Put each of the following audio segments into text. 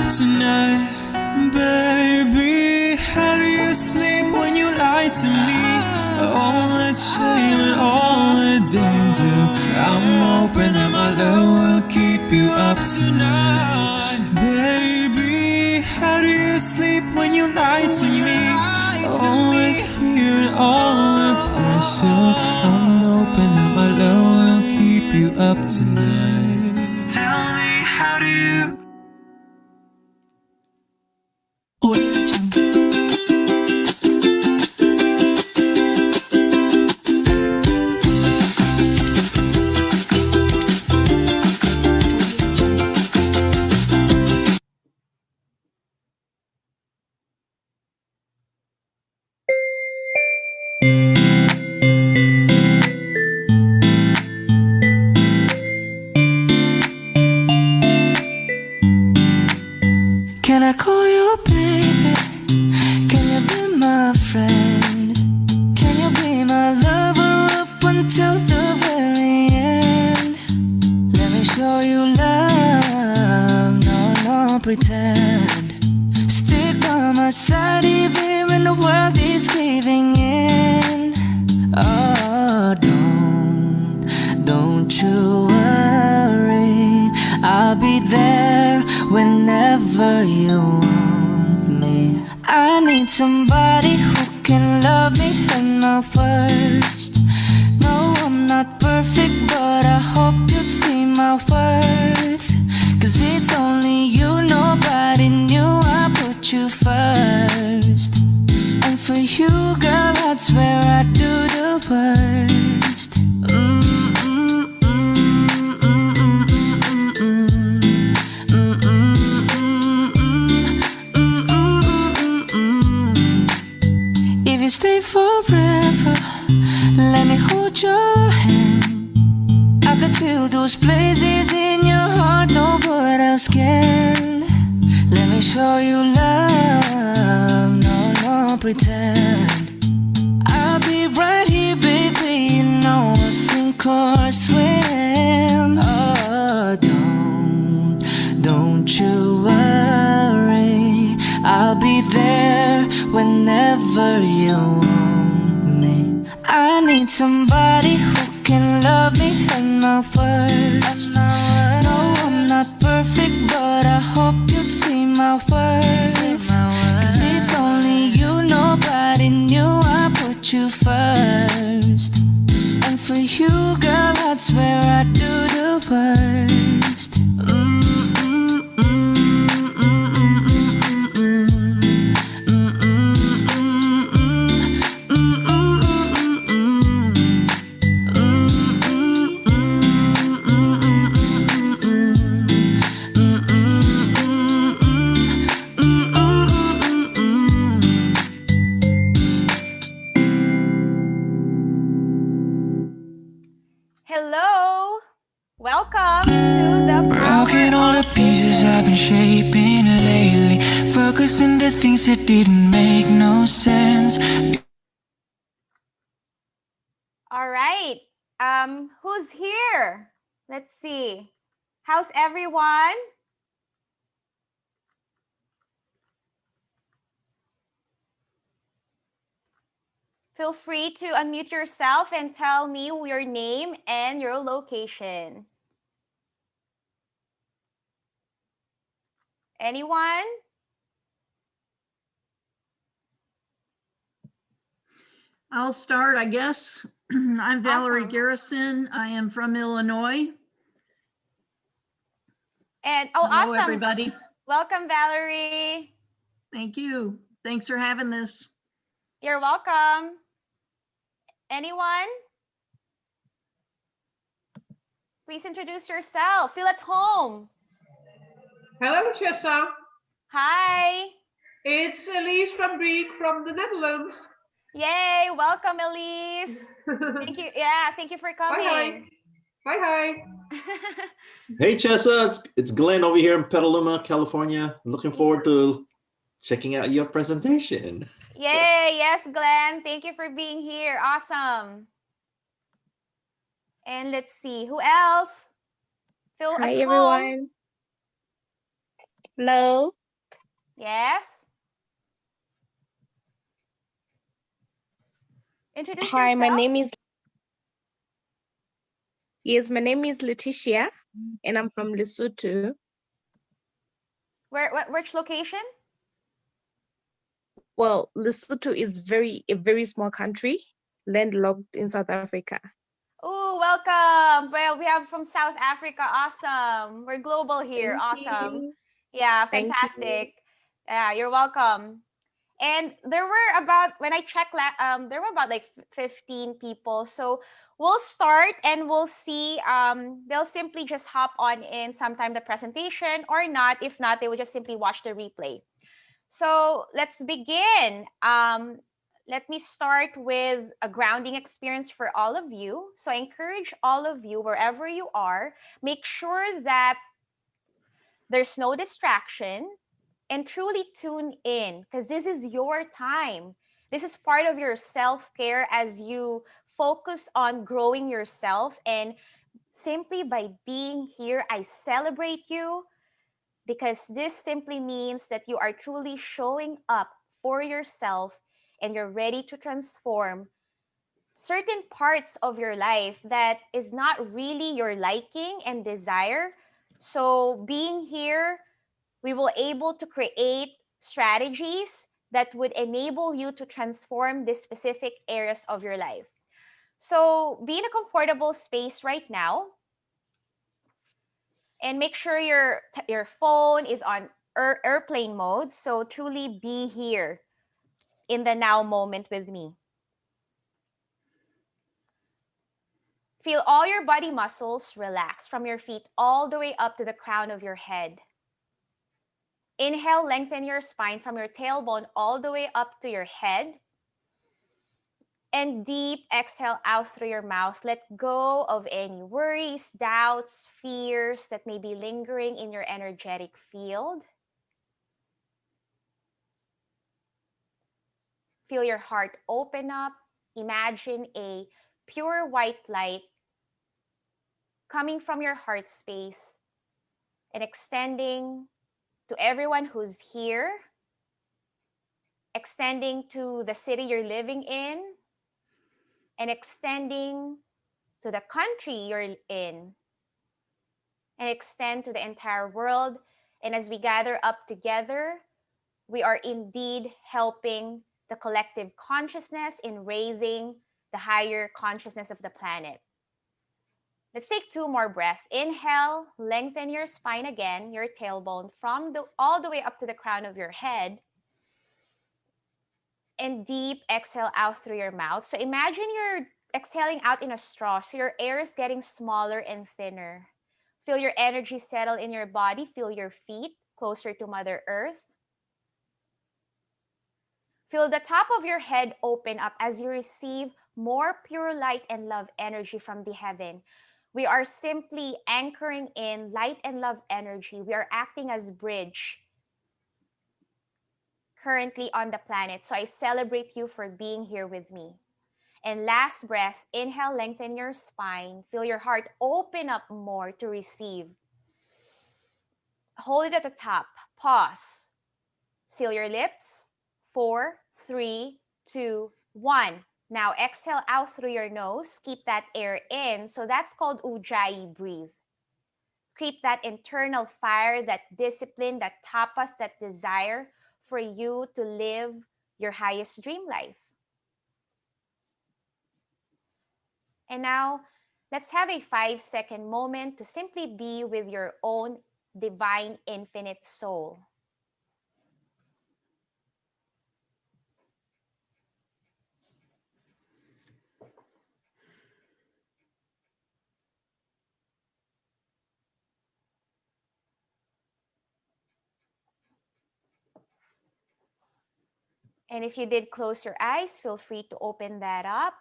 tonight. Baby, how do you sleep when you lie to me? All that shame and all the danger, I'm hoping that my love will keep you up tonight. Baby, how do you sleep when you lie to me? All the fear and all the pressure, I'm hoping that my love will keep you up tonight. Tell me, how do you? Can I call you baby? Can you be my friend? Can you be my lover up until the very end? Let me show you love, no pretend. Stick by my side even when the world is caving in. Oh, don't you worry, I'll be there whenever you want me. I need somebody who can love me at my worst. No, I'm not perfect, but I hope you see my worth. Cause it's only you, nobody knew I put you first. And for you, girl, I swear I do the worst. If you stay forever, let me hold your hand. I could feel those places in your heart nobody else can. Let me show you love, no pretend. I'll be right here, baby, you know I'll sink or swim. Oh, don't you worry, I'll be there whenever you want me. I need somebody who can love me at my worst. No, I'm not perfect, but I hope you'd see my worth. Cause it's only you, nobody knew I put you first. And for you, girl, I swear I do the worst. Hello, welcome to the Broken all the pieces I've been shaping lately, focusing the things that didn't make no sense. All right, who's here? Let's see. How's everyone? Feel free to unmute yourself and tell me your name and your location. Anyone? I'll start, I guess. I'm Valerie Awesome. Garrison. I am from Illinois. And Hello, awesome. everybody. Welcome, Valerie. Thank you. Thanks for having this. You're welcome. Anyone? Please introduce yourself. Feel at home. Hello, Chessa. Hi. It's Elise from Greek from the Netherlands. Yay, welcome, Elise. Thank you. Yeah, thank you for coming. Hi. Hey, Chessa, it's Glenn over here in Petaluma, California. I'm looking forward to checking out your presentation. Yay, yes, Glenn. Thank you for being here. Awesome. And let's see, who else? Phil Hi, at home. everyone. Hello. Yes. Introduce Hi, yourself. my name is Letitia, and I'm from Lesotho. Which location? Well, Lesotho is a very small country, landlocked in South Africa. Oh, welcome. Well, we have from South Africa. Awesome. We're global here. Thank Awesome. you. Yeah, Thank you. fantastic. Yeah, you're welcome. And there were about, when I checked, there were about like 15 people. So we'll start and we'll see. They'll simply just hop on in sometime the presentation or not. If not, they will just simply watch the replay. So let's begin. Let me start with a grounding experience for all of you. So I encourage all of you, wherever you are, make sure that there's no distraction and truly tune in because this is your time. This is part of your self-care as you focus on growing yourself. And simply by being here, I celebrate you because this simply means that you are truly showing up for yourself and you're ready to transform certain parts of your life that is not really your liking and desire. So being here, we will able to create strategies that would enable you to transform these specific areas of your life. So be in a comfortable space right now and make sure your phone is on airplane mode. So truly be here in the now moment with me. Feel all your body muscles relax from your feet all the way up to the crown of your head. Inhale, lengthen your spine from your tailbone all the way up to your head. And deep exhale out through your mouth. Let go of any worries, doubts, fears that may be lingering in your energetic field. Feel your heart open up. Imagine a pure white light coming from your heart space and extending to everyone who's here, extending to the city you're living in, and extending to the country you're in, and extend to the entire world. And as we gather up together, we are indeed helping the collective consciousness in raising the higher consciousness of the planet. Let's take 2 more breaths. Inhale, lengthen your spine again, your tailbone from all the way up to the crown of your head. And deep exhale out through your mouth. So imagine you're exhaling out in a straw. So your air is getting smaller and thinner. Feel your energy settle in your body. Feel your feet closer to Mother Earth. Feel the top of your head open up as you receive more pure light and love energy from the heaven. We are simply anchoring in light and love energy. We are acting as bridge currently on the planet. So I celebrate you for being here with me. And last breath, inhale, lengthen your spine. Feel your heart open up more to receive. Hold it at the top. Pause. Seal your lips. 4, 3, 2, 1. Now exhale out through your nose. Keep that air in. So that's called Ujjayi breathe. Keep that internal fire, that discipline, that tapas, that desire for you to live your highest dream life. And now, let's have a 5-second moment to simply be with your own divine infinite soul. And if you did close your eyes, feel free to open that up.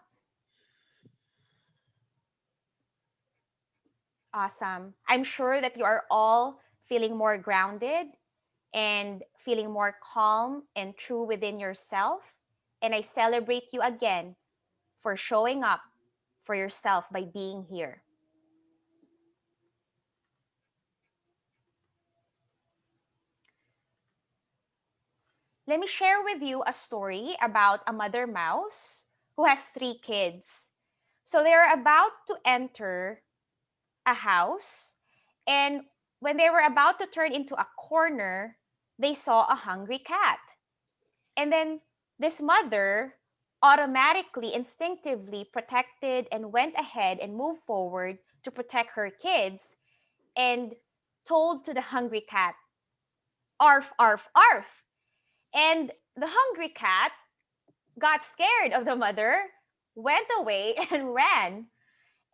Awesome. I'm sure that you are all feeling more grounded and feeling more calm and true within yourself. And I celebrate you again for showing up for yourself by being here. let me share with you a story about a mother mouse who has 3 kids. So they're about to enter a house, and when they were about to turn into a corner, they saw a hungry cat. And then this mother automatically, instinctively protected and went ahead and moved forward to protect her kids and told to the hungry cat, "Arf, arf, arf." And the hungry cat got scared of the mother, went away, and ran.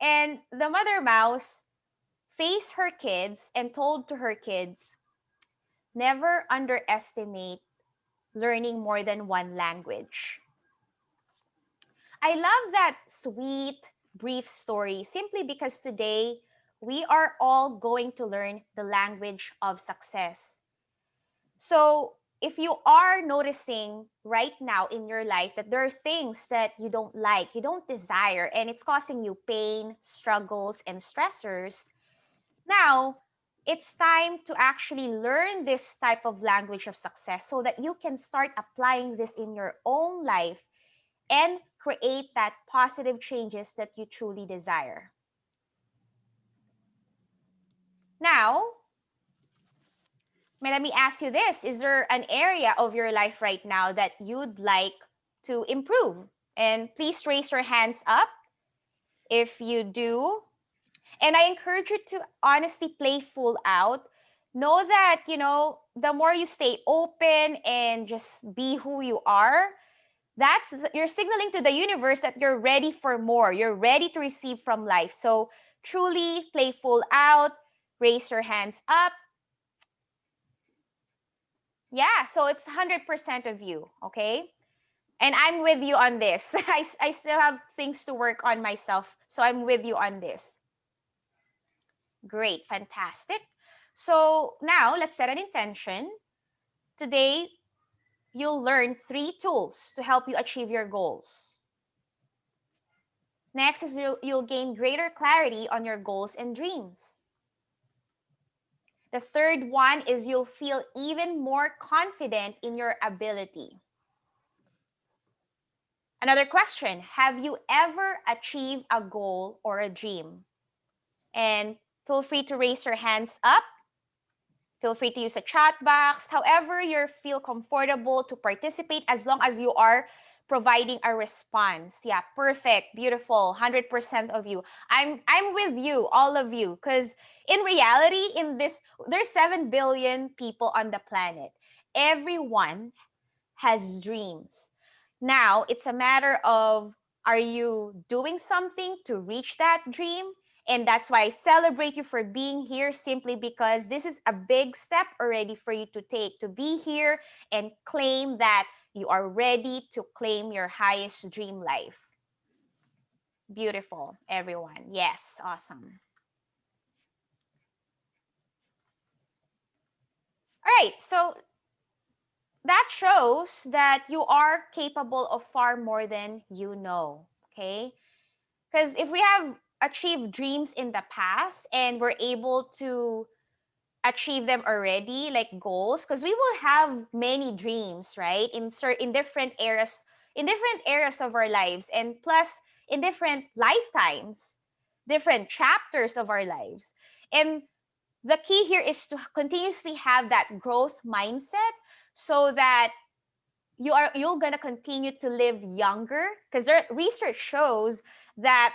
And the mother mouse faced her kids and told to her kids, never underestimate learning more than one language. I love that sweet, brief story simply because today we are all going to learn the language of success. So, if you are noticing right now in your life that there are things that you don't like, you don't desire, and it's causing you pain, struggles, and stressors, now it's time to actually learn this type of language of success so that you can start applying this in your own life and create that positive changes that you truly desire. Now, let me ask you this. Is there an area of your life right now that you'd like to improve? And please raise your hands up if you do. And I encourage you to honestly play full out. Know that, the more you stay open and just be who you are, you're signaling to the universe that you're ready for more. You're ready to receive from life. So truly play full out, raise your hands up. Yeah, so it's 100% of you, okay? And I'm with you on this. I still have things to work on myself, so I'm with you on this. Great, fantastic. So now let's set an intention. Today, you'll learn 3 tools to help you achieve your goals. Next is you'll gain greater clarity on your goals and dreams. The third one is you'll feel even more confident in your ability. Another question, have you ever achieved a goal or a dream? And feel free to raise your hands up. Feel free to use the chat box, however you feel comfortable to participate, as long as you are providing a response. Yeah, perfect, beautiful, 100% of you. I'm with you, all of you, because in reality, there's 7 billion people on the planet. Everyone has dreams. Now, it's a matter of, are you doing something to reach that dream? And that's why I celebrate you for being here, simply because this is a big step already for you to take, to be here and claim that you are ready to claim your highest dream life. Beautiful, everyone. Yes, awesome. All right, so that shows that you are capable of far more than you know, okay? Because if we have achieved dreams in the past and we're able to achieve them already, like goals, because we will have many dreams, right? In different areas of our lives, and plus in different lifetimes, different chapters of our lives. And the key here is to continuously have that growth mindset so that you're gonna continue to live younger, because research shows that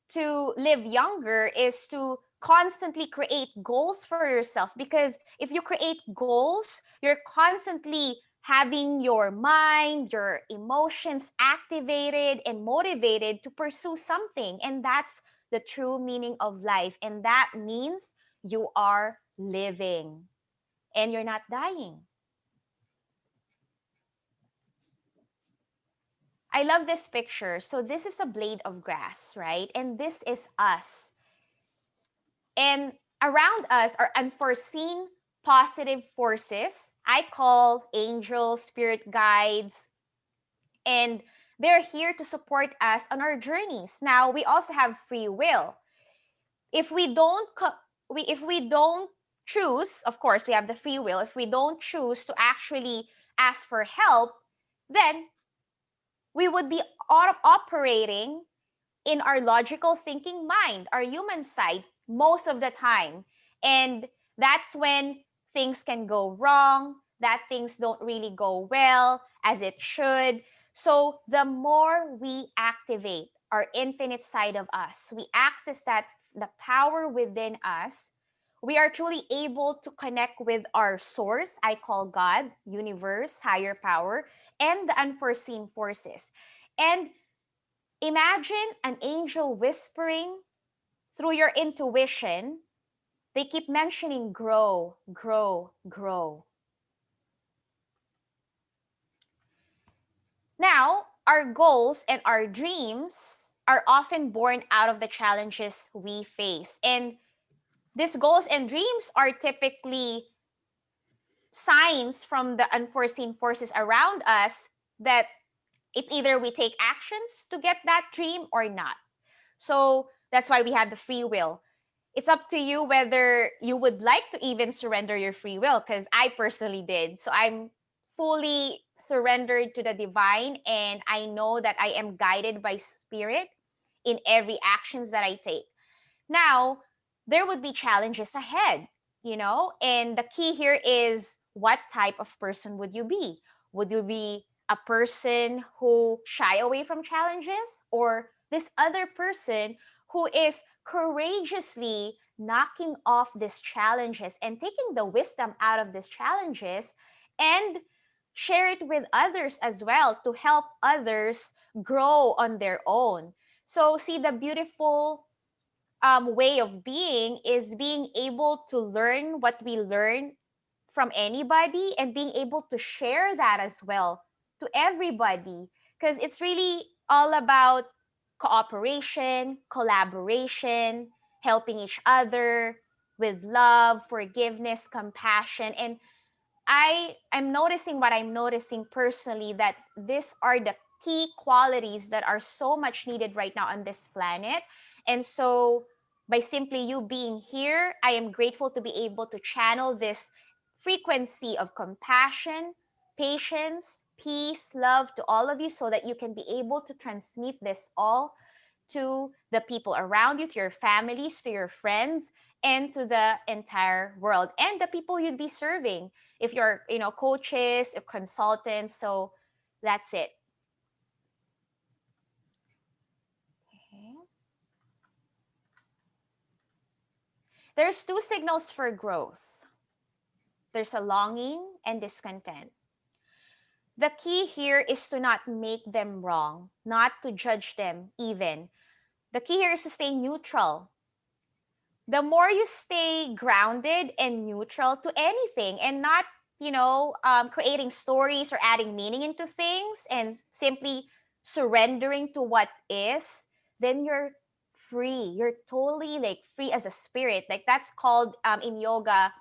to live younger is to constantly create goals for yourself, because if you create goals, you're constantly having your mind, your emotions activated and motivated to pursue something, and that's the true meaning of life. And that means you are living and you're not dying. I love this picture. So this is a blade of grass, right? And this is us. And around us are unforeseen positive forces. I call angels, spirit guides, and they're here to support us on our journeys. Now, we also have free will. If we don't choose, of course, we have the free will. If we don't choose to actually ask for help, then we would be operating in our logical thinking mind, our human side, most of the time. And that's when things can go wrong, that things don't really go well as it should. So the more we activate our infinite side of us, we access that the power within us, we are truly able to connect with our source, I call God, universe, higher power, and the unforeseen forces. And imagine an angel whispering through your intuition. They keep mentioning grow, grow, grow. Now, our goals and our dreams are often born out of the challenges we face. And these goals and dreams are typically signs from the unforeseen forces around us that it's either we take actions to get that dream or not. So that's why we have the free will. It's up to you whether you would like to even surrender your free will, because I personally did. So I'm fully surrendered to the divine, and I know that I am guided by spirit in every actions that I take. Now, there would be challenges ahead, and the key here is, what type of person would you be? Would you be a person who shy away from challenges, or this other person who is courageously knocking off these challenges and taking the wisdom out of these challenges and share it with others as well to help others grow on their own? So see, the beautiful way of being is being able to learn what we learn from anybody and being able to share that as well to everybody, because it's really all about cooperation, collaboration, helping each other with love, forgiveness, compassion. And I'm noticing what I'm noticing personally, that these are the key qualities that are so much needed right now on this planet. And so by simply you being here, I am grateful to be able to channel this frequency of compassion, patience, peace, love to all of you, so that you can be able to transmit this all to the people around you, to your families, to your friends, and to the entire world, and the people you'd be serving if you're, coaches, if consultants. So that's it. Okay. There's two signals for growth. There's a longing and discontent. The key here is to not make them wrong, not to judge them even. The key here is to stay neutral. The more you stay grounded and neutral to anything, and not, creating stories or adding meaning into things, and simply surrendering to what is, then you're free. You're totally like free as a spirit. Like that's called in yoga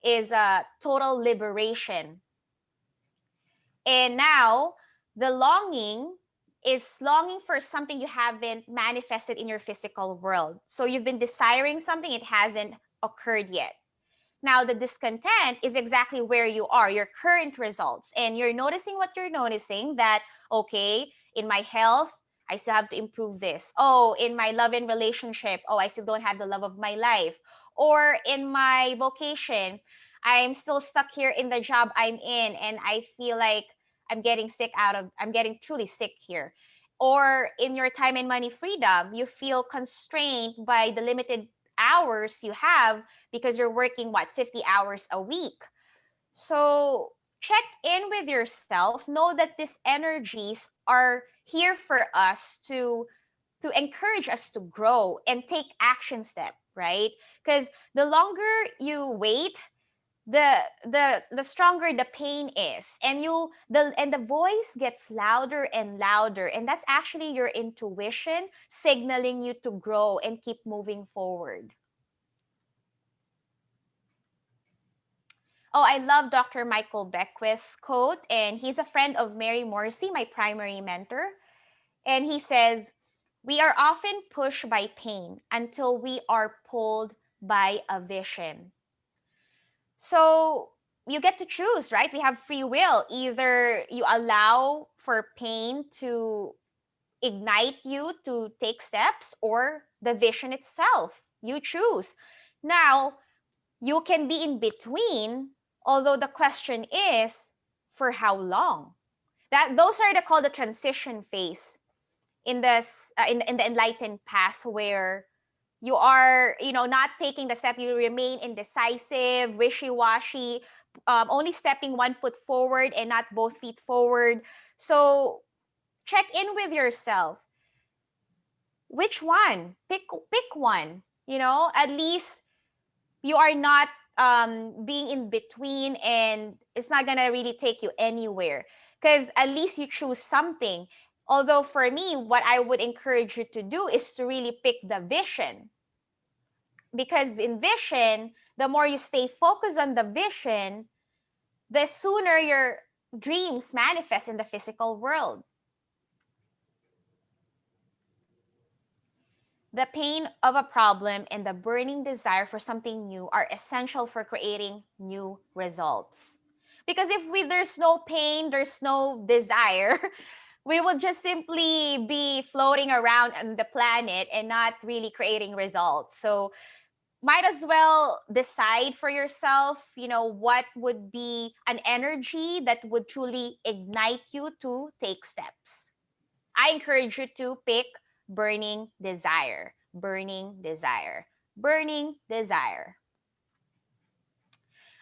is a total liberation. And now the longing is longing for something you haven't manifested in your physical world. So you've been desiring something, it hasn't occurred yet. Now, the discontent is exactly where you are, your current results. And you're noticing what you're noticing, that, okay, in my health, I still have to improve this. Oh, in my love and relationship, oh, I still don't have the love of my life. Or in my vocation, I'm still stuck here in the job I'm in, and I feel like I'm getting truly sick here. Or in your time and money freedom, you feel constrained by the limited hours you have because you're working 50 hours a week. So check in with yourself. Know that these energies are here for us to encourage us to grow and take action step, right? Because the longer you wait, the stronger the pain is, and the voice gets louder and louder, and that's actually your intuition signaling you to grow and keep moving forward. Oh, I love Dr. Michael Beckwith's quote, and he's a friend of Mary Morrissey, my primary mentor. And he says, "We are often pushed by pain until we are pulled by a vision." So you get to choose, right? We have free will. Either you allow for pain to ignite you to take steps, or the vision itself. You choose. Now, you can be in between, although the question is, for how long? That those are called the transition phase in this in the enlightened path, where you are, not taking the step. You remain indecisive, wishy-washy, only stepping one foot forward and not both feet forward. So check in with yourself. Which one? Pick one. At least you are not being in between, and it's not gonna really take you anywhere, because at least you choose something. Although for me, what I would encourage you to do is to really pick the vision, because in vision, the more you stay focused on the vision, the sooner your dreams manifest in the physical world. The pain of a problem and the burning desire for something new are essential for creating new results. Because if there's no pain, there's no desire, we will just simply be floating around on the planet and not really creating results. So might as well decide for yourself, what would be an energy that would truly ignite you to take steps. I encourage you to pick burning desire, burning desire, burning desire.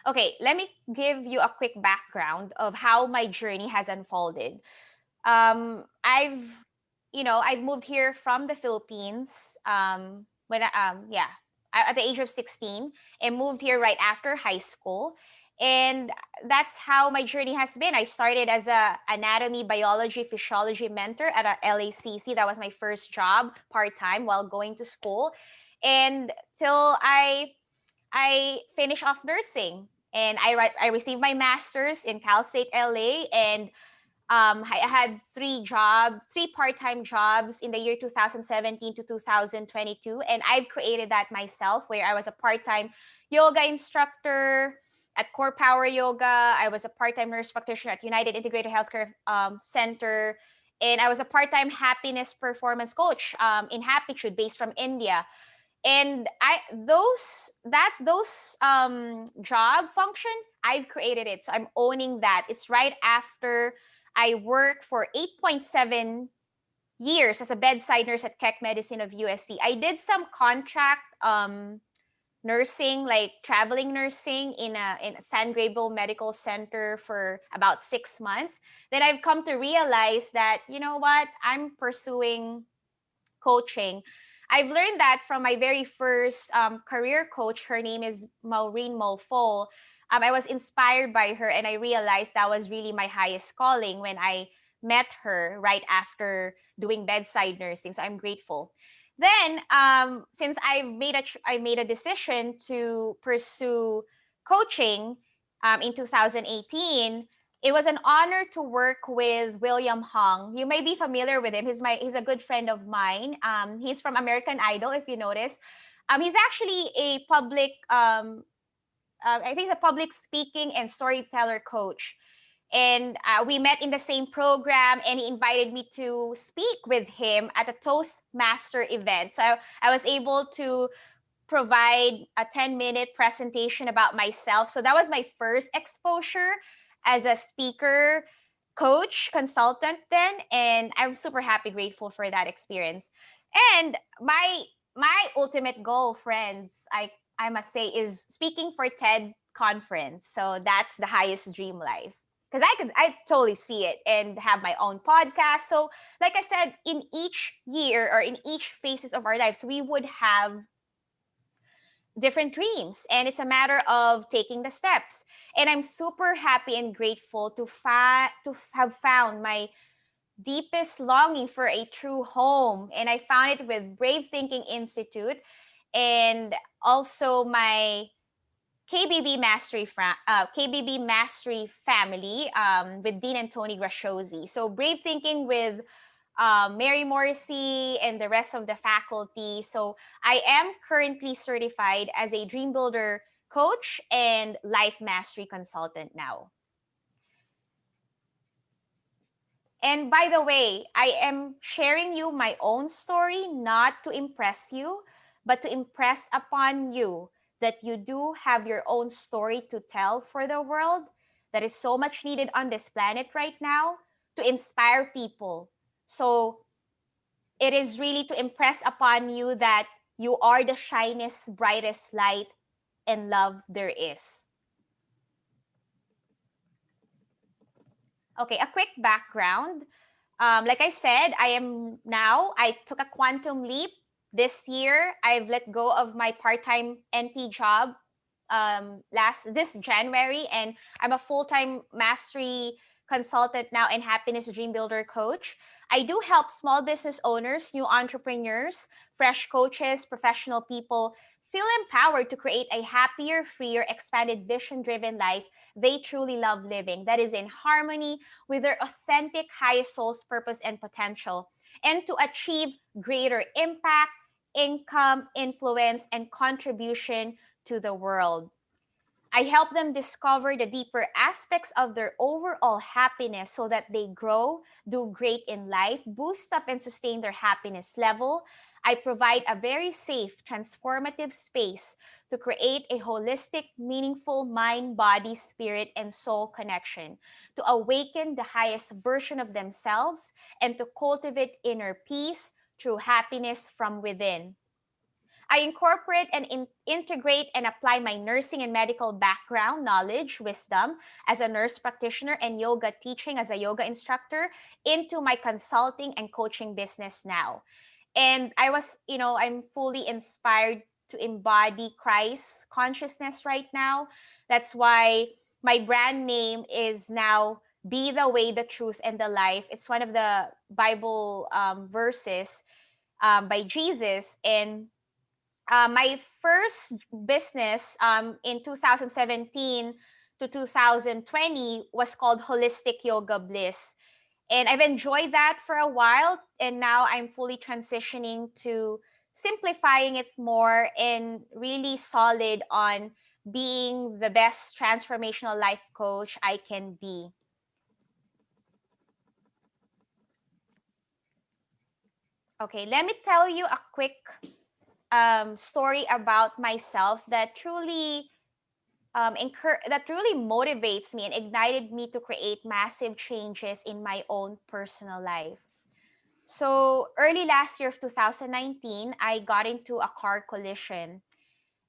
Okay, let me give you a quick background of how my journey has unfolded. I've, I've moved here from the Philippines at the age of 16, and moved here right after high school. And that's how my journey has been. I started as a anatomy, biology, physiology mentor at a LACC. That was my first job, part-time, while going to school. And till I finished off nursing, and I received my master's in Cal State LA, and I had three part-time jobs in the year 2017 to 2022, and I've created that myself, where I was a part-time yoga instructor at Core Power Yoga. I was a part-time nurse practitioner at United Integrated Healthcare Center, and I was a part-time happiness performance coach in Happitude, based from India. And those job function, I've created it, so I'm owning that. It's right after I worked for 8.7 years as a bedside nurse at Keck Medicine of USC. I did some contract nursing, like traveling nursing in a San Gabriel Medical Center for about 6 months. Then I've come to realize that, you know what, I'm pursuing coaching. I've learned that from my very first career coach. Her name is Maureen Mulfol. I was inspired by her, and I realized that was really my highest calling when I met her right after doing bedside nursing. So I'm grateful. Then, since I made a decision to pursue coaching in 2018, it was an honor to work with William Hung. You may be familiar with him. He's a good friend of mine. He's from American Idol, if you notice. He's actually a public I think he's a public speaking and storyteller coach. And we met in the same program, and he invited me to speak with him at a Toastmaster event. So I was able to provide a 10-minute presentation about myself. So that was my first exposure as a speaker, coach, consultant then, and I'm super happy, grateful for that experience. And my ultimate goal, friends, I must say, is speaking for TED conference. So that's the highest dream life. Because I totally see it, and have my own podcast. So like I said, in each year, or in each phases of our lives, we would have different dreams, and it's a matter of taking the steps. And I'm super happy and grateful to have found my deepest longing for a true home, and I found it with Brave Thinking Institute, and also my KBB Mastery family, with Dean and Tony Graciosi. So Brave Thinking with Mary Morrissey and the rest of the faculty. So I am currently certified as a Dream Builder coach and life mastery consultant now. And by the way, I am sharing you my own story, not to impress you, but to impress upon you that you do have your own story to tell for the world that is so much needed on this planet right now to inspire people. So it is really to impress upon you that you are the shinest, brightest light and love there is. Okay, a quick background. Like I said, I took a quantum leap this year. I've let go of my part-time NP job this January, and I'm a full-time mastery consultant now and happiness dream builder coach. I do help small business owners, new entrepreneurs, fresh coaches, professional people feel empowered to create a happier, freer, expanded, vision-driven life they truly love living, that is in harmony with their authentic highest soul's purpose and potential, and to achieve greater impact, income, influence, and contribution to the world. I help them discover the deeper aspects of their overall happiness so that they grow, do great in life, boost up and sustain their happiness level. I provide a very safe, transformative space to create a holistic, meaningful mind, body, spirit, and soul connection, to awaken the highest version of themselves, and to cultivate inner peace through happiness from within. I incorporate and integrate and apply my nursing and medical background, knowledge, wisdom as a nurse practitioner and yoga teaching as a yoga instructor into my consulting and coaching business now. And I'm fully inspired to embody Christ consciousness right now. That's why my brand name is now Be the Way, the Truth, and the Life. It's one of the Bible verses by Jesus. And my first business in 2017 to 2020 was called Holistic Yoga Bliss. And I've enjoyed that for a while. And now I'm fully transitioning to simplifying it more and really solid on being the best transformational life coach I can be. Okay, let me tell you a quick story about myself that truly that really motivates me and ignited me to create massive changes in my own personal life. So early last year of 2019, I got into a car collision.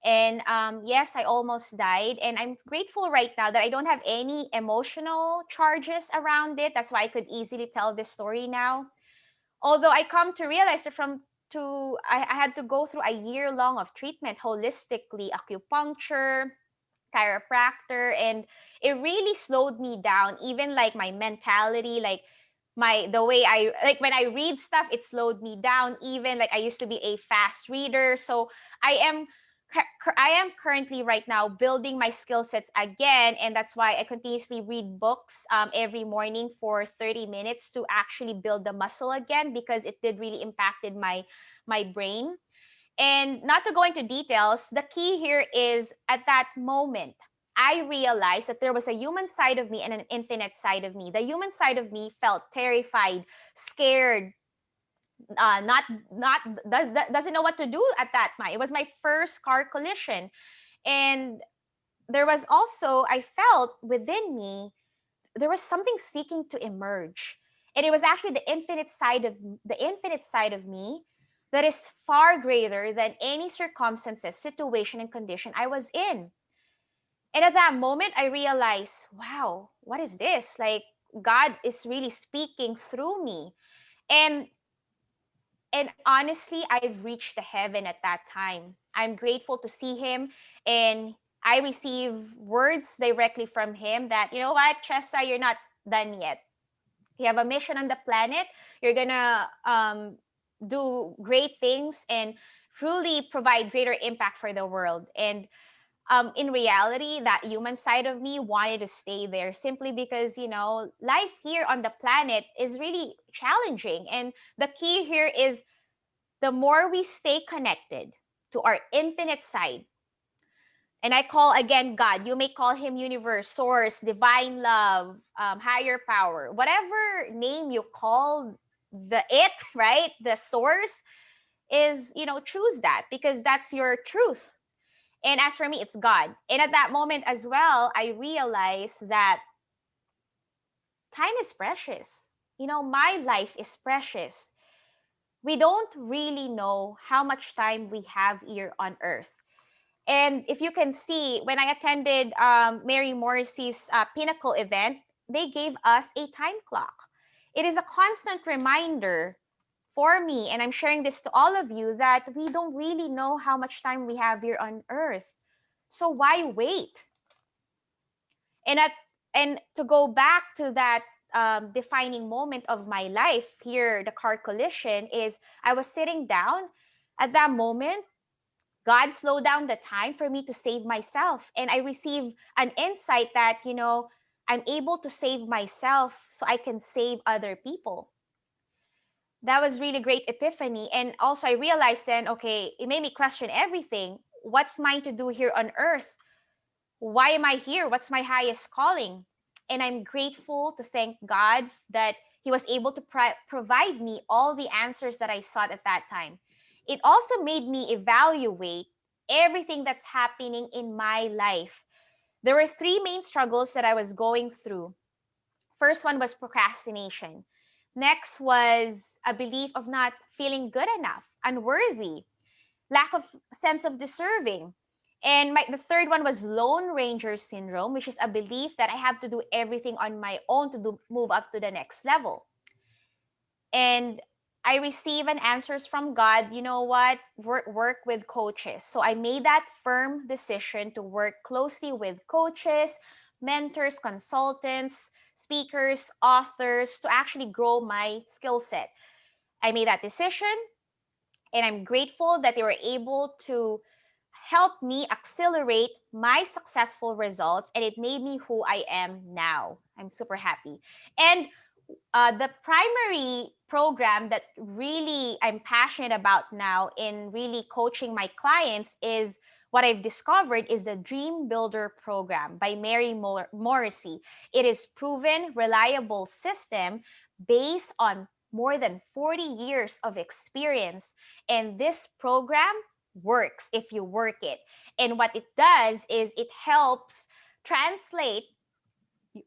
And yes, I almost died. And I'm grateful right now that I don't have any emotional charges around it. That's why I could easily tell this story now. Although I come to realize that I had to go through a year long of treatment holistically, acupuncture, chiropractor, and it really slowed me down, even like my mentality, like the way I like when I read stuff, it slowed me down. Even like I used to be a fast reader. So I am I am currently right now building my skill sets again, and that's why I continuously read books every morning for 30 minutes to actually build the muscle again, because it did really impacted my brain. And not to go into details, the key here is at that moment, I realized that there was a human side of me and an infinite side of me. The human side of me felt terrified, scared, not doesn't know what to do at that time. It was my first car collision, and there was also, I felt within me there was something seeking to emerge, and it was actually the infinite side of me that is far greater than any circumstances, situation, and condition I was in. And at that moment, I realized, wow, what is this? Like, God is really speaking through me. And and honestly, I've reached the heaven at that time. I'm grateful to see him, and I receive words directly from him that, you know what, Chessa, you're not done yet. You have a mission on the planet. You're gonna do great things and truly provide greater impact for the world. And in reality, that human side of me wanted to stay there simply because, life here on the planet is really challenging. And the key here is the more we stay connected to our infinite side, And I call again God. You may call him universe, source, divine love, higher power, whatever name you call the it, right? The source is, choose that because that's your truth. And as for me, it's God. And at that moment as well, I realized that time is precious. My life is precious. We don't really know how much time we have here on earth. And if you can see, when I attended Mary Morrissey's Pinnacle event, they gave us a time clock. It is a constant reminder for me, and I'm sharing this to all of you, that we don't really know how much time we have here on earth. So why wait? And to go back to that defining moment of my life here, the car collision, is I was sitting down at that moment. God slowed down the time for me to save myself. And I received an insight that, I'm able to save myself so I can save other people. That was really great epiphany. And also I realized then, okay, it made me question everything. What's mine to do here on earth? Why am I here? What's my highest calling? And I'm grateful to thank God that he was able to provide me all the answers that I sought at that time. It also made me evaluate everything that's happening in my life. There were three main struggles that I was going through. First one was procrastination. Next was a belief of not feeling good enough, unworthy, lack of sense of deserving. And the third one was Lone Ranger syndrome, which is a belief that I have to do everything on my own to move up to the next level. And I receive an answers from God, you know what, work with coaches. So I made that firm decision to work closely with coaches, mentors, consultants, speakers, authors to actually grow my skill set. I made that decision, and I'm grateful that they were able to help me accelerate my successful results, and it made me who I am now. I'm super happy. And the primary program that really I'm passionate about now in really coaching my clients is what I've discovered is the Dream Builder program by Mary Morrissey. It is proven, reliable system based on more than 40 years of experience. And this program works if you work it. And what it does is it helps translate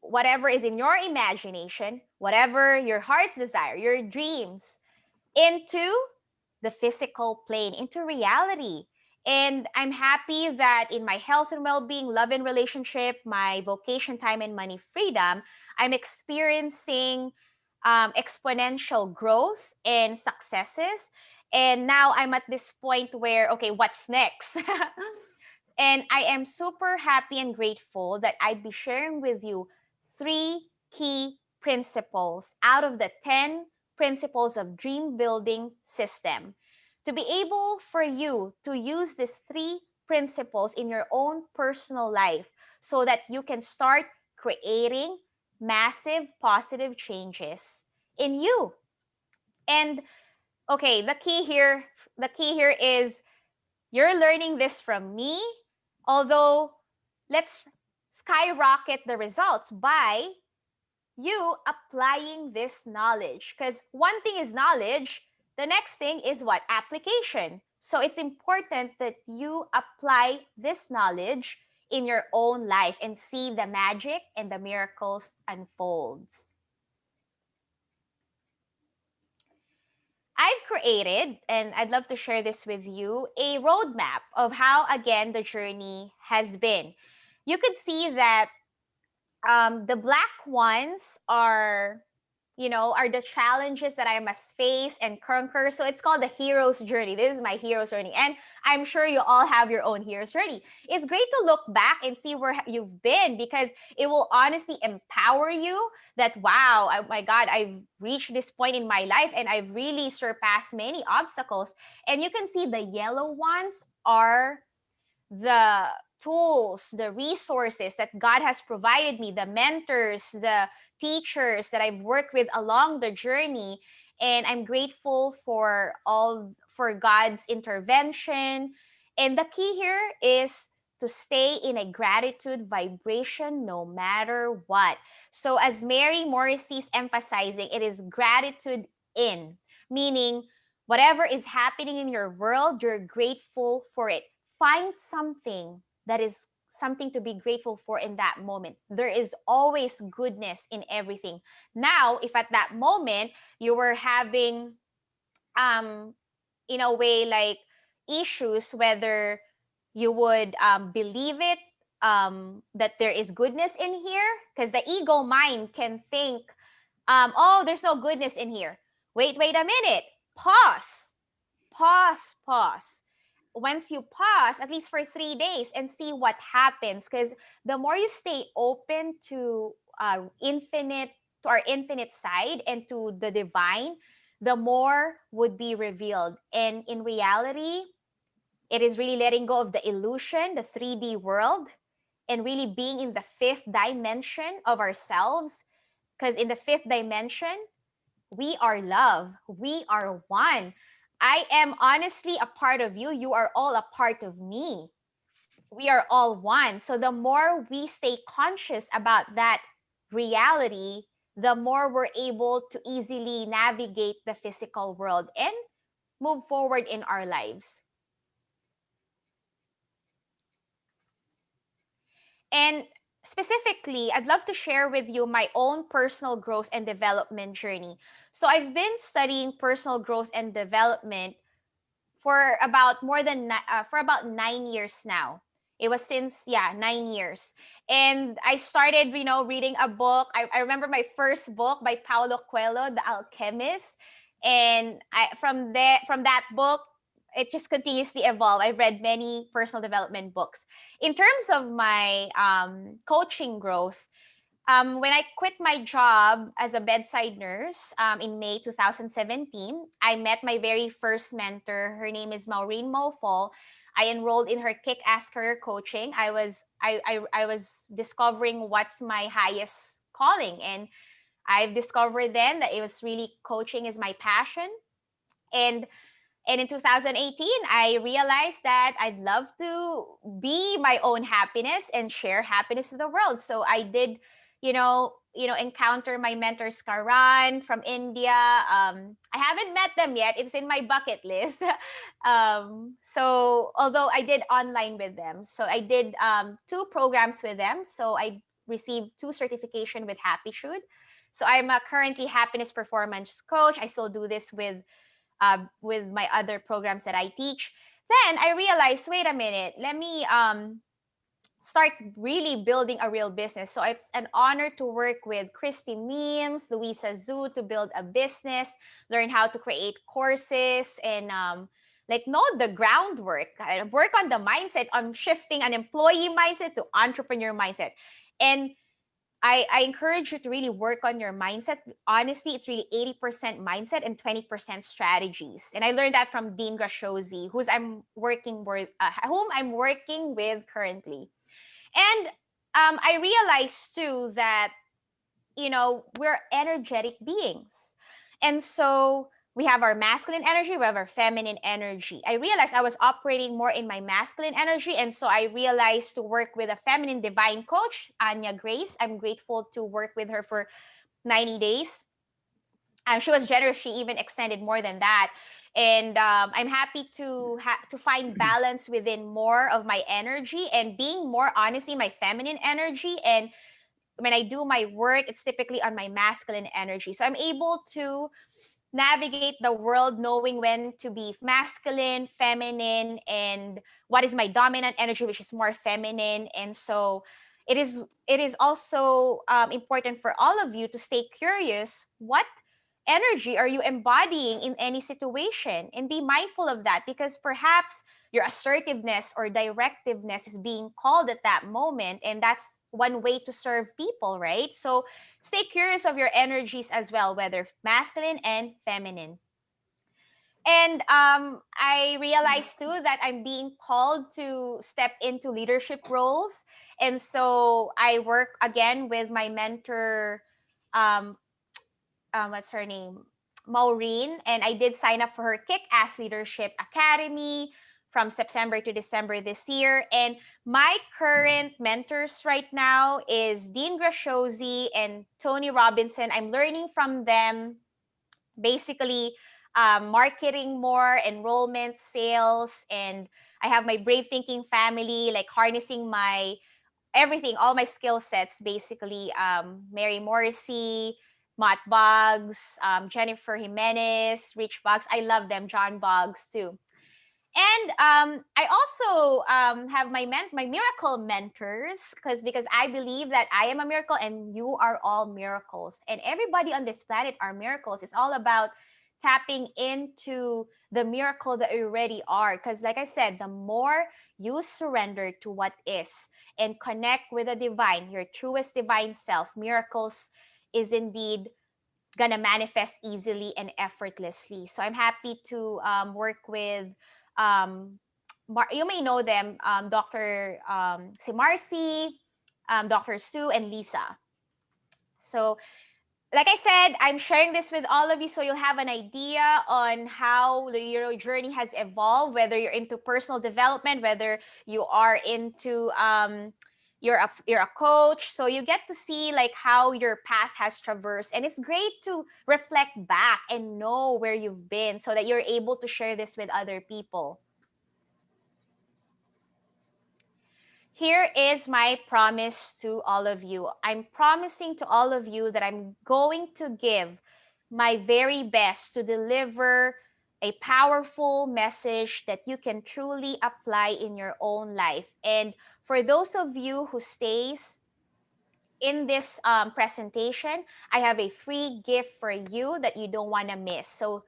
whatever is in your imagination, whatever your heart's desire, your dreams, into the physical plane, into reality. And I'm happy that in my health and well-being, love and relationship, my vocation, time, and money freedom, I'm experiencing exponential growth and successes. And now I'm at this point where, okay, what's next? And I am super happy and grateful that I'd be sharing with you 3 key principles out of the 10 principles of dream building system. To be able for you to use these 3 principles in your own personal life so that you can start creating massive positive changes in you. And okay, the key here is you're learning this from me, although let's skyrocket the results by you applying this knowledge. Because one thing is knowledge, the next thing is what? Application. So it's important that you apply this knowledge in your own life and see the magic and the miracles unfolds. I've created, and I'd love to share this with you, a roadmap of how, again, the journey has been. You could see that the black ones are the challenges that I must face and conquer. So it's called the hero's journey. This is my hero's journey. And I'm sure you all have your own hero's journey. It's great to look back and see where you've been, because it will honestly empower you that, wow, oh my God, I've reached this point in my life and I've really surpassed many obstacles. And you can see the yellow ones are the tools, the resources that God has provided me, the mentors, the teachers that I've worked with along the journey. And I'm grateful for God's intervention. And the key here is to stay in a gratitude vibration no matter what. So, as Mary Morrissey's emphasizing, it is gratitude in, meaning whatever is happening in your world, you're grateful for it. Find something that is something to be grateful for in that moment. There is always goodness in everything. Now, if at that moment you were having, in a way, like issues, whether you would believe it, that there is goodness in here, because the ego mind can think, oh, there's no goodness in here. Wait a minute. Pause. Once you pause, at least for 3 days, and see what happens, because the more you stay open to infinite, to our infinite side and to the divine, the more would be revealed. And in reality, it is really letting go of the illusion, the 3D world, and really being in the fifth dimension of ourselves. Because in the fifth dimension, we are love. We are one. I am honestly a part of you. You are all a part of me. We are all one. So the more we stay conscious about that reality, the more we're able to easily navigate the physical world and move forward in our lives. And specifically, I'd love to share with you my own personal growth and development journey. So I've been studying personal growth and development for about for about 9 years now. It was since 9 years, and I started, reading a book. I remember my first book by Paulo Coelho, The Alchemist, and from that book, it just continuously evolved. I've read many personal development books. In terms of my coaching growth, when I quit my job as a bedside nurse in May 2017, I met my very first mentor. Her name is Maureen Mofol. I enrolled in her kick-ass career coaching. I was discovering what's my highest calling, and I've discovered then that it was really coaching is my passion. And in 2018, I realized that I'd love to be my own happiness and share happiness to the world. So I did, encounter my mentor Karan from India. I haven't met them yet. It's in my bucket list. So although I did online with them, so I did 2 programs with them. So I received 2 certification with Happitude. So I'm a currently happiness performance coach. I still do this with my other programs that I teach. Then I realized, wait a minute, let me start really building a real business. So it's an honor to work with Christy Memes, Louisa Zhu to build a business, learn how to create courses, and know the groundwork, work on the mindset, on shifting an employee mindset to entrepreneur mindset. And I encourage you to really work on your mindset. Honestly, it's really 80% mindset and 20% strategies. And I learned that from Dean Graciosi, whom I'm working with currently. And I realized too that, we're energetic beings. And so we have our masculine energy, we have our feminine energy. I realized I was operating more in my masculine energy. And so I realized to work with a feminine divine coach, Anya Grace. I'm grateful to work with her for 90 days. She was generous. She even extended more than that. And I'm happy to find balance within more of my energy and being more honestly my feminine energy. And when I do my work, it's typically on my masculine energy. So I'm able to navigate the world knowing when to be masculine, feminine, and what is my dominant energy, which is more feminine. And so it is also important for all of you to stay curious. What energy are you embodying in any situation? And be mindful of that, because perhaps your assertiveness or directiveness is being called at that moment. And that's one way to serve people, right? So stay curious of your energies as well, whether masculine and feminine. And I realized too that I'm being called to step into leadership roles. And so I work again with my mentor, um, what's her name? Maureen. And I did sign up for her Kick Ass Leadership Academy, from September to December this year. And my current mentors right now is Dean Graciosi and Tony Robinson. I'm learning from them basically marketing more, enrollment, sales, and I have my Brave Thinking family, like harnessing my everything, all my skill sets, basically. Mary Morrissey, Matt Boggs, Jennifer Jimenez, Rich Boggs. I love them. John Boggs too. And I also have my miracle mentors because I believe that I am a miracle and you are all miracles, and everybody on this planet are miracles. It's all about tapping into the miracle that you already are. Because, like I said, the more you surrender to what is and connect with the divine, your truest divine self, miracles is indeed gonna manifest easily and effortlessly. So I'm happy to work with, you may know them, Dr. Si Marcy, Dr. Sue, and Lisa. So like I said, I'm sharing this with all of you so you'll have an idea on how your journey has evolved, whether you're into personal development, whether you are into you're a coach. So you get to see like how your path has traversed. And it's great to reflect back and know where you've been so that you're able to share this with other people. Here is my promise to all of you. I'm promising to all of you that I'm going to give my very best to deliver a powerful message that you can truly apply in your own life. And for those of you who stays in this presentation, I have a free gift for you that you don't want to miss. So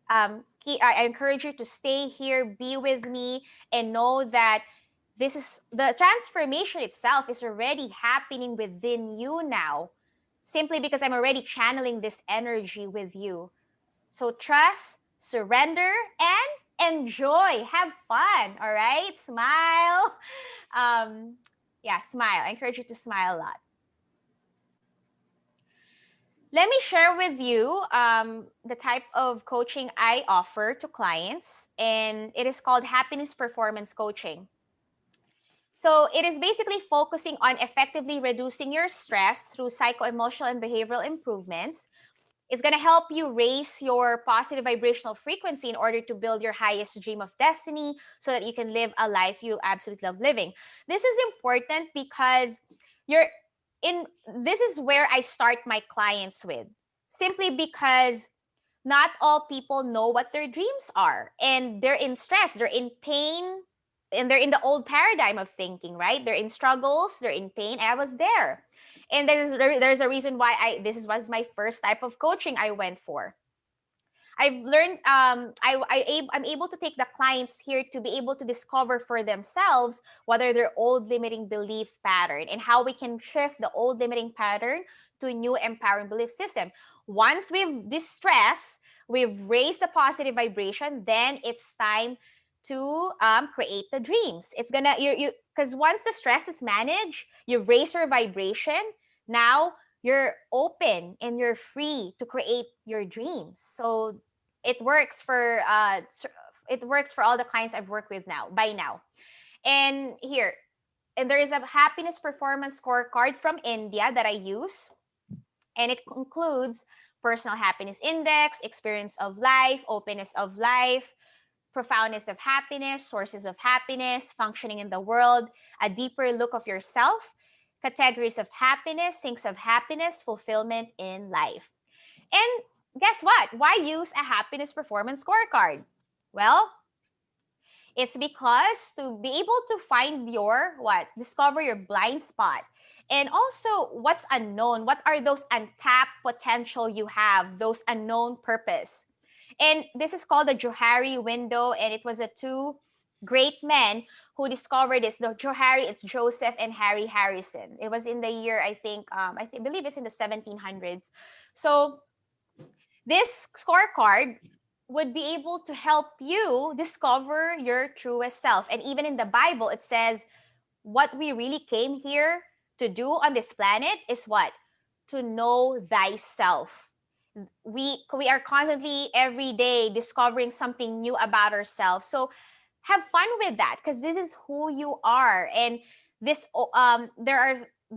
I encourage you to stay here, be with me, and know that this is the transformation itself is already happening within you now, simply because I'm already channeling this energy with you. So trust, surrender, and enjoy. Have fun. All right, smile. Yeah, smile. I encourage you to smile a lot. Let me share with you the type of coaching I offer to clients, and it is called happiness performance coaching. So it is basically focusing on effectively reducing your stress through psycho-emotional and behavioral improvements. It's going to help you raise your positive vibrational frequency in order to build your highest dream of destiny so that you can live a life you absolutely love living. This is important because you're in this is where I start my clients with. Simply because not all people know what their dreams are, and they're in stress, they're in pain, and they're in the old paradigm of thinking, right? They're in struggles, they're in pain. I was there. And there's a reason why was my first type of coaching I went for. I've learned I'm able to take the clients here to be able to discover for themselves what are their old limiting belief pattern and how we can shift the old limiting pattern to a new empowering belief system. Once we've distressed, we've raised the positive vibration, then it's time to create the dreams. It's gonna you because once the stress is managed, you've raised your vibration. Now you're open and you're free to create your dreams. So it works for all the clients I've worked with now by now. And here, and there is a happiness performance scorecard from India that I use, and it includes personal happiness index, experience of life, openness of life, profoundness of happiness, sources of happiness, functioning in the world, a deeper look of yourself, categories of happiness, sinks of happiness, fulfillment in life. And guess what? Why use a happiness performance scorecard? Well, it's because to be able to find discover your blind spot. And also what's unknown, what are those untapped potential you have, those unknown purpose. And this is called the Johari window, and it was a two great men who discovered this. The Johari, it's Joseph and Harry Harrison. It was in the year, I believe it's in the 1700s. So this scorecard would be able to help you discover your truest self. And even in the Bible, it says what we really came here to do on this planet is what? To know thyself. We are constantly every day discovering something new about ourselves. So have fun with that, because this is who you are. And there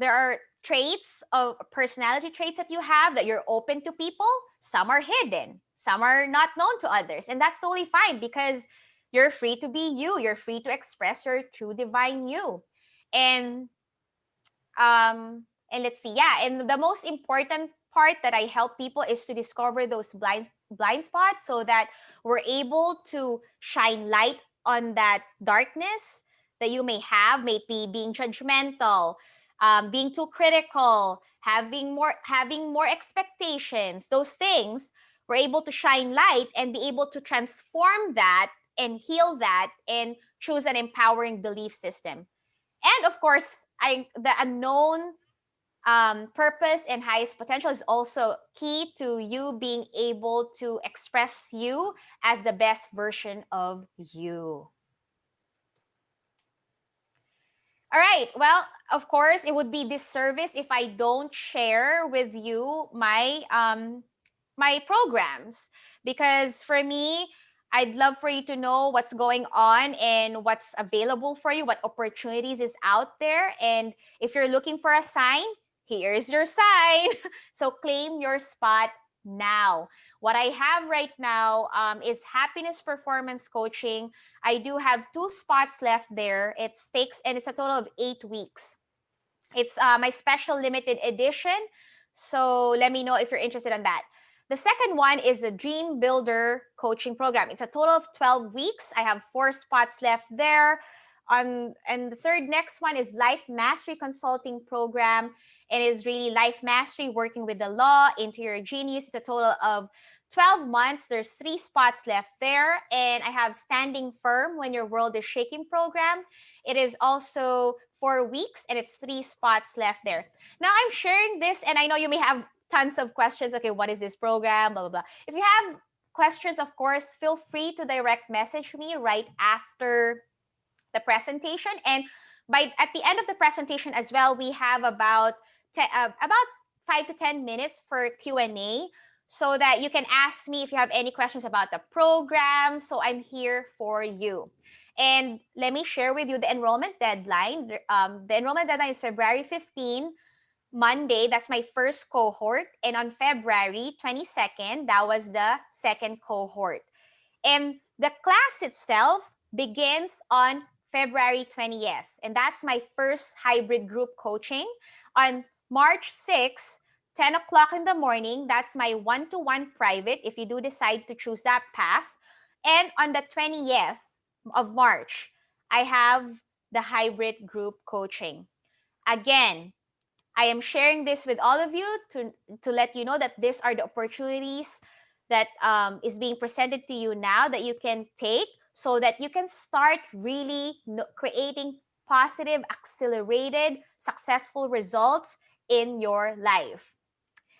are traits of personality traits that you have that you're open to people. Some are hidden, some are not known to others, and that's totally fine, because you're free to be you. You're free to express your true divine you. And let's see, yeah, and the most important part that I help people is to discover those blind spots, so that we're able to shine light on that darkness that you may have, maybe being judgmental, being too critical, having more expectations. Those things, we're able to shine light and be able to transform that and heal that and choose an empowering belief system. And of course, the unknown purpose and highest potential is also key to you being able to express you as the best version of you. All right. Well, of course, it would be disservice if I don't share with you my programs, because for me, I'd love for you to know what's going on and what's available for you, what opportunities is out there. And if you're looking for a sign, here's your sign. So claim your spot now. What I have right now is happiness performance coaching. I do have 2 spots left there. It's a total of 8 weeks. It's my special limited edition. So let me know if you're interested in that. The second one is a Dream Builder coaching program. It's a total of 12 weeks. I have 4 spots left there. And the third next one is Life Mastery Consulting Program. It is really life mastery, working with the law, interior genius. It's a total of 12 months. There's 3 spots left there. And I have Standing Firm When Your World is Shaking program. It is also 4 weeks, and it's 3 spots left there. Now I'm sharing this, and I know you may have tons of questions. Okay, what is this program? Blah, blah, blah. If you have questions, of course, feel free to direct message me right after the presentation. And at the end of the presentation as well, we have about 5 to 10 minutes for Q&A, so that you can ask me if you have any questions about the program. So I'm here for you. And let me share with you the enrollment deadline. The enrollment deadline is February 15, Monday. That's my first cohort. And on February 22nd, that was the second cohort. And the class itself begins on February 20th. And that's my first hybrid group coaching. On March 6th, 10 o'clock in the morning, that's my one-to-one private, if you do decide to choose that path. And on the 20th of March, I have the hybrid group coaching. Again, I am sharing this with all of you to let you know that these are the opportunities that is being presented to you now that you can take, so that you can start really creating positive, accelerated, successful results in your life.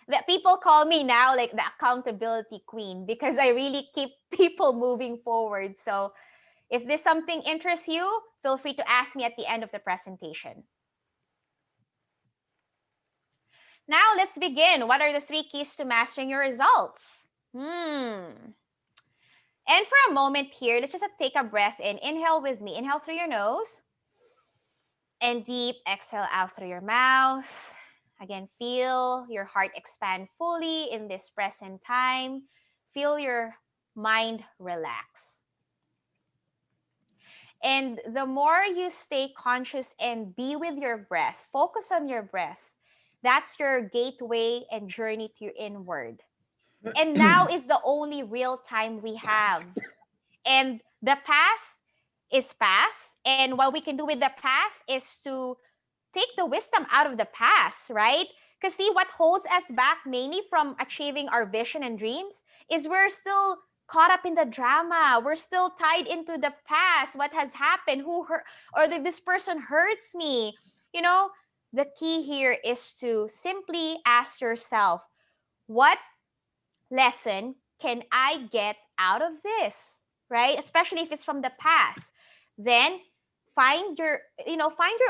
That people call me now like the accountability queen, because I really keep people moving forward. So if this something interests you, feel free to ask me at the end of the presentation. Now let's begin. What are the 3 keys to mastering your results? And for a moment here, let's just take a breath in. Inhale with me. Inhale through your nose. And deep exhale out through your mouth. Again, feel your heart expand fully in this present time. Feel your mind relax. And the more you stay conscious and be with your breath, focus on your breath, that's your gateway and journey to your inward. And now is the only real time we have. And the past is past. And what we can do with the past is to take the wisdom out of the past, right? Because see, what holds us back mainly from achieving our vision and dreams is we're still caught up in the drama. We're still tied into the past. What has happened? Who hurt? Or this person hurts me. You know, the key here is to simply ask yourself, what lesson can I get out of this? Right? Especially if it's from the past. Then find your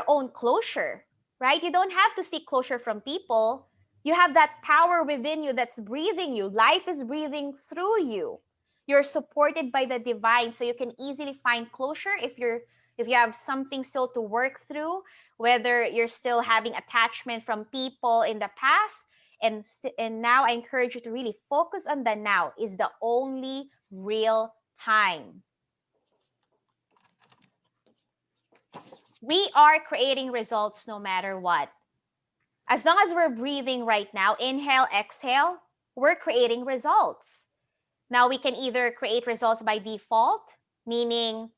own closure, right? You don't have to seek closure from people. You have that power within you that's breathing you. Life is breathing through you. You're supported by the divine, so you can easily find closure if you have something still to work through, whether you're still having attachment from people in the past. And now I encourage you to really focus on the now. Is the only real time. We are creating results no matter what. As long as we're breathing right now, inhale, exhale, we're creating results. Now we can either create results by default, meaning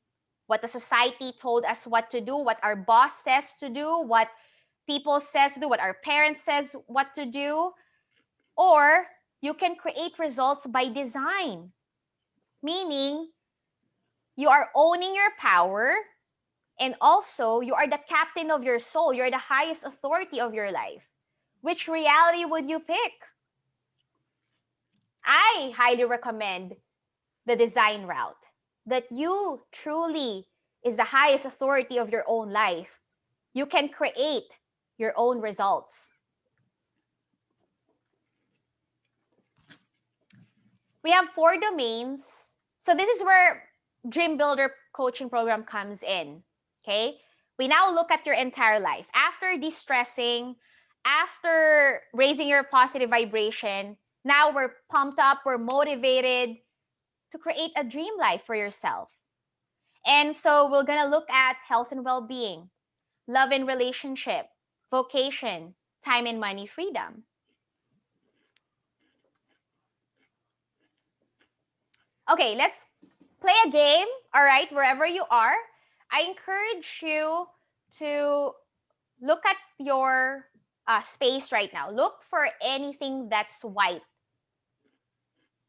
what the society told us what to do, what our boss says to do, what people says to do, what our parents says what to do. Or you can create results by design, meaning you are owning your power, and also you are the captain of your soul. You're the highest authority of your life. Which reality would you pick? I highly recommend the design route, that you truly is the highest authority of your own life. You can create your own results. We have 4 domains. So this is where Dream Builder coaching program comes in. Okay? We now look at your entire life. After de-stressing, after raising your positive vibration, now we're pumped up, we're motivated to create a dream life for yourself. And so we're going to look at health and well-being, love and relationship, vocation, time and money freedom. Okay, let's play a game, all right, wherever you are. I encourage you to look at your space right now. Look for anything that's white.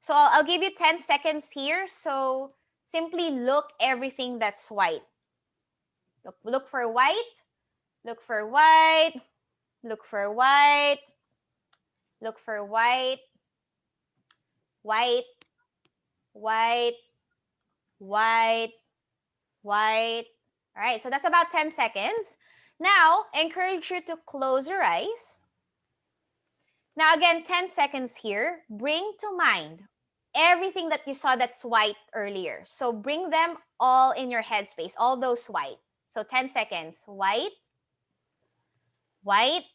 So I'll give you 10 seconds here. So simply look everything that's white. Look for white, look for white, look for white, look for white, white, white, white, white. All right, so that's about 10 seconds. Now, I encourage you to close your eyes. Now, again, 10 seconds here. Bring to mind everything that you saw that's white earlier. So bring them all in your headspace, all those white. So 10 seconds. White, white,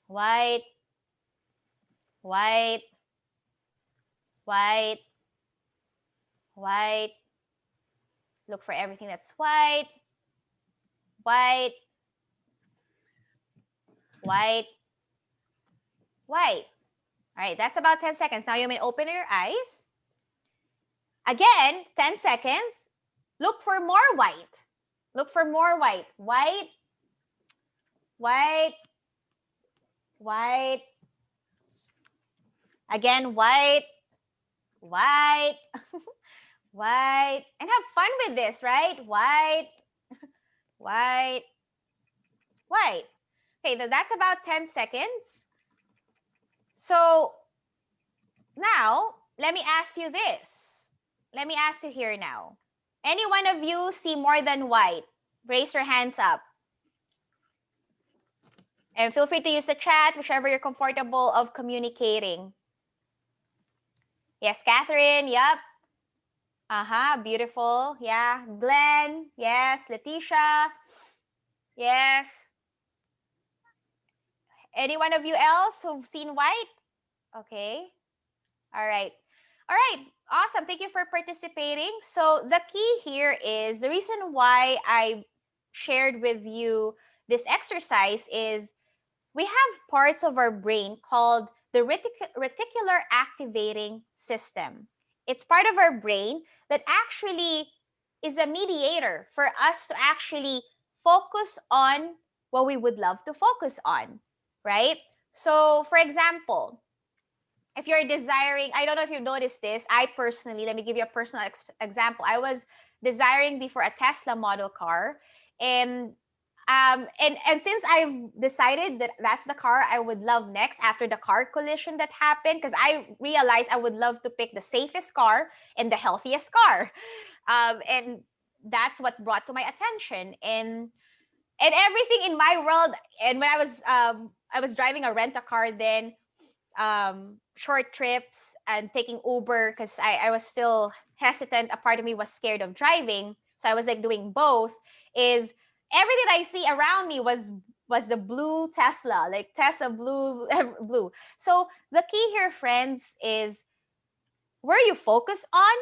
white, white, white, white. Look for everything that's white, white, white, white. All right, that's about 10 seconds. Now you may open your eyes. Again, 10 seconds. Look for more white. Look for more white. White, white, white. Again, white, white, white. And have fun with this, right? White, white, white. Okay, that's about 10 seconds. So now, let me ask you this. Let me ask you here now. Any one of you see more than white? Raise your hands up. And feel free to use the chat, whichever you're comfortable of communicating. Yes, Catherine, yep. Beautiful. Yeah, Glenn, yes. Letitia, yes. Any one of you else who've seen white? Okay. All right. All right. Awesome. Thank you for participating. So the key here is the reason why I shared with you this exercise is we have parts of our brain called the reticular activating system. It's part of our brain that actually is a mediator for us to actually focus on what we would love to focus on, right? So, for example, if you're desiring, I don't know if you've noticed this, I personally, let me give you a personal example. I was desiring before a Tesla model car, and since I've decided that that's the car I would love next after the car collision that happened, because I realized I would love to pick the safest car and the healthiest car, and that's what brought to my attention. And everything in my world, and when I was driving a rent-a-car then, short trips and taking Uber because I was still hesitant. A part of me was scared of driving. So I was like doing both. Is everything I see around me was the blue Tesla, like Tesla blue, blue. So the key here, friends, is where you focus on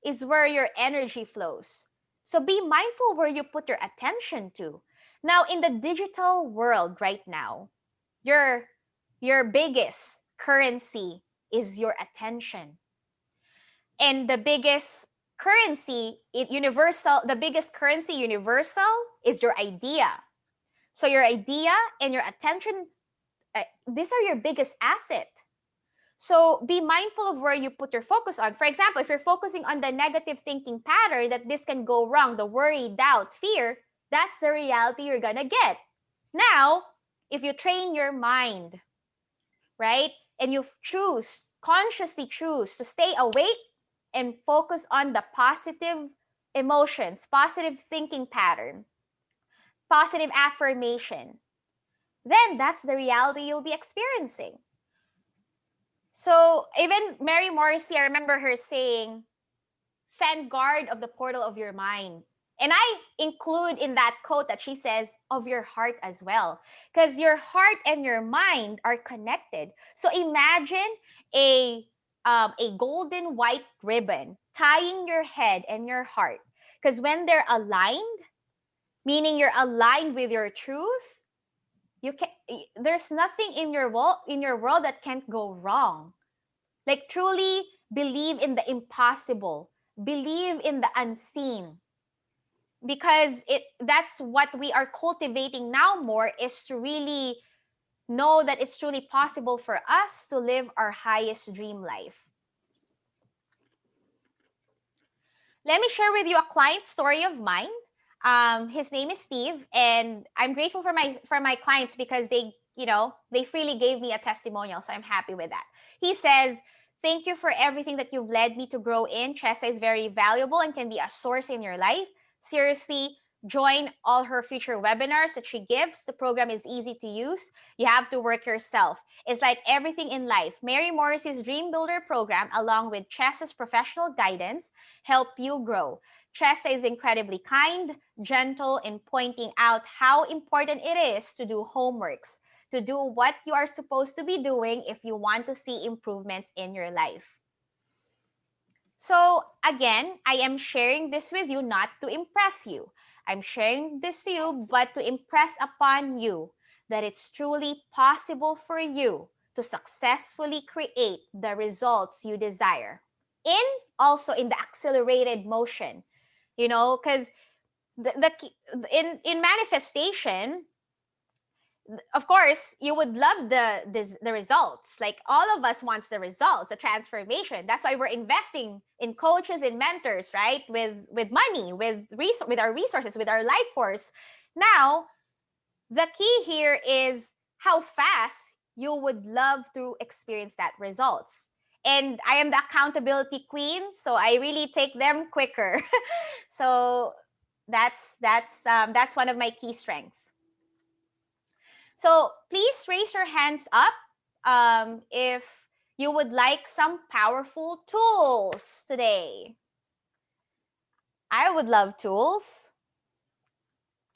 is where your energy flows. So be mindful where you put your attention to. Now, in the digital world right now, your biggest currency is your attention. And the biggest the biggest currency universal is your idea. So your idea and your attention, these are your biggest asset. So be mindful of where you put your focus on. For example, if you're focusing on the negative thinking pattern that this can go wrong, the worry, doubt, fear, that's the reality you're gonna get. Now, if you train your mind, right, and you consciously choose to stay awake and focus on the positive emotions, positive thinking pattern, positive affirmation, then that's the reality you'll be experiencing. So even Mary Morrissey, I remember her saying, "Stand guard of the portal of your mind." And I include in that quote that she says, "of your heart as well." Because your heart and your mind are connected. So imagine a golden white ribbon tying your head and your heart. Because when they're aligned, meaning you're aligned with your truth, there's nothing in your world that can't go wrong. Like truly believe in the impossible, believe in the unseen. Because that's what we are cultivating now more, is to really know that it's truly possible for us to live our highest dream life. Let me share with you a client story of mine. His name is Steve, and I'm grateful for my clients because they freely gave me a testimonial, so I'm happy with that. He says, "Thank you for everything that you've led me to grow in. Chessa is very valuable and can be a source in your life. Seriously, join all her future webinars that she gives. The program is easy to use. You have to work yourself. It's like everything in life. Mary Morrissey's Dream Builder program, along with Chessa's professional guidance, help you grow. Chessa is incredibly kind, gentle in pointing out how important it is to do homeworks, to do what you are supposed to be doing if you want to see improvements in your life." So again, I am sharing this with you not to impress you. I'm sharing this to you, but to impress upon you that it's truly possible for you to successfully create the results you desire. Also in the accelerated motion, because in manifestation, of course, you would love the results. Like all of us wants the results, the transformation. That's why we're investing in coaches and mentors, right? With money, with our resources, with our life force. Now, the key here is how fast you would love to experience that results. And I am the accountability queen, so I really take them quicker. So that's one of my key strengths. So please raise your hands up if you would like some powerful tools today. I would love tools.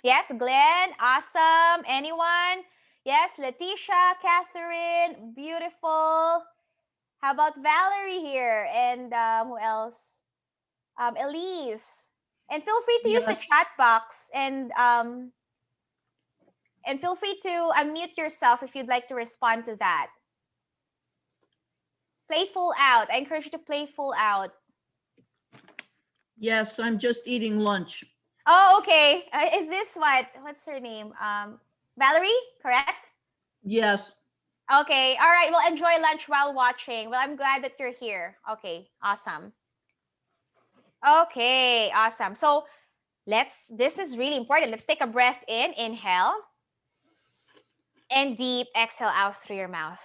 Yes, Glenn, awesome. Anyone? Yes, Letitia, Catherine, beautiful. How about Valerie here? And who else? Elise. And feel free to use the Yes. chat box and feel free to unmute yourself if you'd like to respond to that. Play full out. I encourage you to play full out. Yes, I'm just eating lunch. Oh, okay. Is this what's her name? Valerie, correct? Yes. Okay. All right. Well, enjoy lunch while watching. Well, I'm glad that you're here. Okay. Awesome. Okay. Awesome. So this is really important. Let's take a breath in. Inhale. And deep exhale out through your mouth.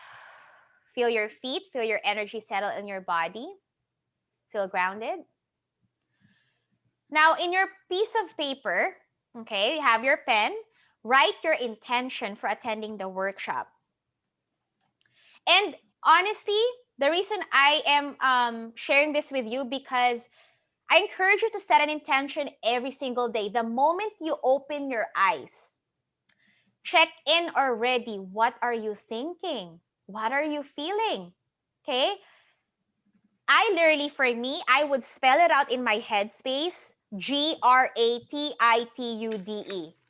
Feel your feet. Feel your energy settle in your body. Feel grounded. Now, in your piece of paper, okay, you have your pen, write your intention for attending the workshop. And honestly, the reason I am sharing this with you, because I encourage you to set an intention every single day. The moment you open your eyes, check in already. What are you thinking? What are you feeling? Okay? I literally, for me, I would spell it out in my headspace. GRATITUDE.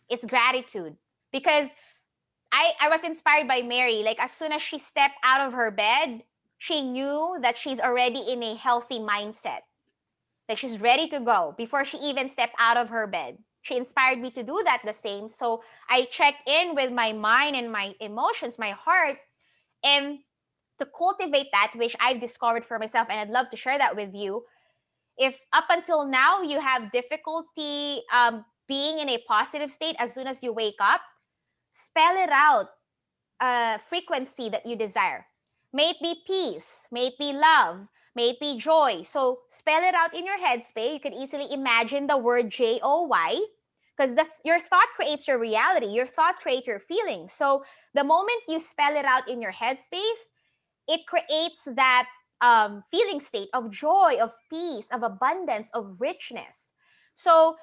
It's gratitude. Because I was inspired by Mary. Like, as soon as she stepped out of her bed, she knew that she's already in a healthy mindset. Like, she's ready to go before she even stepped out of her bed. She inspired me to do that the same. So I checked in with my mind and my emotions, my heart, and to cultivate that, which I've discovered for myself, and I'd love to share that with you. If up until now you have difficulty being in a positive state as soon as you wake up, spell it out, frequency that you desire. May it be peace, may it be love, may it be joy. So spell it out in your headspace. You can easily imagine the word JOY, because your thought creates your reality. Your thoughts create your feelings. So the moment you spell it out in your headspace, it creates that feeling state of joy, of peace, of abundance, of richness. So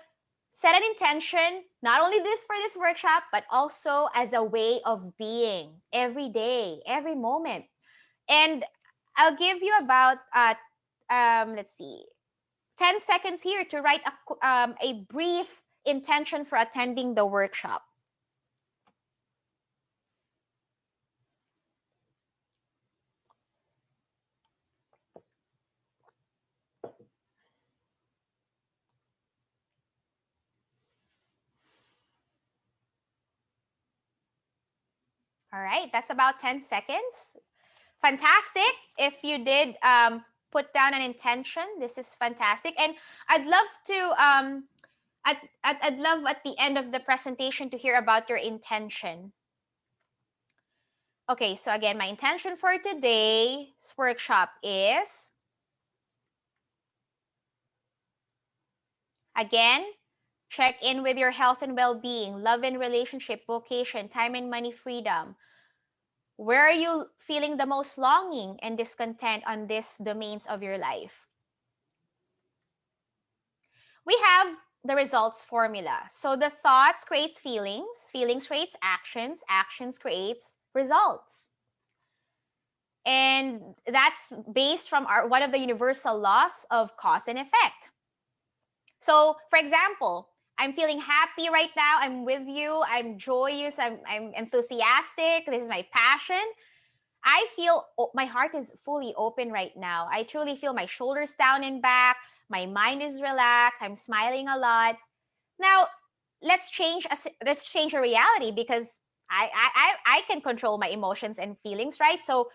set an intention, not only this for this workshop, but also as a way of being every day, every moment. And I'll give you about, let's see, 10 seconds here to write a brief intention for attending the workshop. All right, that's about 10 seconds. Fantastic. If you did put down an intention, this is fantastic. And I'd love to, I'd love at the end of the presentation to hear about your intention. Okay, so again, my intention for today's workshop is, again, check in with your health and well-being, love and relationship, vocation, time and money, freedom. Where are you feeling the most longing and discontent on these domains of your life? We have the results formula. So the thoughts creates feelings, feelings creates actions, actions creates results. And that's based from one of the universal laws of cause and effect. So, for example, I'm feeling happy right now. I'm with you. I'm joyous. I'm enthusiastic. This is my passion. I feel my heart is fully open right now. I truly feel my shoulders down and back. My mind is relaxed. I'm smiling a lot. Now, let's change a reality, because I can control my emotions and feelings, right? So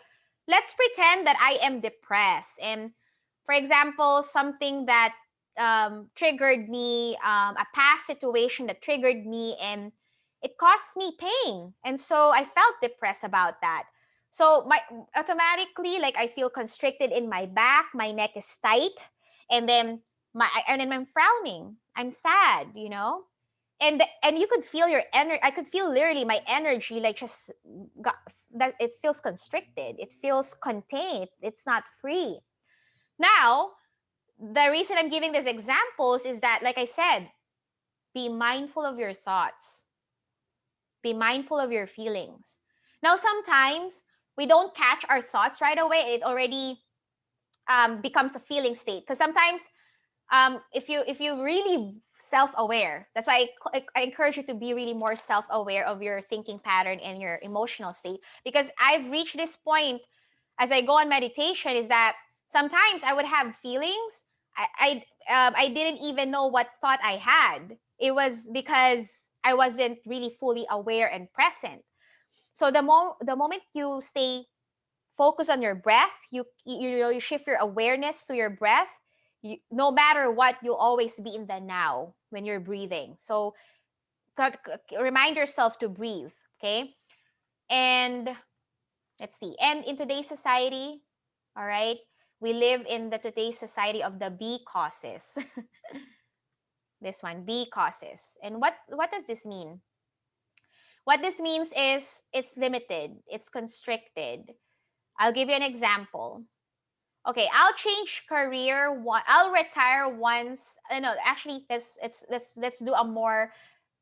let's pretend that I am depressed. And for example, something that triggered me, a past situation that triggered me, and it caused me pain. And so I felt depressed about that. So my automatically, like, I feel constricted in my back, my neck is tight, and then I'm frowning. I'm sad, and you could feel your energy. I could feel literally my energy, like, just got that. It feels constricted, it feels contained, it's not free. Now, the reason I'm giving these examples is that, like I said, be mindful of your thoughts, be mindful of your feelings. Now, sometimes we don't catch our thoughts right away. It already becomes a feeling state, because sometimes if you really self-aware, that's why I encourage you to be really more self-aware of your thinking pattern and your emotional state. Because I've reached this point as I go on meditation, is that sometimes I would have feelings I didn't even know what thought I had. It was because I wasn't really fully aware and present. So the moment you stay focused on your breath, you shift your awareness to your breath. No matter what, you'll always be in the now when you're breathing. So remind yourself to breathe, okay? And let's see. And in today's society, all right, we live in the today's society of the B causes. This one, B causes. And what does this mean? What this means is it's limited, it's constricted. I'll give you an example. Okay, I'll change career. I'll retire once. No, actually, let's do a more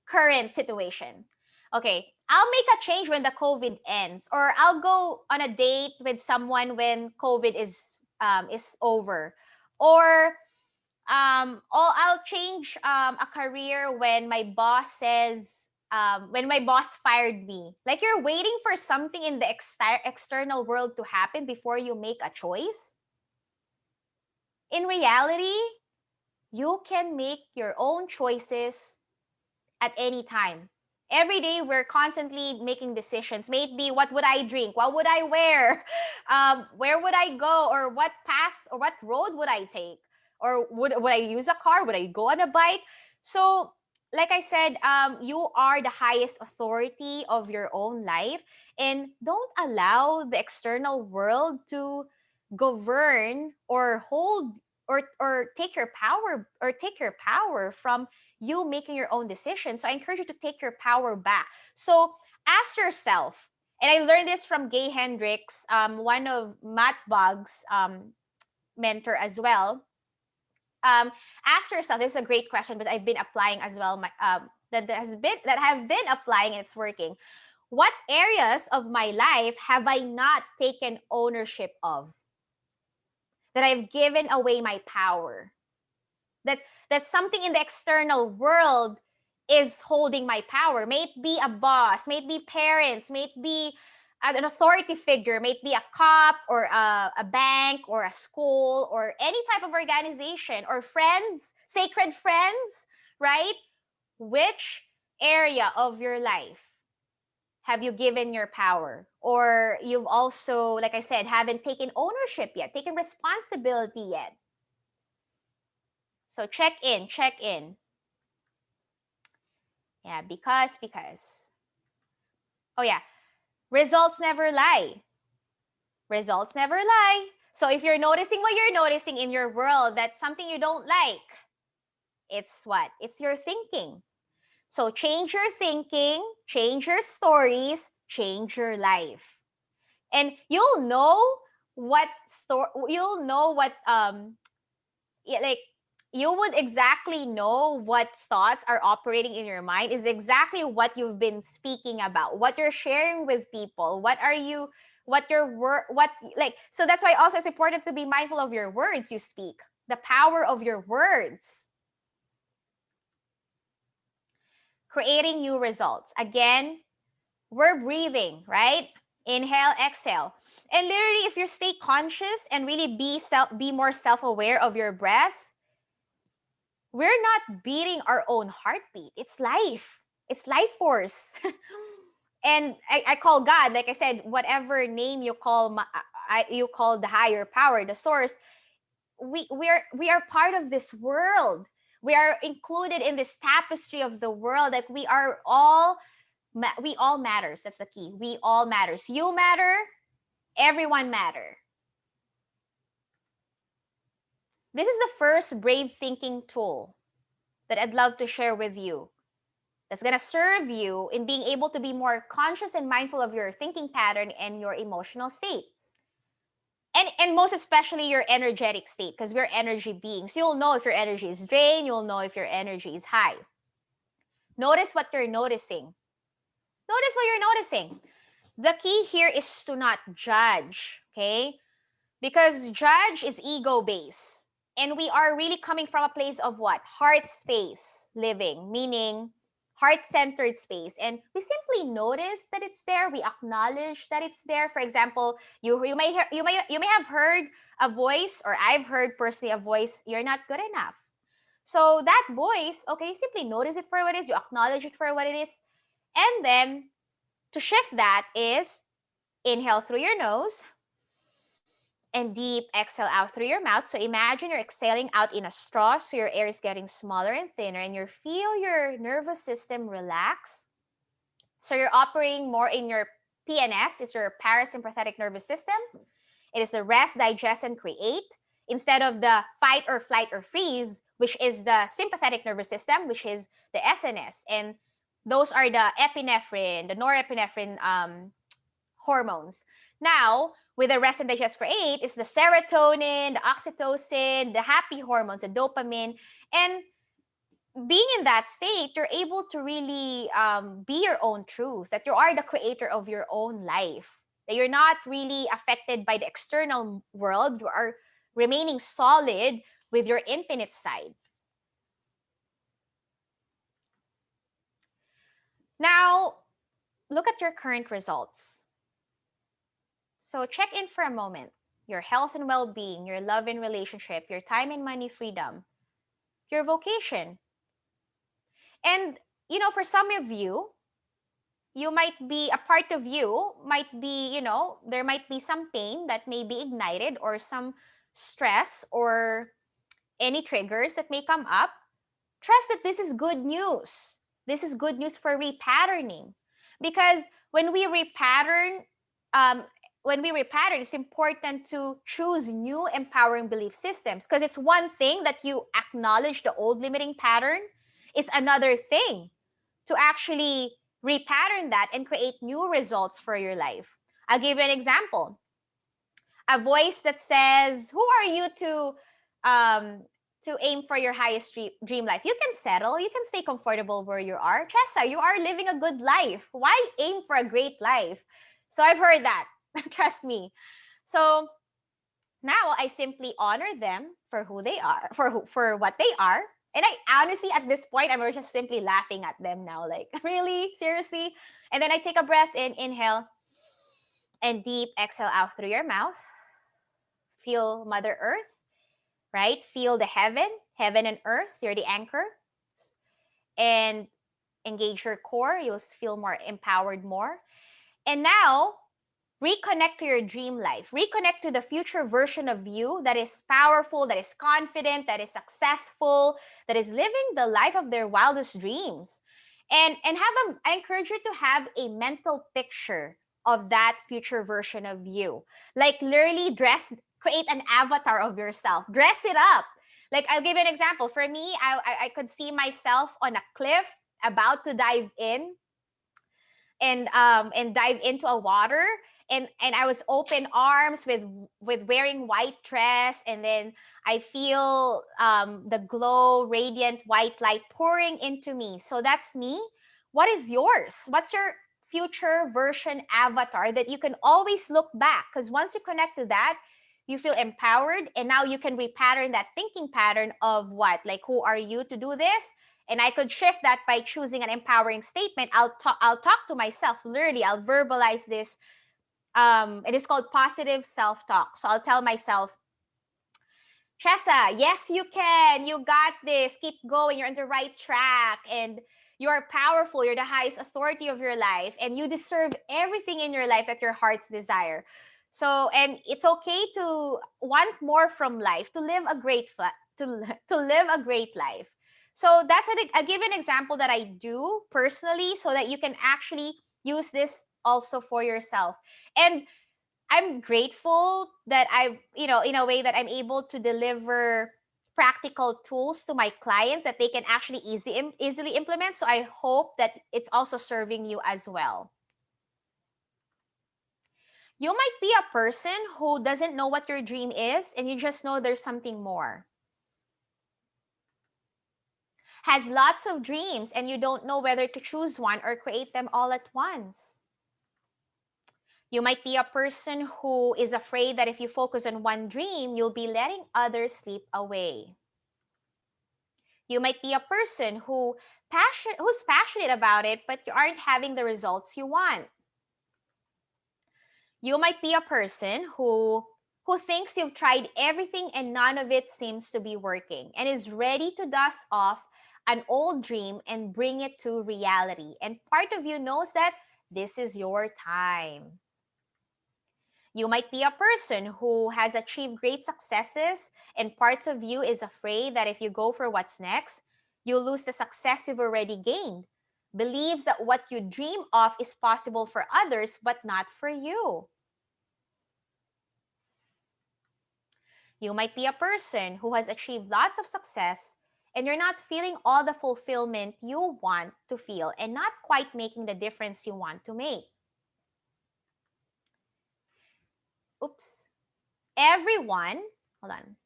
current situation. Okay, I'll make a change when the COVID ends, or I'll go on a date with someone when COVID is over, or I'll change a career when my boss says when my boss fired me. Like, you're waiting for something in the external world to happen before you make a choice. In reality, you can make your own choices at any time. Every day, we're constantly making decisions. Maybe, what would I drink? What would I wear? Where would I go? Or what path or what road would I take? Or would I use a car? Would I go on a bike? So, like I said, you are the highest authority of your own life. And don't allow the external world to govern or hold or take your power from you making your own decisions. So I encourage you to take your power back. So ask yourself, and I learned this from Gay Hendricks, one of Matt Boggs' mentor as well. Ask yourself. This is a great question, but I've been applying as well. That have been applying, and it's working. What areas of my life have I not taken ownership of? That I've given away my power? That something in the external world is holding my power. May it be a boss, may it be parents, may it be an authority figure, may it be a cop or a bank or a school or any type of organization, or friends, sacred friends, right? Which area of your life have you given your power? Or you've also, like I said, haven't taken ownership yet, taken responsibility yet. So check in. Yeah, because. Oh yeah, results never lie. Results never lie. So if you're noticing what you're noticing in your world, that's something you don't like, it's what? It's your thinking. So change your thinking, change your stories, change your life. And you'll know what yeah, like, you would exactly know what thoughts are operating in your mind is exactly what you've been speaking about, what you're sharing with people, what your word, what, like, so that's why also it's important to be mindful of your words you speak, the power of your words. Creating new results. Again, we're breathing, right? Inhale, exhale. And literally, if you stay conscious and really be more self-aware of your breath, we're not beating our own heartbeat. It's life. It's life force. And I call God, like I said, whatever name you call you call the higher power, the source. We are part of this world. We are included in this tapestry of the world. Like, we all matters. That's the key. We all matters. You matter. Everyone matter. This is the first brave thinking tool that I'd love to share with you, that's going to serve you in being able to be more conscious and mindful of your thinking pattern and your emotional state. And most especially your energetic state, because we're energy beings. You'll know if your energy is drained. You'll know if your energy is high. Notice what you're noticing. Notice what you're noticing. The key here is to not judge, okay? Because judge is ego-based. And we are really coming from a place of what? Heart space living, meaning heart-centered space. And we simply notice that it's there. We acknowledge that it's there. For example, you may have heard a voice, or I've heard personally a voice, you're not good enough. So that voice, okay, you simply notice it for what it is. You acknowledge it for what it is. And then to shift that is inhale through your nose and deep exhale out through your mouth. So imagine you're exhaling out in a straw, so your air is getting smaller and thinner, and you feel your nervous system relax. So you're operating more in your PNS, it's your parasympathetic nervous system. It is the rest, digest, and create, instead of the fight or flight or freeze, which is the sympathetic nervous system, which is the SNS. And those are the epinephrine, the norepinephrine hormones. Now, with the rest that just create is the serotonin, the oxytocin, the happy hormones, the dopamine. And being in that state, you're able to really be your own truth, that you are the creator of your own life, that you're not really affected by the external world. You are remaining solid with your infinite side. Now, look at your current results. So check in for a moment. Your health and well-being, your love and relationship, your time and money freedom, your vocation. And, for some of you, you might be, a part of you might be, there might be some pain that may be ignited, or some stress, or any triggers that may come up. Trust that this is good news. This is good news for repatterning. Because when we repattern, um, it's important to choose new empowering belief systems. Because it's one thing that you acknowledge the old limiting pattern. It's another thing to actually repattern that and create new results for your life. I'll give you an example. A voice that says, "Who are you to aim for your highest dream life? You can settle. You can stay comfortable where you are. Chessa, you are living a good life. Why aim for a great life?" So I've heard that. Trust me. So now I simply honor them for who they are, for what they are. And I honestly, at this point, I'm just simply laughing at them now. Like, really? Seriously? And then I take a breath in, inhale, and deep exhale out through your mouth. Feel Mother Earth, right? Feel the heaven and earth. You're the anchor. And engage your core. You'll feel more empowered more. And now, reconnect to your dream life. Reconnect to the future version of you that is powerful, that is confident, that is successful, that is living the life of their wildest dreams. And I encourage you to have a mental picture of that future version of you. Like, literally create an avatar of yourself. Dress it up. Like, I'll give you an example. For me, I could see myself on a cliff about to dive in and dive into a water, and I was open arms with wearing white dress, and then I feel the glow, radiant white light pouring into me. So that's me. What is yours? What's your future version avatar that you can always look back? Because once you connect to that, you feel empowered, and now you can repattern that thinking pattern of what, like, who are you to do this? And I could shift that by choosing an empowering statement. I'll talk to myself. Literally, I'll verbalize this. It is called positive self-talk. So I'll tell myself, "Chessa, yes, you can. You got this. Keep going. You're on the right track. And you're powerful. You're the highest authority of your life. And you deserve everything in your life that your heart's desire." So, and it's okay to want more from life, to live a great to live a great life. So that's I'll give an example that I do personally, so that you can actually use this also for yourself. And I'm grateful that in a way that I'm able to deliver practical tools to my clients that they can actually easily implement. So I hope that it's also serving you as well. You might be a person who doesn't know what your dream is, and you just know there's something more. Has lots of dreams, and you don't know whether to choose one or create them all at once. You might be a person who is afraid that if you focus on one dream, you'll be letting others slip away. You might be a person who's passionate about it, but you aren't having the results you want. You might be a person who thinks you've tried everything and none of it seems to be working, and is ready to dust off an old dream and bring it to reality. And part of you knows that this is your time. You might be a person who has achieved great successes, and parts of you is afraid that if you go for what's next, you'll lose the success you've already gained. Believes that what you dream of is possible for others, but not for you. You might be a person who has achieved lots of success, and you're not feeling all the fulfillment you want to feel, and not quite making the difference you want to make. oops, everyone, hold on.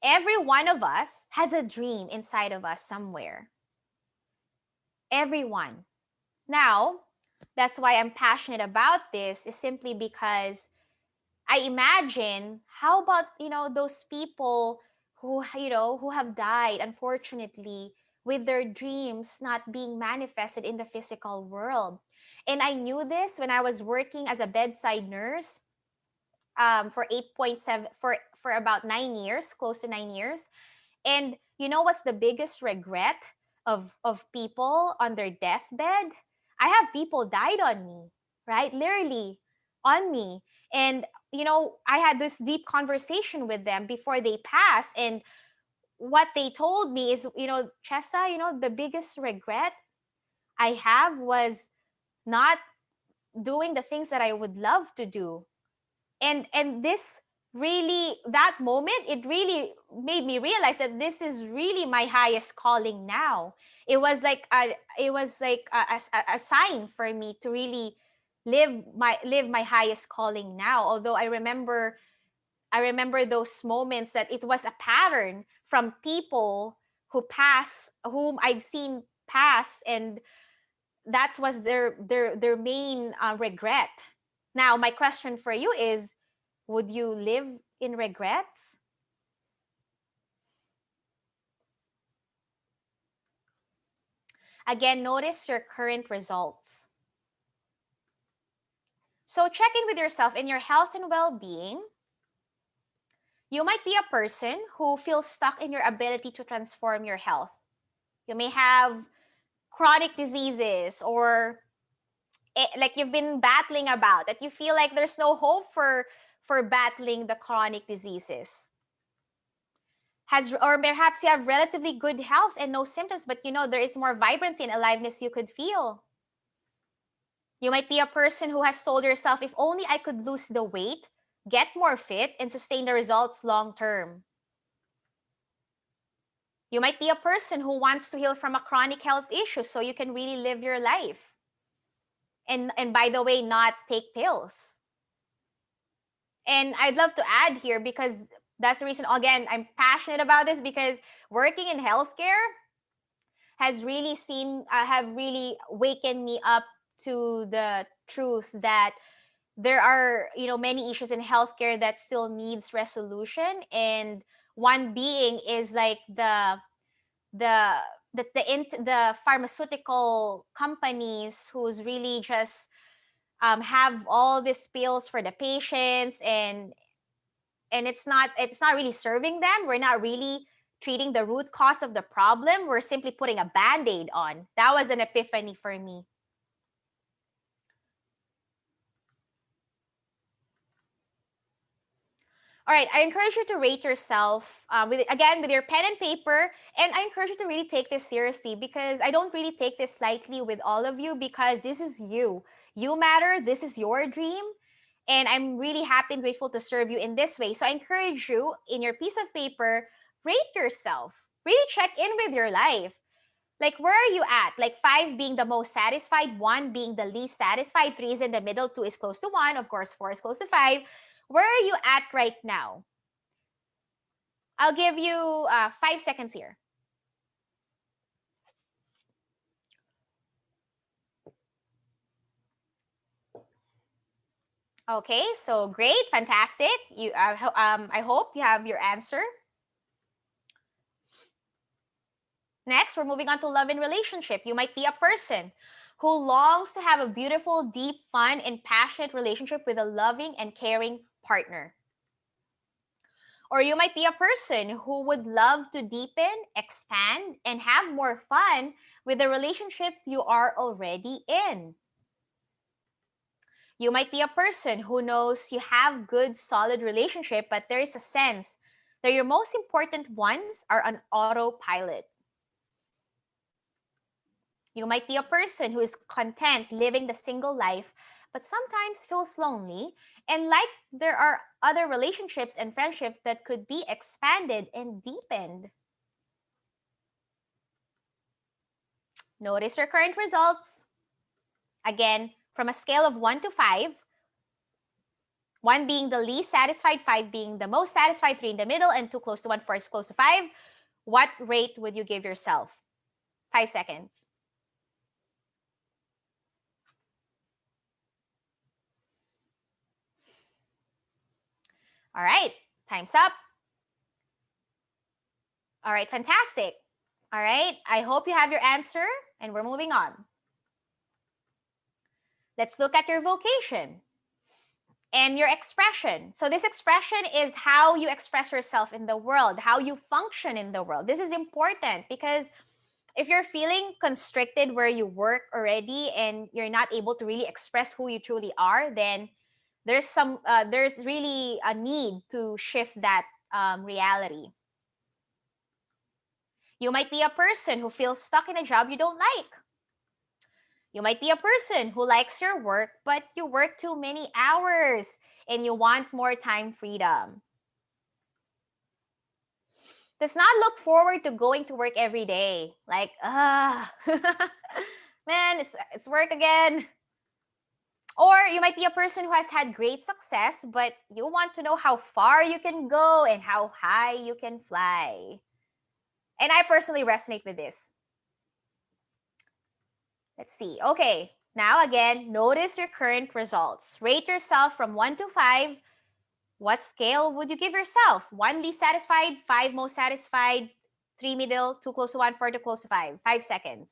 Every one of us has a dream inside of us somewhere. Everyone. Now, that's why I'm passionate about this, is simply because I imagine, how about, those people who have died, unfortunately, with their dreams not being manifested in the physical world. And I knew this when I was working as a bedside nurse for 8.7 for about 9 years, close to 9 years. And you know what's the biggest regret of people on their deathbed? I have people died on me, right? Literally on me. And I had this deep conversation with them before they passed. And what they told me is, Chessa, the biggest regret I have was not doing the things that I would love to do. And this really, that moment, it really made me realize that this is really my highest calling now. It was like a sign for me to really live my highest calling now. Although I remember those moments that it was a pattern from people whom I've seen pass, and that was their main regret. Now, my question for you is, would you live in regrets? Again, notice your current results. So check in with yourself in your health and well-being. You might be a person who feels stuck in your ability to transform your health. You may have chronic diseases, or like you've been battling about, that you feel like there's no hope for battling the chronic diseases. Or perhaps you have relatively good health and no symptoms, but there is more vibrancy and aliveness you could feel. You might be a person who has told yourself, if only I could lose the weight, get more fit, and sustain the results long term. You might be a person who wants to heal from a chronic health issue so you can really live your life. And by the way, not take pills. And I'd love to add here, because that's the reason, again, I'm passionate about this, because working in healthcare have really wakened me up to the truth that there are many issues in healthcare that still needs resolution. And one being is like the pharmaceutical companies who's really just have all these pills for the patients, and it's not really serving them. We're not really treating the root cause of the problem. We're simply putting a band-aid on. That was an epiphany for me. All right, I encourage you to rate yourself with your pen and paper, and I encourage you to really take this seriously, because I don't really take this lightly with all of you, because this is you. You matter. This is your dream, and I'm really happy and grateful to serve you in this way. So I encourage you, in your piece of paper, rate yourself. Really check in with your life. Like, where are you at? Like 5 being the most satisfied, 1 being the least satisfied, 3 is in the middle, 2 is close to 1, of course, 4 is close to 5. Where are you at right now? I'll give you 5 seconds here. Okay, so great, fantastic. I hope you have your answer. Next, we're moving on to love and relationship. You might be a person who longs to have a beautiful, deep, fun, and passionate relationship with a loving and caring partner. Or you might be a person who would love to deepen, expand, and have more fun with the relationship you are already in. You might be a person who knows you have good, solid relationship, but there is a sense that your most important ones are on autopilot. You might be a person who is content living the single life, but sometimes feels lonely, and like there are other relationships and friendships that could be expanded and deepened. Notice your current results. Again, from a scale of 1 to 5, 1 being the least satisfied, 5 being the most satisfied, 3 in the middle, and 2 close to 1, 4 is close to 5. What rate would you give yourself? 5 seconds. All right, time's up. All right, fantastic. All right, I hope you have your answer, and we're moving on. Let's look at your vocation and your expression. So this expression is how you express yourself in the world, how you function in the world. This is important because if you're feeling constricted where you work already and you're not able to really express who you truly are, then there's really a need to shift that reality. You might be a person who feels stuck in a job you don't like. You might be a person who likes your work, but you work too many hours and you want more time freedom. Does not look forward to going to work every day. Like, man, it's work again. Or you might be a person who has had great success, but you want to know how far you can go and how high you can fly. And I personally resonate with this. Let's see. Okay, now again, notice your current results. Rate yourself from 1 to 5. What scale would you give yourself? 1 least satisfied, 5 most satisfied, 3 middle, 2 close to 1, 4 to close to 5. 5 seconds.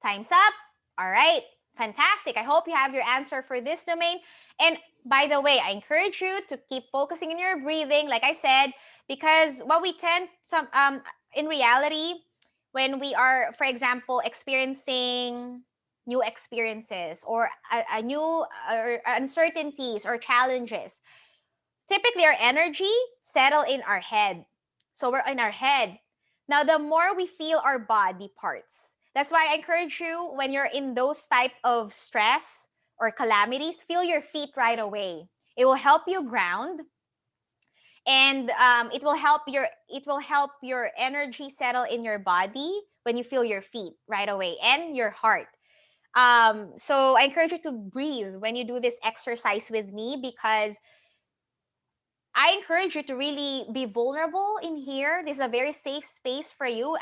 Time's up. All right, fantastic. I hope you have your answer for this domain. And by the way, I encourage you to keep focusing in your breathing, like I said, because what we tend in reality, when we are, for example, experiencing new experiences or a new uncertainties or challenges, typically our energy settle in our head. So we're in our head. Now, the more we feel our body parts, that's why I encourage you when you're in those type of stress or calamities, feel your feet right away. It will help you ground, and it will help your energy settle in your body when you feel your feet right away and your heart. So I encourage you to breathe when you do this exercise with me, because I encourage you to really be vulnerable in here. This is a very safe space for you.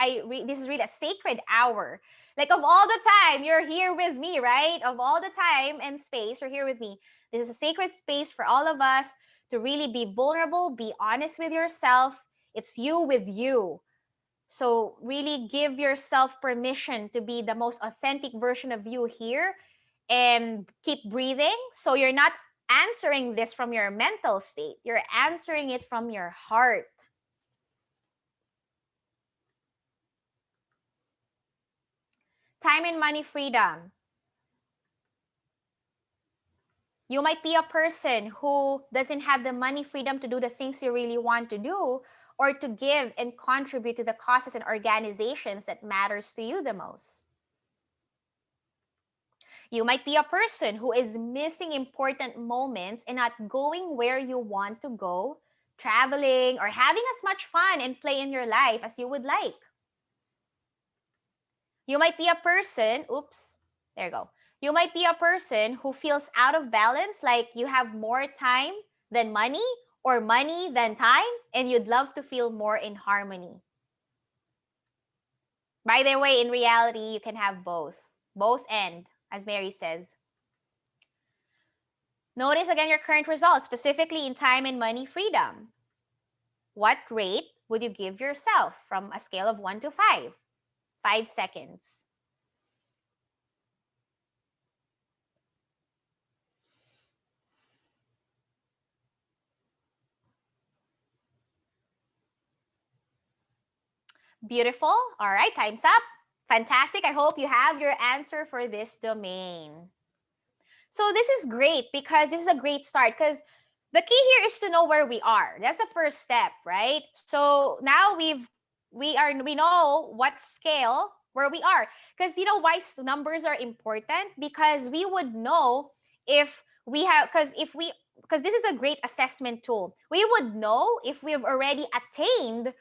This is really a sacred hour. Like, of all the time, you're here with me, right? Of all the time and space, you're here with me. This is a sacred space for all of us to really be vulnerable, be honest with yourself. It's you with you. So really give yourself permission to be the most authentic version of you here, and keep breathing. So you're not answering this from your mental state. You're answering it from your heart. Time and money freedom. You might be a person who doesn't have the money freedom to do the things you really want to do, or to give and contribute to the causes and organizations that matters to you the most. You might be a person who is missing important moments and not going where you want to go, traveling, or having as much fun and play in your life as you would like. You might be a person, there you go. You might be a person who feels out of balance, like you have more time than money or money than time, and you'd love to feel more in harmony. By the way, in reality, you can have both end, as Mary says. Notice again your current results, specifically in time and money freedom. What rate would you give yourself from a scale of 1 to 5? 5 seconds. Beautiful. All right, time's up. Fantastic. I hope you have your answer for this domain. So this is great because this is a great start, because the key here is to know where we are. That's the first step, right? So now we know what scale where we are. Because you know why numbers are important? Because we would know if we have, because this is a great assessment tool. We would know if we've already attained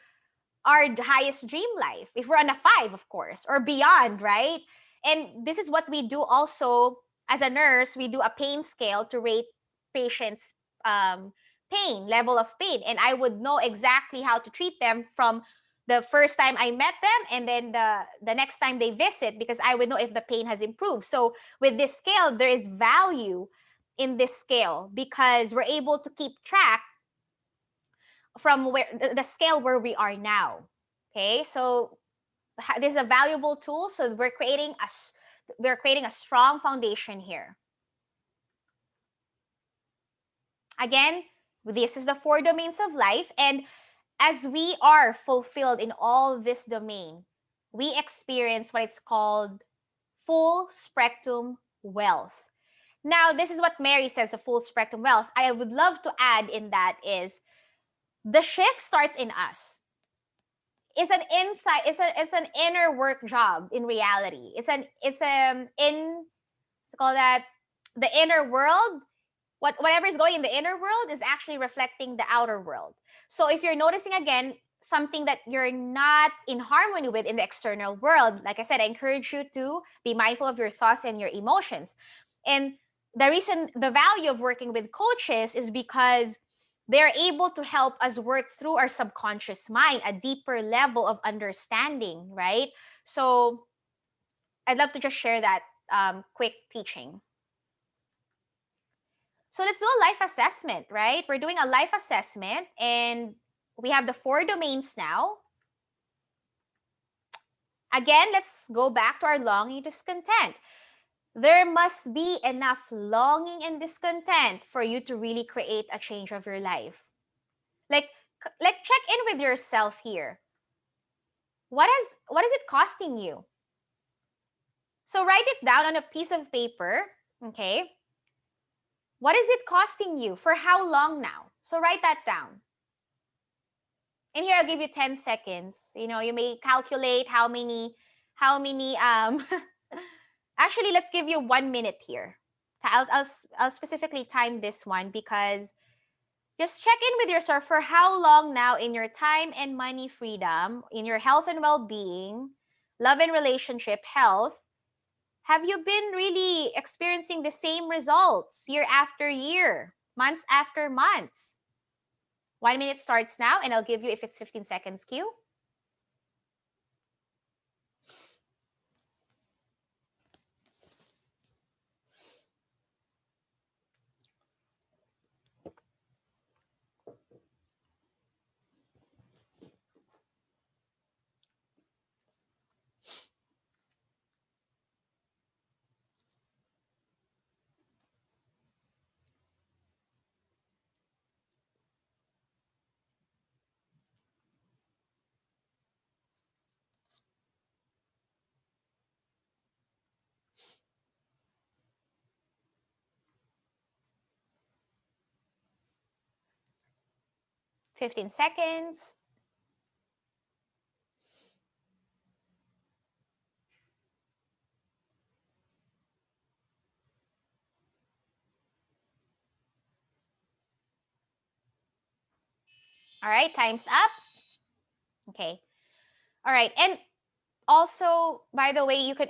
our highest dream life. If we're on a 5, of course, or beyond, right? And this is what we do also as a nurse. We do a pain scale to rate patients' pain, level of pain. And I would know exactly how to treat them from the first time I met them and then the next time they visit, because I would know if the pain has improved. So with this scale, there is value in this scale because we're able to keep track from where the scale where we are now. Okay, so this is a valuable tool. So we're creating a strong foundation here. Again, this is the 4 domains of life, and as we are fulfilled in all this domain, we experience what it's called full spectrum wealth. Now, this is what Mary says, the full spectrum wealth. I would love to add in that is the shift starts in us. It's an insight, it's an inner work job in reality. It's call that the inner world. Whatever is going in the inner world is actually reflecting the outer world. So if you're noticing again something that you're not in harmony with in the external world, like I said, I encourage you to be mindful of your thoughts and your emotions. And the value of working with coaches is because they're able to help us work through our subconscious mind, a deeper level of understanding, right? So I'd love to just share that quick teaching. So let's do a life assessment, right? We're doing a life assessment and we have the 4 domains now. Again, let's go back to our longing, discontent. There must be enough longing and discontent for you to really create a change of your life. Like check in with yourself here. What is it costing you? So write it down on a piece of paper, okay? What is it costing you? For how long now? So write that down. And here I'll give you 10 seconds. You know, you may calculate how many actually let's give you 1 minute here. I'll specifically time this one because just check in with yourself for how long now in your time and money freedom, in your health and well-being, love and relationship, health, have you been really experiencing the same results year after year, months after months? 1 minute starts now, and I'll give you, if it's 15 seconds, cue. Fifteen seconds. All right, time's up. Okay. All right. And also, by the way, you can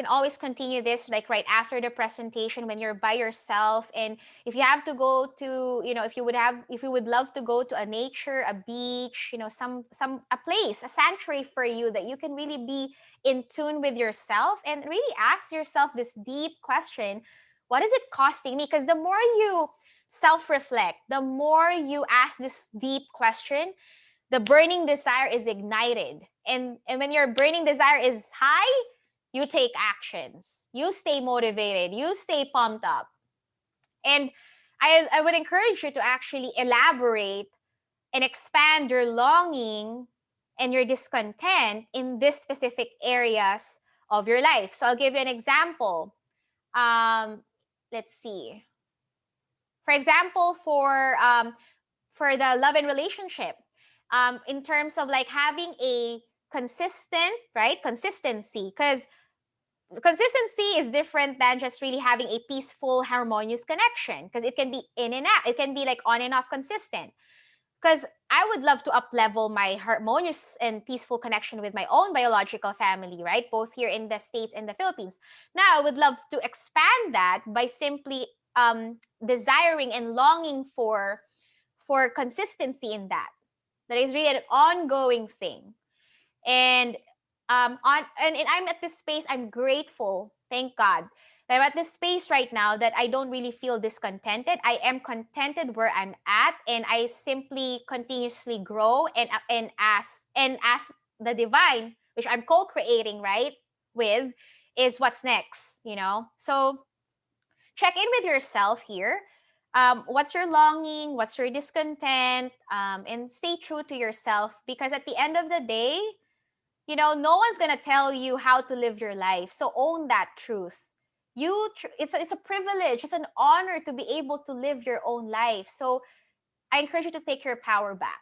always continue this like right after the presentation when you're by yourself. And if you have to go to, if you would love to go to a nature, a beach, a place, a sanctuary for you that you can really be in tune with yourself and really ask yourself this deep question: what is it costing me? Because the more you self-reflect, the more you ask this deep question, the burning desire is ignited. And when your burning desire is high, you take actions. You stay motivated. You stay pumped up. And I would encourage you to actually elaborate and expand your longing and your discontent in these specific areas of your life. So I'll give you an example. Let's see. For example, for the love and relationship, in terms of like having a consistency, because consistency is different than just really having a peaceful, harmonious connection, because it can be in and out. It can be like on and off consistent. Because I would love to up-level my harmonious and peaceful connection with my own biological family, right? Both here in the States and the Philippines. Now, I would love to expand that by simply desiring and longing for consistency in that. That is really an ongoing thing. And and I'm at this space. I'm grateful, thank God, I'm at this space right now that I don't really feel discontented. I am contented where I'm at, and I simply continuously grow and ask the divine, which I'm co-creating, right, with, is what's next, So check in with yourself here. What's your longing? What's your discontent? And stay true to yourself, because at the end of the day, no one's gonna tell you how to live your life. So own that truth. It's a privilege. It's an honor to be able to live your own life. So I encourage you to take your power back.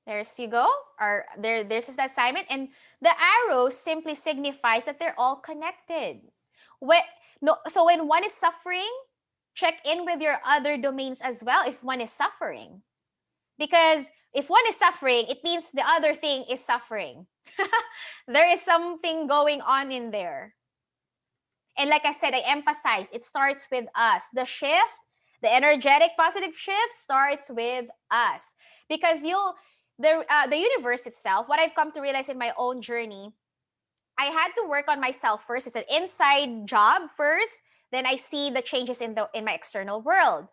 There's you go. Or there's this assignment, and the arrow simply signifies that they're all connected. So when one is suffering, check in with your other domains as well. If one is suffering, because if one is suffering, it means the other thing is suffering. There is something going on in there. And like I said, I emphasize it starts with us. The energetic positive shift starts with us. Because the universe itself, what I've come to realize in my own journey, I had to work on myself first. It's an inside job first. Then I see the changes in my external world.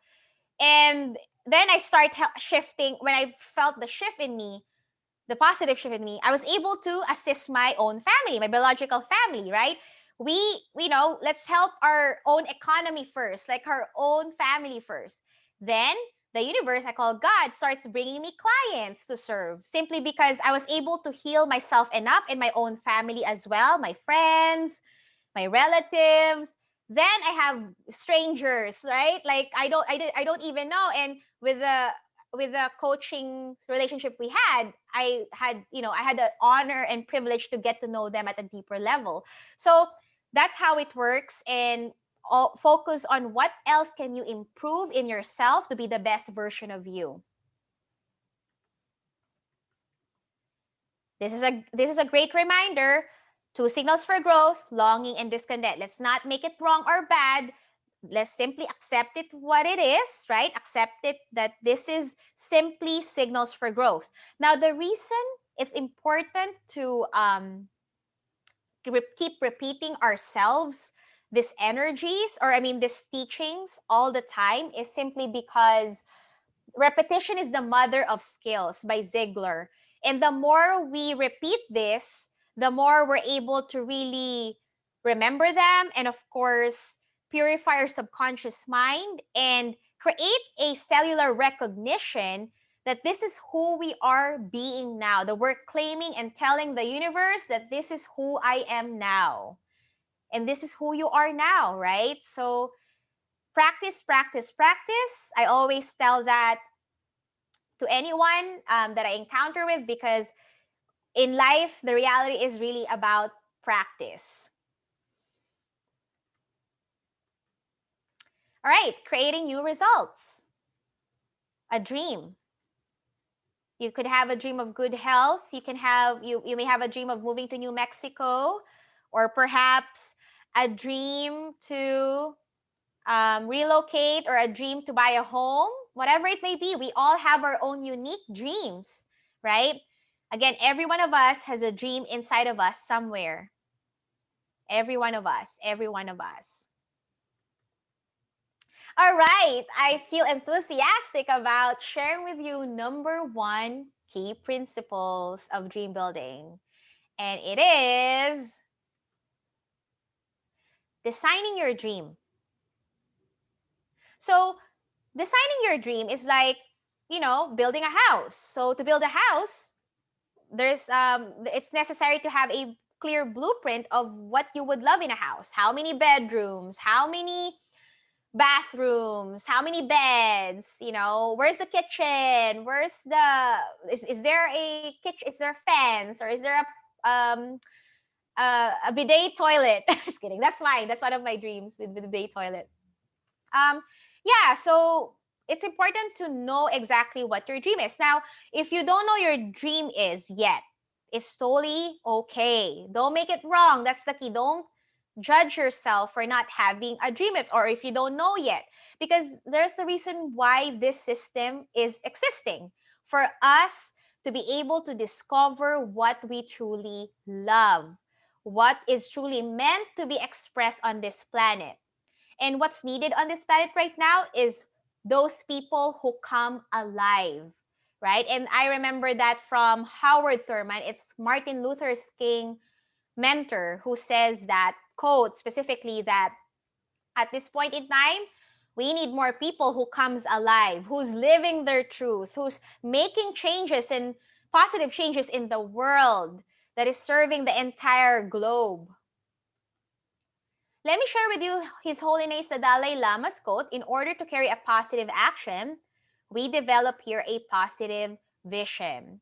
And then I start shifting. When I felt the shift in me, the positive shift in me, I was able to assist my own family, my biological family, right? Let's help our own economy first, like our own family first. Then the universe, I call God, starts bringing me clients to serve, simply because I was able to heal myself enough in my own family as well, my friends, my relatives. Then I have strangers, right? Like I don't even know. And with the coaching relationship we had, I had the honor and privilege to get to know them at a deeper level. So that's how it works. And focus on what else can you improve in yourself to be the best version of you. This is a great reminder. Two signals for growth: longing and discontent. Let's not make it wrong or bad. Let's simply accept it what it is, right? Accept it that this is simply signals for growth. Now, the reason it's important to keep repeating ourselves these energies, or these teachings all the time, is simply because repetition is the mother of skills by Ziegler. And the more we repeat this, the more we're able to really remember them, and of course, purify our subconscious mind and create a cellular recognition that this is who we are being now. That we're claiming and telling the universe that this is who I am now. And this is who you are now, right? So practice, practice, practice. I always tell that to anyone that I encounter with, because in life, the reality is really about practice. All right, creating new results. A dream. You could have a dream of good health. You may have a dream of moving to New Mexico, or perhaps a dream to relocate, or a dream to buy a home. Whatever it may be, we all have our own unique dreams, right? Again, every one of us has a dream inside of us somewhere. Every one of us. Every one of us. All right. I feel enthusiastic about sharing with you number 1 key principles of dream building. And it is designing your dream. So, designing your dream is like, building a house. So, to build a house, it's necessary to have a clear blueprint of what you would love in a house. How many bedrooms, how many bathrooms, how many beds, where's the kitchen, is there a kitchen, is there a fence, or is there a bidet toilet? Just kidding. That's mine. That's one of my dreams, with the bidet toilet. yeah, so it's important to know exactly what your dream is. Now, if you don't know your dream is yet, it's totally okay. Don't make it wrong. That's the key. Don't judge yourself for not having a dream or if you don't know yet, because there's the reason why this system is existing, for us to be able to discover what we truly love, what is truly meant to be expressed on this planet. And what's needed on this planet right now is those people who come alive, right? And I remember that from Howard Thurman. It's Martin Luther King mentor who says that quote specifically, that at this point in time, we need more people who comes alive, who's living their truth, who's making changes and positive changes in the world, that is serving the entire globe. Let me share with you His Holiness the Dalai Lama's quote. In order to carry a positive action, we develop here a positive vision.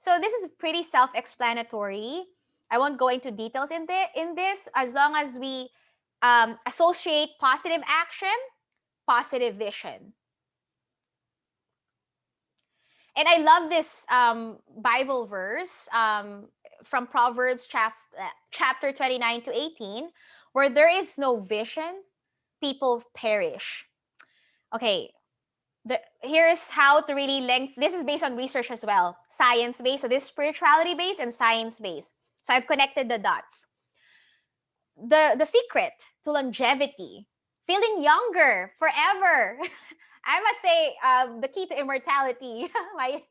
So this is pretty self-explanatory. I won't go into details in this, as long as we associate positive action, positive vision. And I love this Bible verse from Proverbs chapter 29 to 18, where there is no vision, people perish. Okay, here's how to really length. This is based on research as well, science-based. So this is spirituality-based and science-based. So I've connected the dots. The secret to longevity, feeling younger forever. I must say, the key to immortality, my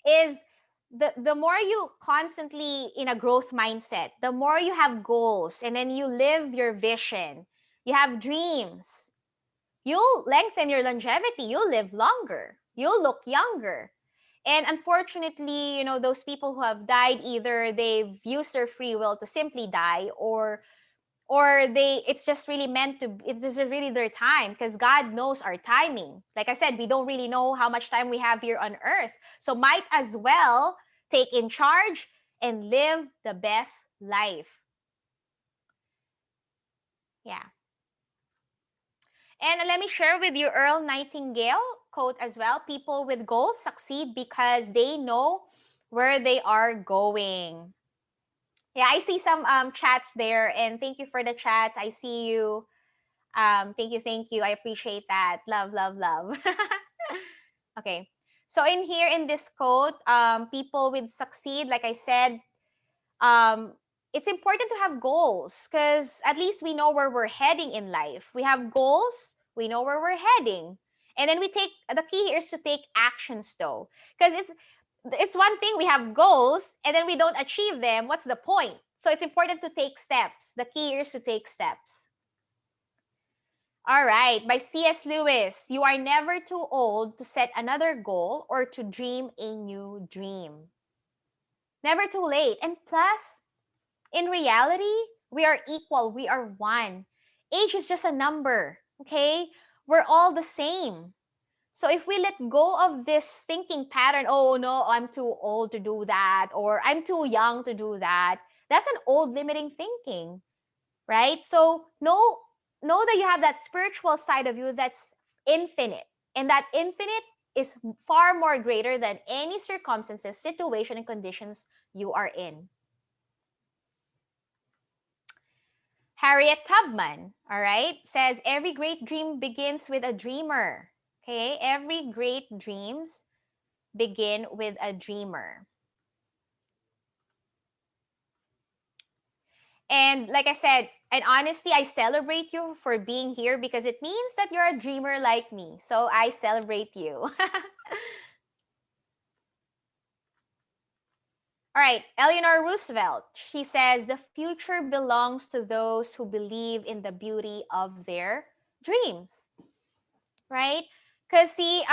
is the more you constantly in a growth mindset, the more you have goals, and then you live your vision, you have dreams, you'll lengthen your longevity, you'll live longer, you'll look younger. And unfortunately, those people who have died, either they've used their free will to simply die, or it's just really meant to, it's just really their time, because God knows our timing. Like I said, we don't really know how much time we have here on earth. So might as well take in charge and live the best life. Yeah. And let me share with you Earl Nightingale quote as well. People with goals succeed because they know where they are going. Yeah, I see some chats there, and thank you for the chats. I see you. Thank you. I appreciate that. Love, love, love. Okay. So in this quote, people will succeed. Like I said, it's important to have goals, because at least we know where we're heading in life. We have goals, we know where we're heading. And then the key here is to take actions though. Because it's one thing we have goals and then we don't achieve them. What's the point? So it's important to take steps. The key here is to take steps. All right, by C.S. Lewis, you are never too old to set another goal or to dream a new dream. Never too late. And plus, in reality, we are equal. We are one. Age is just a number, okay? We're all the same. So if we let go of this thinking pattern, oh no, I'm too old to do that, or I'm too young to do that, that's an old limiting thinking, right? So know that you have that spiritual side of you that's infinite. And that infinite is far more greater than any circumstances, situation, and conditions you are in. Harriet Tubman, all right, says every great dream begins with a dreamer. Okay, every great dreams begin with a dreamer. And like I said, and honestly, I celebrate you for being here, because it means that you're a dreamer like me. So I celebrate you. All right, Eleanor Roosevelt, she says, the future belongs to those who believe in the beauty of their dreams, right? Because see,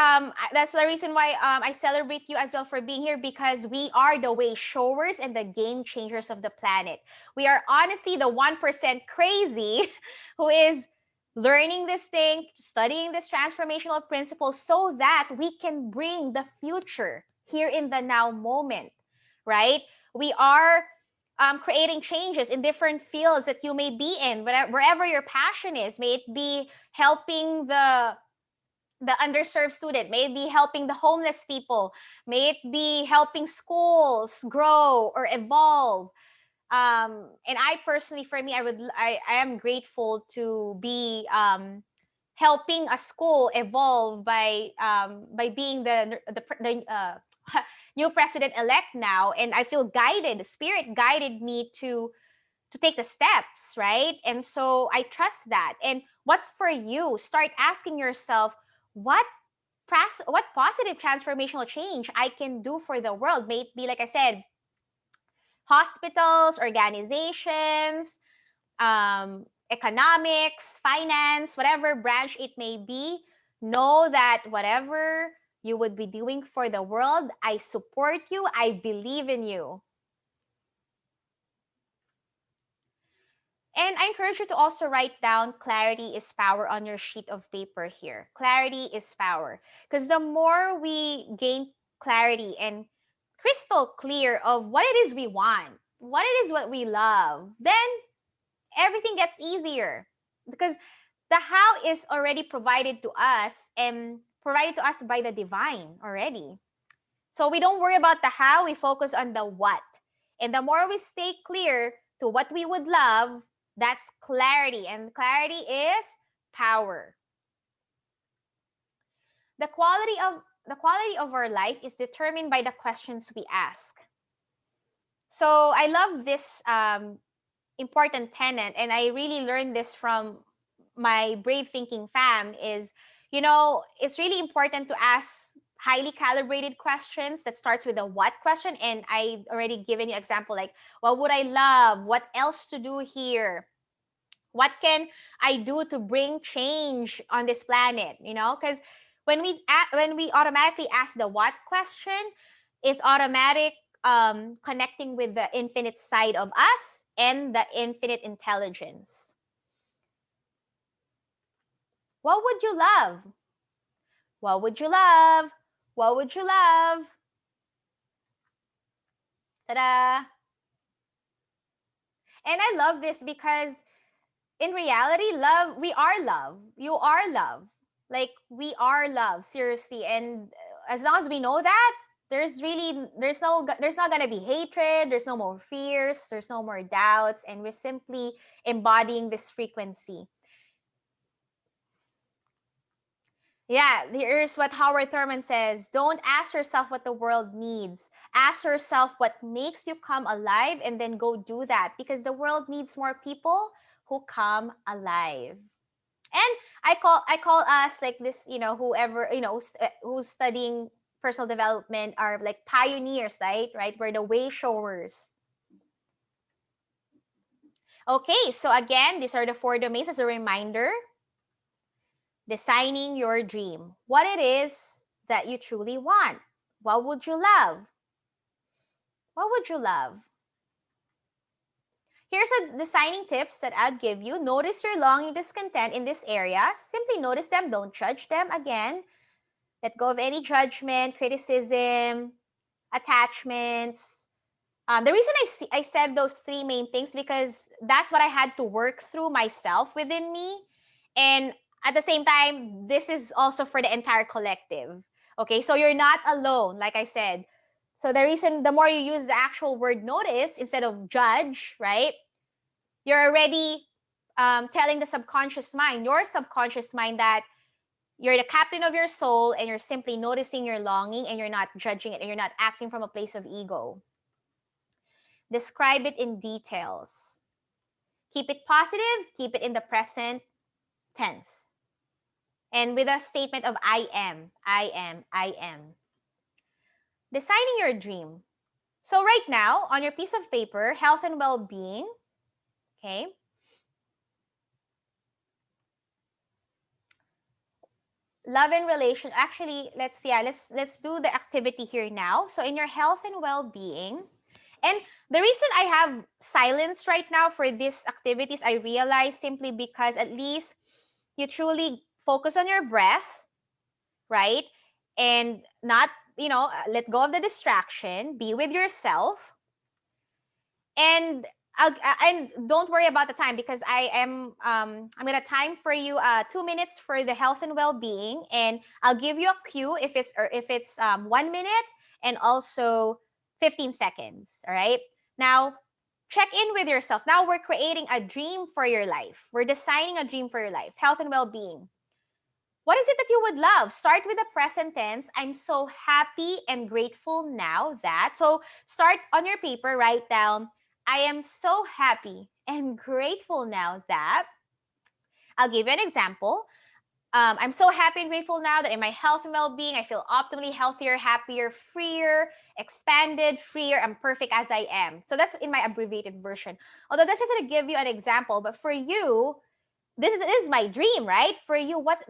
that's the reason why I celebrate you as well for being here, because we are the way showers and the game changers of the planet. We are honestly the 1% crazy who is learning this thing, studying this transformational principles, so that we can bring the future here in the now moment, right? We are creating changes in different fields that you may be in, wherever your passion is. May it be helping the underserved student, may it be helping the homeless people, may it be helping schools grow or evolve. And I personally, for me, I am grateful to be helping a school evolve by being the new president elect now, and I feel guided. The spirit guided me to take the steps, right? And so I trust that. And what's for you? Start asking yourself, what what positive transformational change I can do for the world. May it be, like I said, hospitals, organizations, economics, finance, whatever branch it may be. Know that whatever you would be doing for the world, I support you. I believe in you. And I encourage you to also write down clarity is power on your sheet of paper here. Clarity is power. Because the more we gain clarity and crystal clear of what it is we want, what it is what we love, then everything gets easier. Because the how is already provided to us and provided to us by the divine already. So we don't worry about the how, we focus on the what. And the more we stay clear to what we would love, that's clarity. And clarity is power. The quality of our life is determined by the questions we ask. So I love this important tenet, and I really learned this from my Brave Thinking fam, is, it's really important to ask highly calibrated questions that starts with a what question. And I already given you example, like, what would I love? What else to do here? What can I do to bring change on this planet? Because when we automatically ask the what question, it's automatic connecting with the infinite side of us and the infinite intelligence. What would you love? What would you love? What would you love? Ta-da! And I love this because in reality, love, we are love. You are love. Like, we are love, seriously. And as long as we know that, there's not gonna be hatred, there's no more fears, there's no more doubts, and we're simply embodying this frequency. Yeah, here's what Howard Thurman says: don't ask yourself what the world needs. Ask yourself what makes you come alive, and then go do that, because the world needs more people who come alive. And I call us, like, this, whoever, who's studying personal development are like pioneers, right? We're the way showers. Okay, so again, these are the 4 domains as a reminder. Designing your dream. What it is that you truly want. What would you love? What would you love? Here's a designing tips that I'll give you. Notice your longing, discontent in this area. Simply notice them. Don't judge them. Again, let go of any judgment, criticism, attachments. The reason I said those 3 main things, because that's what I had to work through myself within me. And at the same time, this is also for the entire collective. Okay, so you're not alone, like I said. So the more you use the actual word notice instead of judge, right? You're already telling the subconscious mind, your subconscious mind, that you're the captain of your soul, and you're simply noticing your longing, and you're not judging it, and you're not acting from a place of ego. Describe it in details. Keep it positive, keep it in the present tense. And with a statement of I am, I am, I am. Designing your dream. So right now, on your piece of paper, health and well-being, okay? Love and relation. Actually, let's do the activity here now. So in your health and well-being, and the reason I have silence right now for these activities, I realize, simply because at least you truly focus on your breath, right? And not, let go of the distraction, be with yourself. And and don't worry about the time, because I'm gonna time for you 2 minutes for the health and well-being, and I'll give you a cue if it's 1 minute, and also 15 seconds. All right. Now check in with yourself. Now we're creating a dream for your life. We're designing a dream for your life, health and well-being. What is it that you would love? Start with the present tense. I'm so happy and grateful now that. So start on your paper, write down, I am so happy and grateful now that. I'll give you an example. I'm so happy and grateful now that in my health and well being, I feel optimally healthier, happier, freer, expanded, freer. I'm perfect as I am. So that's in my abbreviated version. Although that's just going to give you an example. But for you, this is my dream, right? For you, what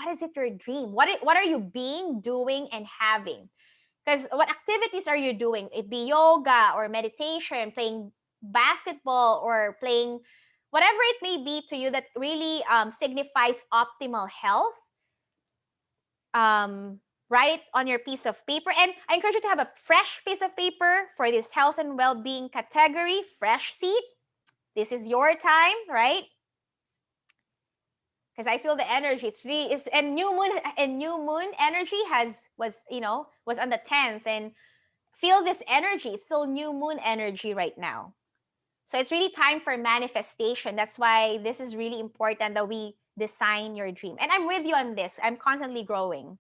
is it your dream? What are you being, doing, and having? Because what activities are you doing? It be yoga or meditation, playing basketball, or playing whatever it may be to you that really signifies optimal health. Write it on your piece of paper, and I encourage you to have a fresh piece of paper for this health and well-being category. Fresh seat. This is your time, right? Because I feel the energy. It's really is and new moon energy was on the 10th, and feel this energy. It's still new moon energy right now. So it's really time for manifestation. That's why this is really important that we design your dream. And I'm with you on this. I'm constantly growing.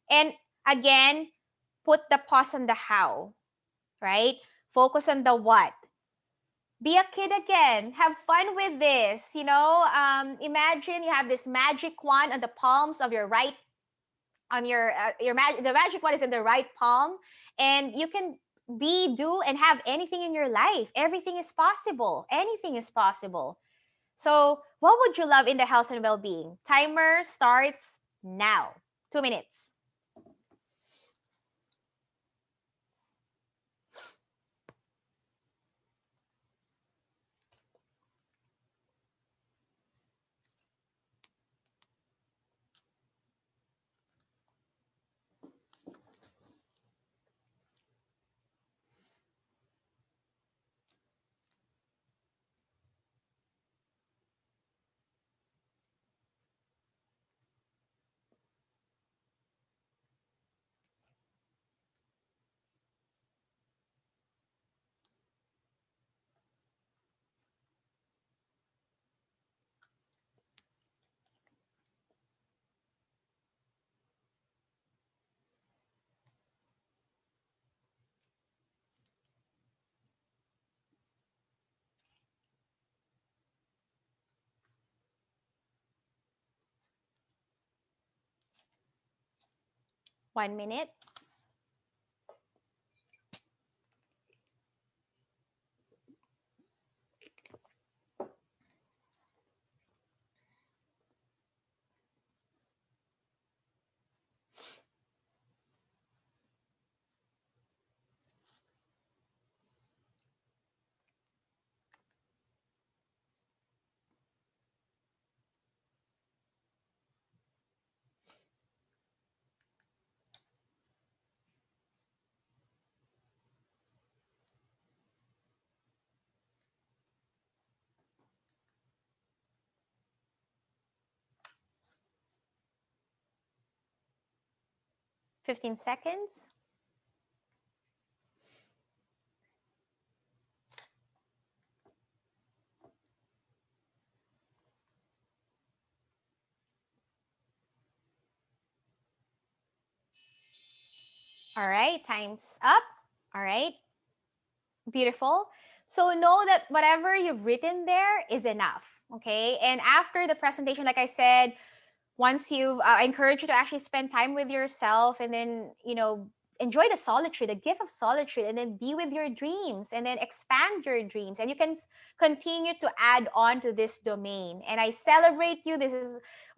And again, put the pause on the how, right? Focus on the what. Be a kid again. Have fun with this. Imagine you have this magic wand on the palms of your right, on the magic wand is in the right palm, and you can do and have anything in your life. Everything is possible. Anything is possible. So, what would you love in the health and well-being? Timer starts now. 2 minutes. One minute. Fifteen seconds. All right, time's up. All right, beautiful. So know that whatever you've written there is enough. Okay, and after the presentation, like I said, once I encourage you to actually spend time with yourself, and then enjoy the solitude, the gift of solitude, and then be with your dreams, and then expand your dreams, and you can continue to add on to this domain. And I celebrate you.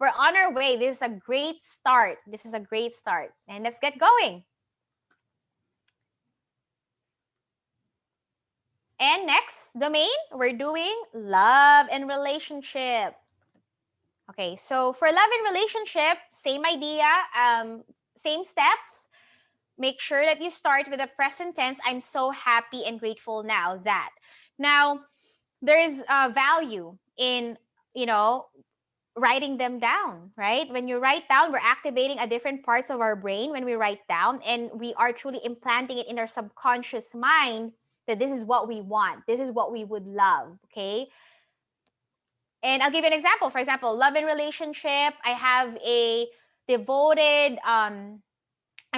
We're on our way. This is a great start. And let's get going. And next domain, we're doing love and relationship. Okay, so for love and relationship, same idea, same steps. make sure that you start with the present tense. I'm so happy and grateful now that. Now, there is value in, writing them down, right? When you write down, we're activating a different parts of our brain when we write down, and we are truly implanting it in our subconscious mind that this is what we want, this is what we would love, okay? And I'll give you an example. For example, love and relationship. I have a devoted, I'm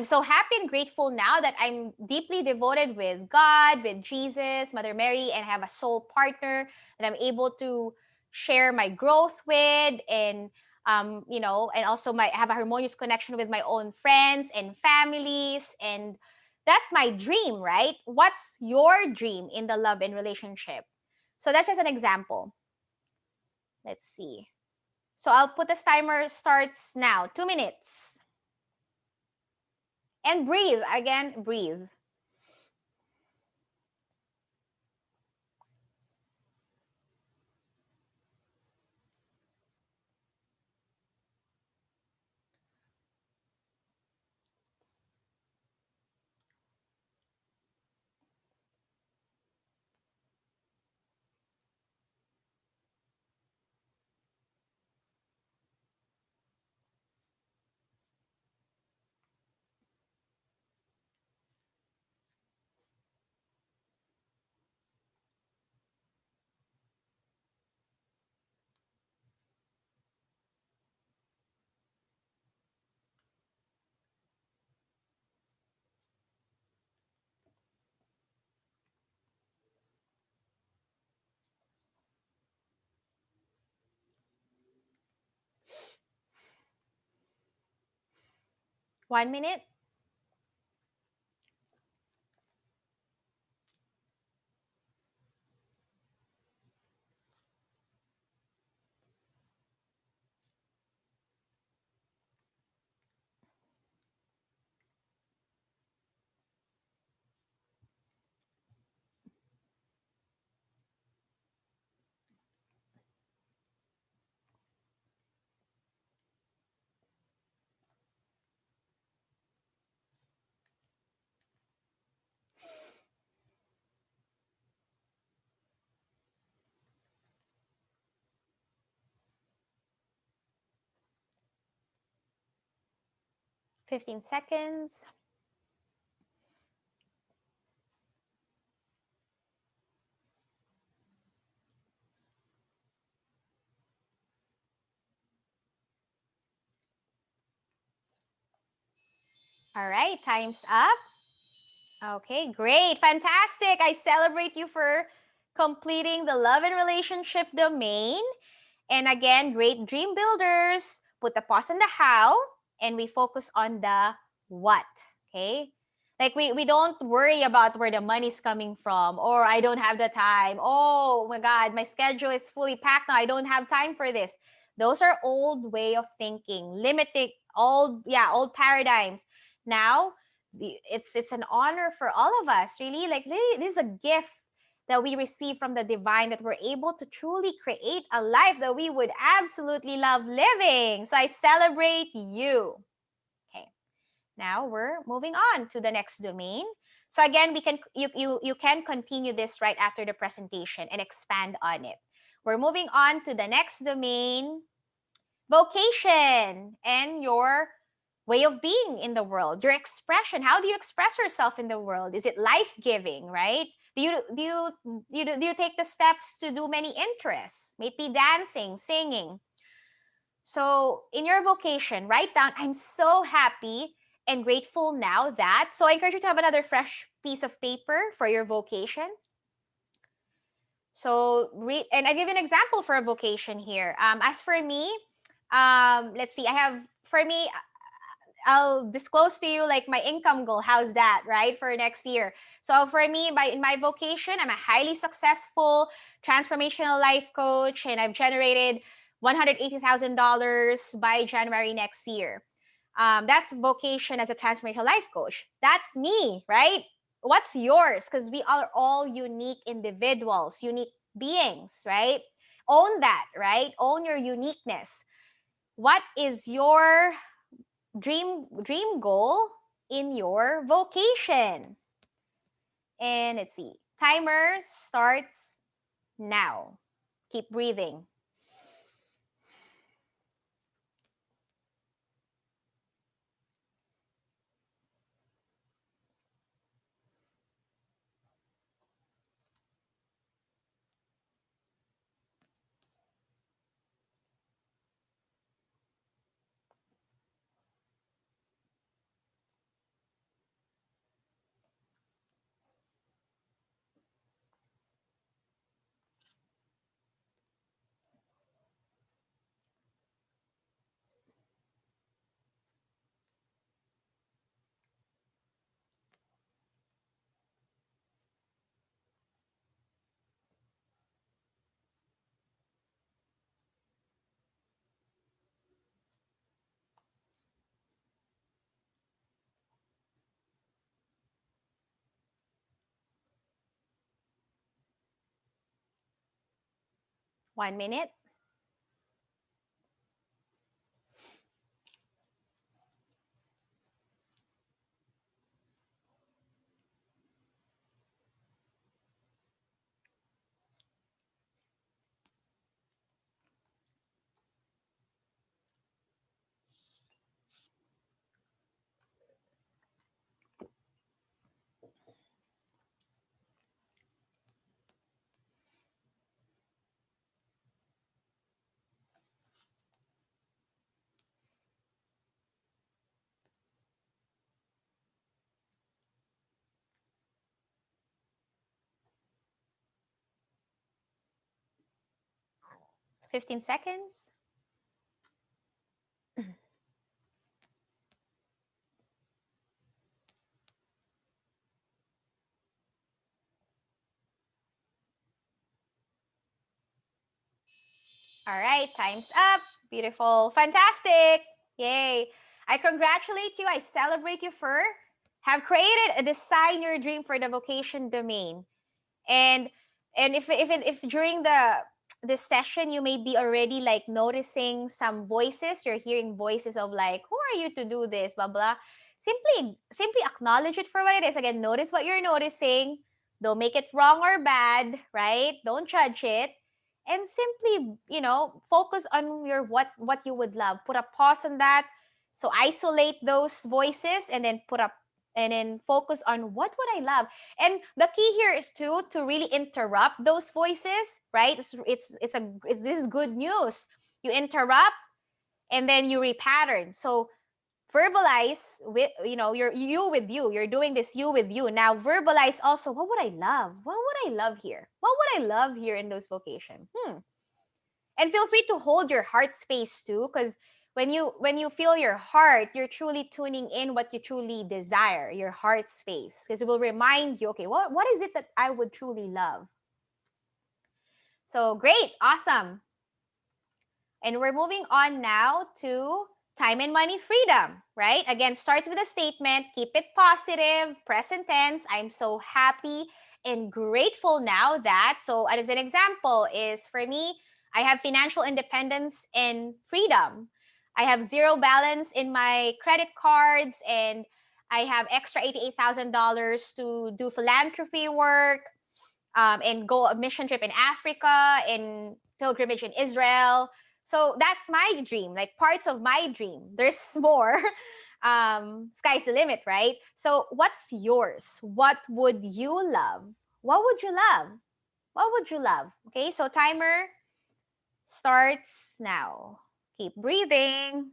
so happy and grateful now that I'm deeply devoted with God, with Jesus, Mother Mary, and have a soul partner that I'm able to share my growth with, and and also have a harmonious connection with my own friends and families, and that's my dream, right? What's your dream in the love and relationship? So that's just an example. Let's see. So I'll put this timer starts now. 2 minutes. And breathe. Again, breathe. One minute. Fifteen seconds. All right, time's up. Okay, great. Fantastic. I celebrate you for completing the love and relationship domain. And again, great dream builders. Put the pause on the how, and we focus on the what. Okay? Like we don't worry about where the money's coming from, or I don't have the time. Oh my God, my schedule is fully packed now. I don't have time for this. Those are old way of thinking, limiting old paradigms. Now, it's an honor for all of us, really. Like really, this is a gift that we receive from the divine, that we're able to truly create a life that we would absolutely love living. So I celebrate you. Okay. Now we're moving on to the next domain. So again, you can continue this right after the presentation and expand on it. We're moving on to the next domain, vocation, and your way of being in the world, your expression. How do you express yourself in the world? Is it life-giving, right? Do you take the steps to do many interests? Maybe dancing, singing. So in your vocation, write down, I'm so happy and grateful now that. So I encourage you to have another fresh piece of paper for your vocation. So and I give you an example for a vocation here. As for me, let's see, I'll disclose to you like my income goal. How's that, right? For next year. So for me, in my vocation, I'm a highly successful transformational life coach, and I've generated $180,000 by January next year. That's vocation as a transformational life coach. That's me, right? What's yours? Because we are all unique individuals, unique beings, right? Own that, right? Own your uniqueness. What is your dream goal in your vocation. And let's see. Timer starts now. Keep breathing. One minute. Fifteen seconds. All right, time's up. Beautiful. Fantastic. Yay. I congratulate you. I celebrate you for have created a design your dream for the vocation domain. And if during this session you may be already like noticing some voices, you're hearing voices of like, who are you to do this, blah blah. Simply acknowledge it for what it is. Again, notice what you're noticing. Don't make it wrong or bad, right? Don't judge it. And simply, focus on your what you would love. Put a pause on that. So isolate those voices and then focus on what would I love. And the key here is to really interrupt those voices, right? This is good news. You interrupt and then you repattern. So verbalize with you with you. You're doing this you with you. Now verbalize also, what would I love? What would I love here? What would I love here in those vocation? And feel free to hold your heart space too, because when you feel your heart, you're truly tuning in what you truly desire, your heart space, because it will remind you, okay, what is it that I would truly love? So great, awesome. And we're moving on now to time and money freedom, right? Again, starts with a statement, keep it positive, present tense. I'm so happy and grateful now that, so as an example is for me, I have financial independence and freedom. I have zero balance in my credit cards and I have extra $88,000 to do philanthropy work, and go a mission trip in Africa, in pilgrimage in Israel. So that's my dream, like parts of my dream. There's more. Sky's the limit, right? So what's yours? What would you love? What would you love? What would you love? Okay, so timer starts now. Keep breathing.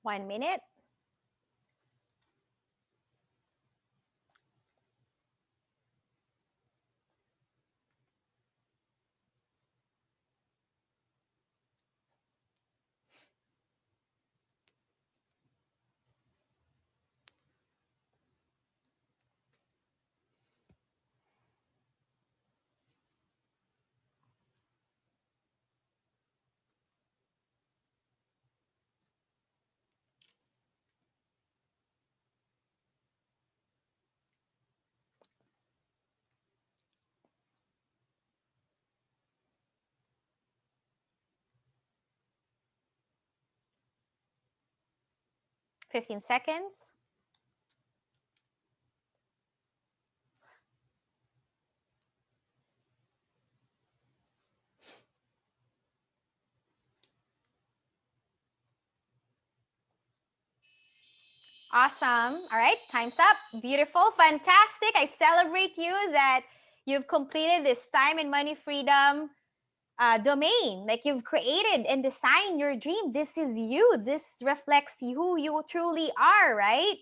1 minute. Fifteen seconds. Awesome. All right, time's up. Beautiful, fantastic. I celebrate you that you've completed this time and money freedom domain. Like you've created and designed your dream. This is you. This reflects who you truly are, right?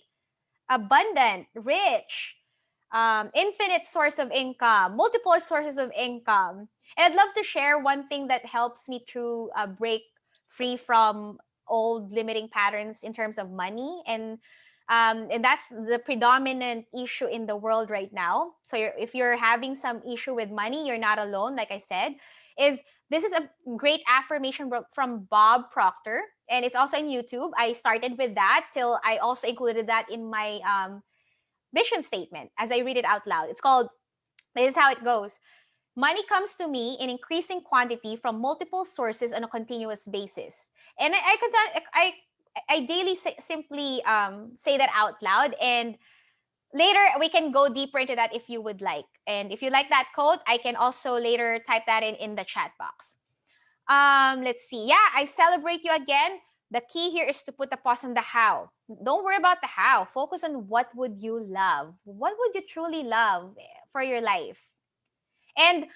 Abundant, rich, infinite source of income, multiple sources of income. And I'd love to share one thing that helps me to break free from old limiting patterns in terms of money. And that's the predominant issue in the world right now. So if you're having some issue with money, you're not alone. Like I said, this is a great affirmation from Bob Proctor, and it's also on YouTube. I started with that till I also included that in my vision statement as I read it out loud. It's called, this is how it goes. Money comes to me in increasing quantity from multiple sources on a continuous basis. And I daily simply say that out loud. And later we can go deeper into that if you would like. And if you like that quote, I can also later type that in the chat box. Let's see. Yeah, I celebrate you again. The key here is to put a pause on the how. Don't worry about the how. Focus on what would you love. What would you truly love for your life? And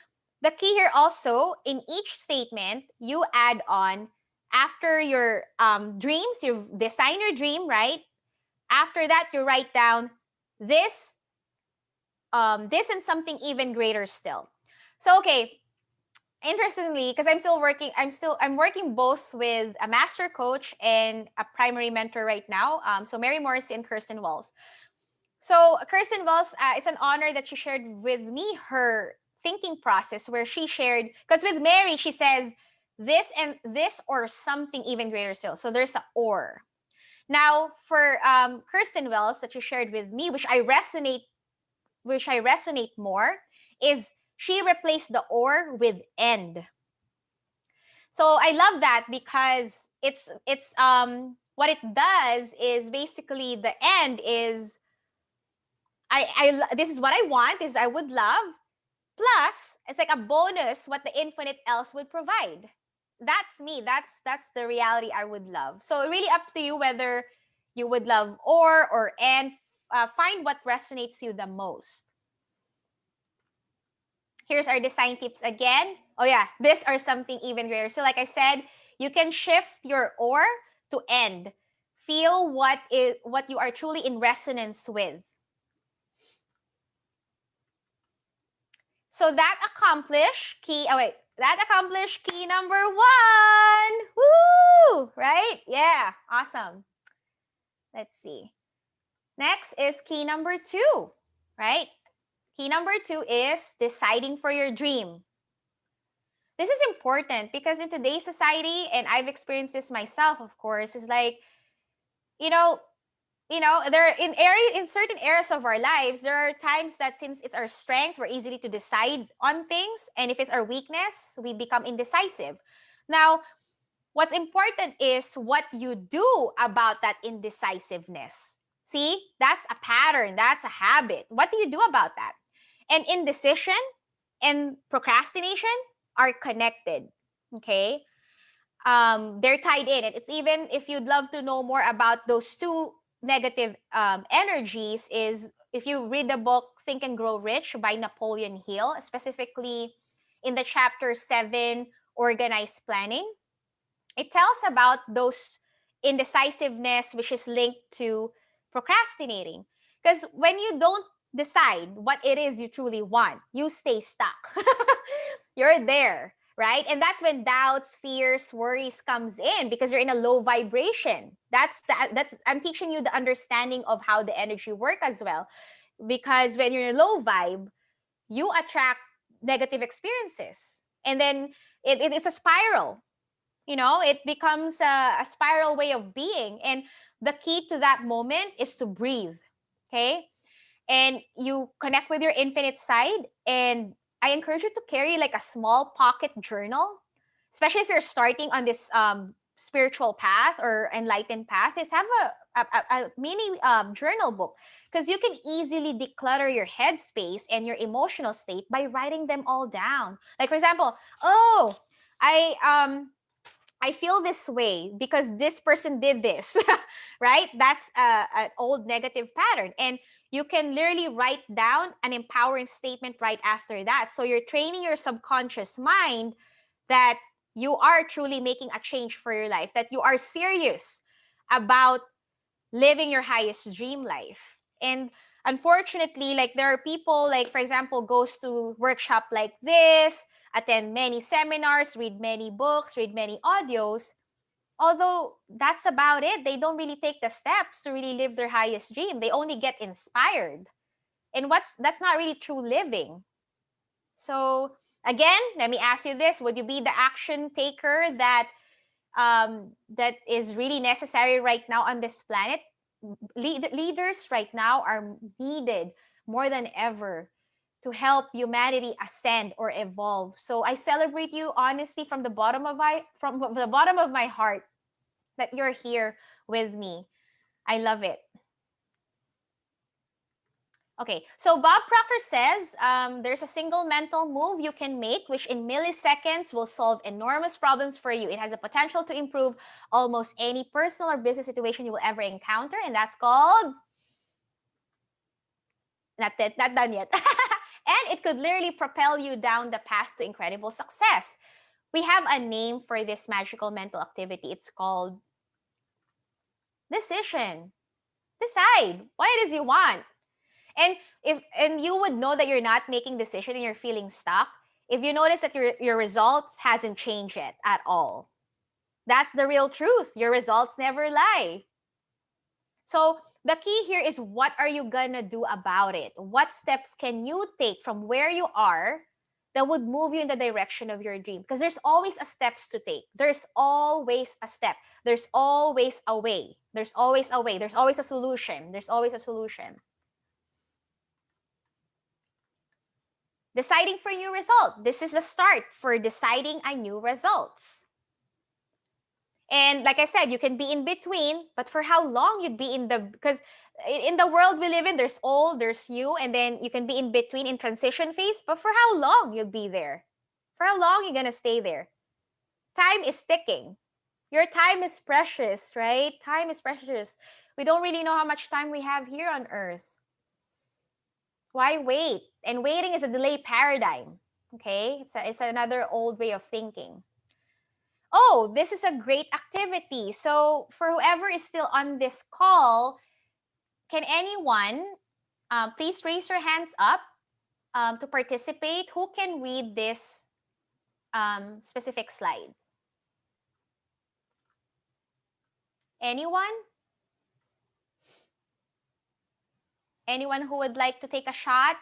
the key here also, in each statement, you add on after your dreams, you design your dream, right? After that, you write down this, this and something even greater still. So, okay, interestingly, because I'm working both with a master coach and a primary mentor right now. So Mary Morrissey and Kirsten Walls. So Kirsten Wells, it's an honor that she shared with me her thinking process, where she shared, because with Mary she says this and this or something even greater still. So there's a or. Now for Kirsten Wells that she shared with me, which I resonate more, is she replaced the or with and. So I love that because it's what it does is basically the end is this is what I want, is I would love, plus it's like a bonus what the infinite else would provide. That's me. That's the reality I would love. So really up to you whether you would love or and. Find what resonates you the most. Here's our design tips again. Oh yeah, this or something even greater. So like I said, you can shift your or to end. Feel what you are truly in resonance with. So that accomplished key number 1. Woo! Right? Yeah, awesome. Let's see. Next is key number 2, right? Key number 2 is deciding for your dream. This is important because in today's society, and I've experienced this myself, of course, is like, there in certain areas of our lives, there are times that since it's our strength, we're easily to decide on things, and if it's our weakness, we become indecisive. Now, what's important is what you do about that indecisiveness. See, that's a pattern, that's a habit. What do you do about that? And indecision and procrastination are connected. Okay, they're tied in. It's even, if you'd love to know more about those two negative energies, is if you read the book Think and Grow Rich by Napoleon Hill, specifically in the chapter 7, Organized Planning. It tells about those indecisiveness, which is linked to procrastinating. Because when you don't decide what it is you truly want, you stay stuck. You're there, right? And that's when doubts, fears, worries comes in because you're in a low vibration. That's I'm teaching you the understanding of how the energy work as well. Because when you're in a low vibe, you attract negative experiences. And then it's a spiral. It becomes a spiral way of being. And the key to that moment is to breathe. Okay. And you connect with your infinite side. And I encourage you to carry like a small pocket journal, especially if you're starting on this spiritual path or enlightened path, is have a mini journal book, because you can easily declutter your headspace and your emotional state by writing them all down. Like, for example, oh, I feel this way because this person did this, right? That's an old negative pattern. And you can literally write down an empowering statement right after that. So you're training your subconscious mind that you are truly making a change for your life, that you are serious about living your highest dream life. And unfortunately, like, there are people, like, for example, goes to workshop like this, attend many seminars, read many books, read many audios. Although that's about it, they don't really take the steps to really live their highest dream. They only get inspired. And that's not really true living. So again, let me ask you this: would you be the action taker that that is really necessary right now on this planet? Leaders right now are needed more than ever to help humanity ascend or evolve. So I celebrate you honestly from the bottom of my heart that you're here with me. I love it. Okay, so Bob Proctor says there's a single mental move you can make which in milliseconds will solve enormous problems for you. It has the potential to improve almost any personal or business situation you will ever encounter, and that's called... Not done yet. And it could literally propel you down the path to incredible success. We have a name for this magical mental activity. It's called decision. Decide what it is you want. And you would know that you're not making decision and you're feeling stuck if you notice that your results hasn't changed yet at all. That's the real truth. Your results never lie. So the key here is, what are you gonna do about it? What steps can you take from where you are that would move you in the direction of your dream? Because there's always a steps to take. There's always a step. There's always a way. There's always a way. There's always a solution. There's always a solution. Deciding for a new result. This is the start for deciding a new results. And like I said, you can be in between, but for how long you'd be because in the world we live in, there's old, there's new, and then you can be in between in transition phase, but for how long you'll be there? For how long you're gonna stay there? Time is ticking. Your time is precious, right? Time is precious. We don't really know how much time we have here on Earth. Why wait? And waiting is a delay paradigm. Okay, it's another old way of thinking. Oh, this is a great activity. So for whoever is still on this call, can anyone please raise your hands up to participate? Who can read this specific slide? Anyone? Anyone who would like to take a shot?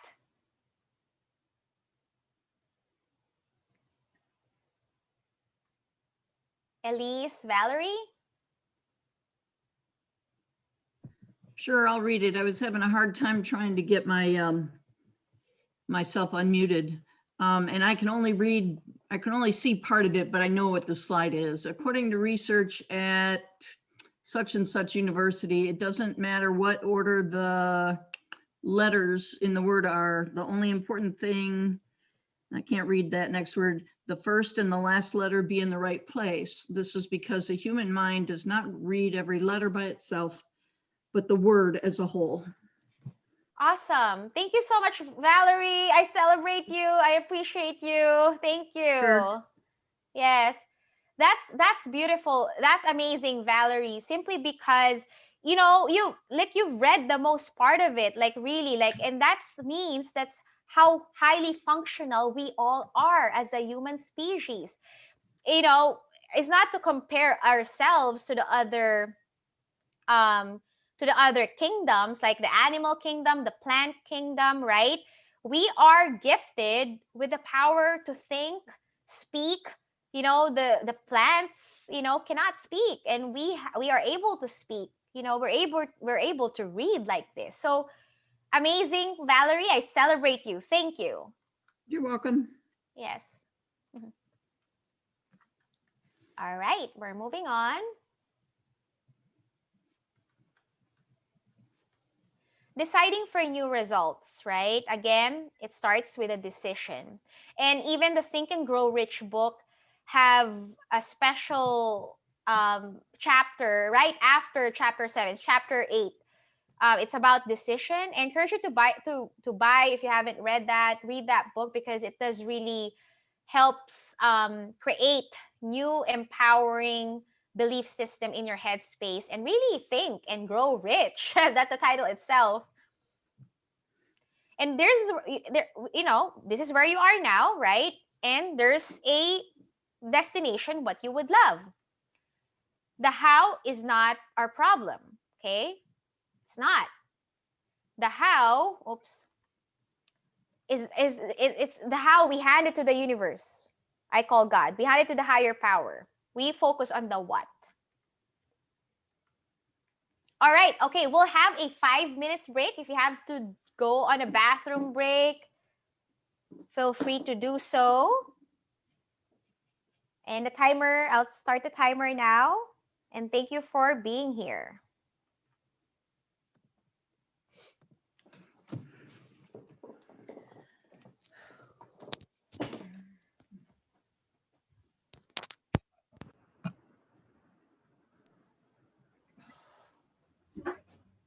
Elise, Valerie? Sure, I'll read it. I was having a hard time trying to get my myself unmuted. And I can only see part of it, but I know what the slide is. According to research at such and such university, it doesn't matter what order the letters in the word are. The only important thing, I can't read that next word, the first and the last letter be in the right place. This is because the human mind does not read every letter by itself, but the word as a whole. Awesome. Thank you so much, Valerie. I celebrate you. I appreciate you. Thank you. Sure. Yes. That's beautiful. That's amazing, Valerie. Simply because you've read the most part of it, like really, like, and that's how highly functional we all are as a human species. You know, it's not to compare ourselves um to the other kingdoms, like the animal kingdom, the plant kingdom, right? We are gifted with the power to think, speak. The plants, cannot speak, and we are able to speak. We're able to read like this. So amazing, Valerie. I celebrate you. Thank you. You're welcome. Yes. Mhm. All right, we're moving on. Deciding for new results, right? Again, it starts with a decision. And even the Think and Grow Rich book have a special chapter right after chapter 7, chapter 8. It's about decision. I encourage you to buy if you haven't read that. Read that book because it does really helps create new empowering belief system in your headspace and really think and grow rich. That's the title itself. And this is where you are now, right? And there's a destination what you would love. The how is not our problem, okay? It's not. The how, oops, it's the how we hand it to the universe. I call God. We hand it to the higher power. We focus on the what. All right, okay, we'll have a 5 minutes break. If you have to go on a bathroom break, feel free to do so. And I'll start the timer now. And thank you for being here.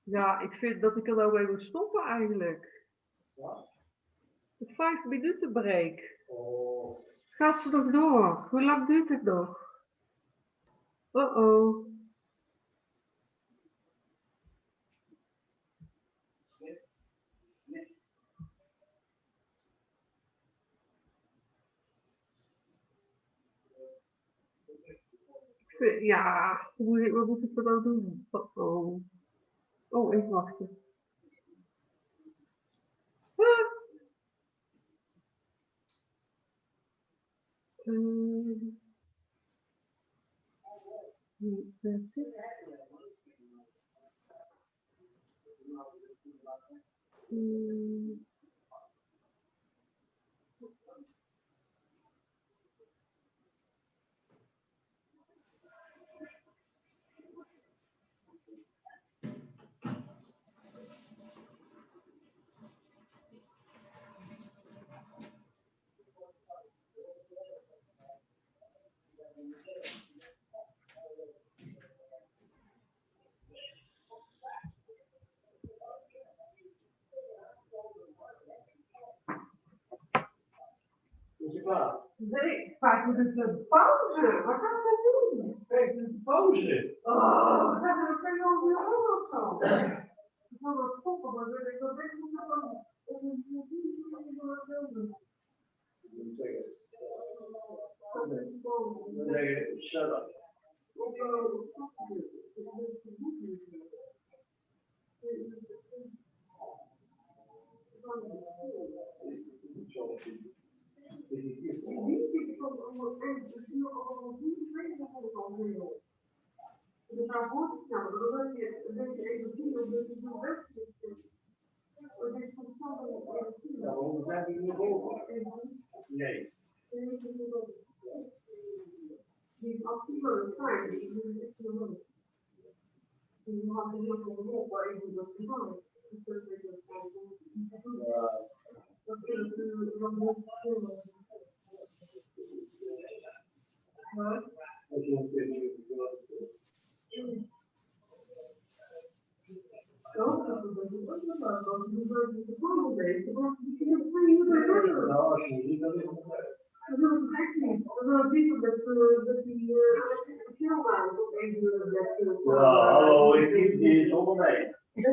Ja, ik vind dat ik er nou mee moet stoppen eigenlijk. De 5 minuten break. Gaat ze nog door? Hoe lang duurt het nog? Oh. Ja, wat moet ik er nou doen? Oh. Oh, even wachten. Is je klaar? Nee, 5 minuten pauze. Wat gaan we doen? 5 minuten pauze. Oh, dan kan je al weer of zo. Ik wil dat stoppen, maar ik wil denk ik nog wel. Shut up. Nee. echt niet. Er zijn people dat die film maken op een uur. Ja, hallo, ik kies die zonder mij. Ja,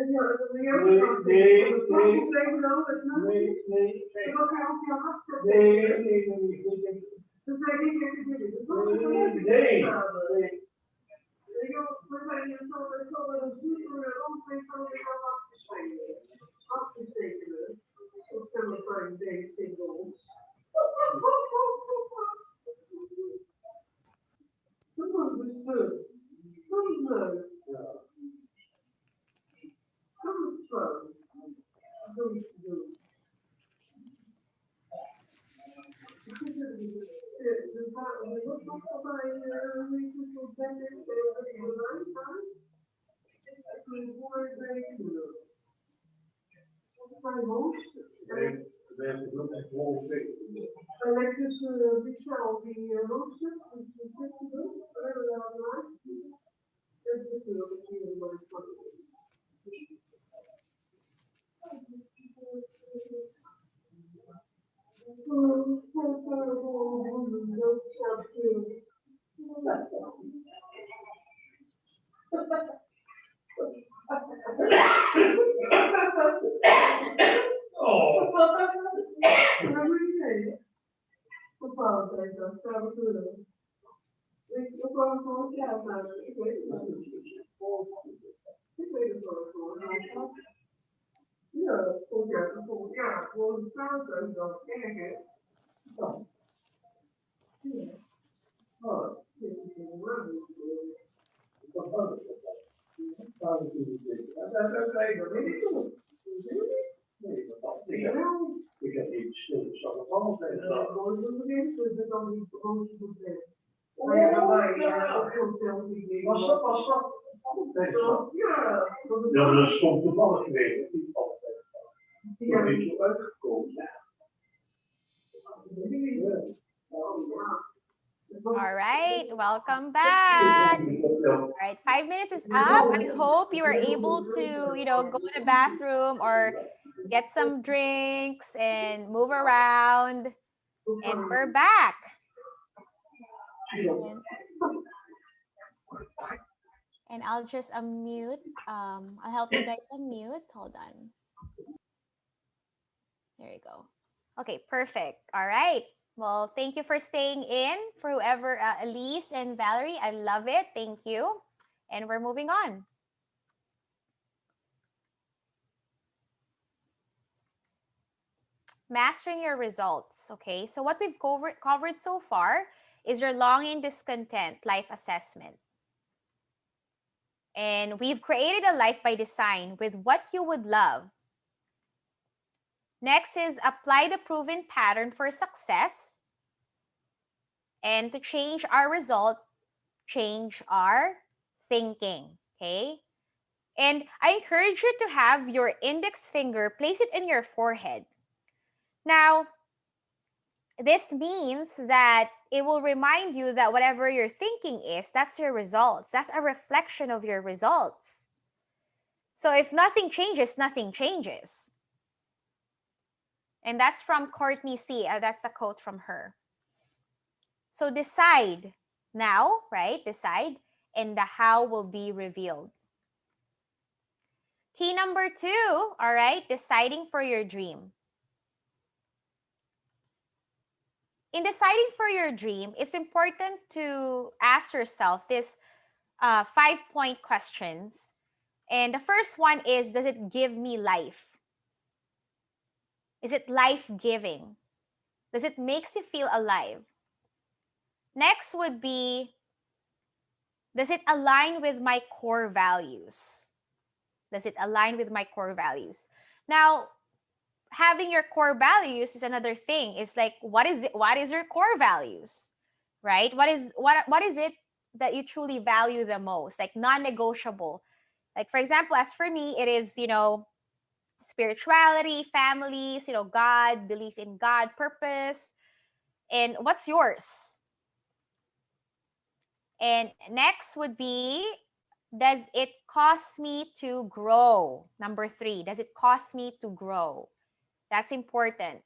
maar dat is gewoon toevallig geweest. Ja, dat is zo uitgekomen. All right, welcome back. All right, 5 minutes is up. I hope you are able to, go to the bathroom or get some drinks and move around. And we're back. And I'll just unmute. I'll help you guys unmute. Hold on. There you go. Okay, perfect. All right. Well, thank you for staying in. For whoever, Elise and Valerie, I love it. Thank you. And we're moving on. Mastering your results. Okay, so what we've covered so far is your longing, discontent, life assessment. And we've created a life by design with what you would love. Next is apply the proven pattern for success. And to change our result, change our thinking, okay? And I encourage you to have your index finger, place it in your forehead. Now, this means that it will remind you that whatever your thinking is, that's your results. That's a reflection of your results. So if nothing changes, nothing changes. And that's from Courtney C. That's a quote from her. So decide now, right? Decide, and the how will be revealed. Key number 2, all right, deciding for your dream. In deciding for your dream, it's important to ask yourself this 5-point questions. And the first one is, does it give me life? Is it life-giving? Does it makes you feel alive? Next would be, does it align with my core values? Does it align with my core values? Now, having your core values is another thing. It's like, what is it? What is your core values, right? What is it that you truly value the most? Like non-negotiable. Like, for example, as for me, it is, spirituality, families, God, belief in God, purpose. And what's yours? And next would be, does it cost me to grow? Number 3, does it cost me to grow? That's important.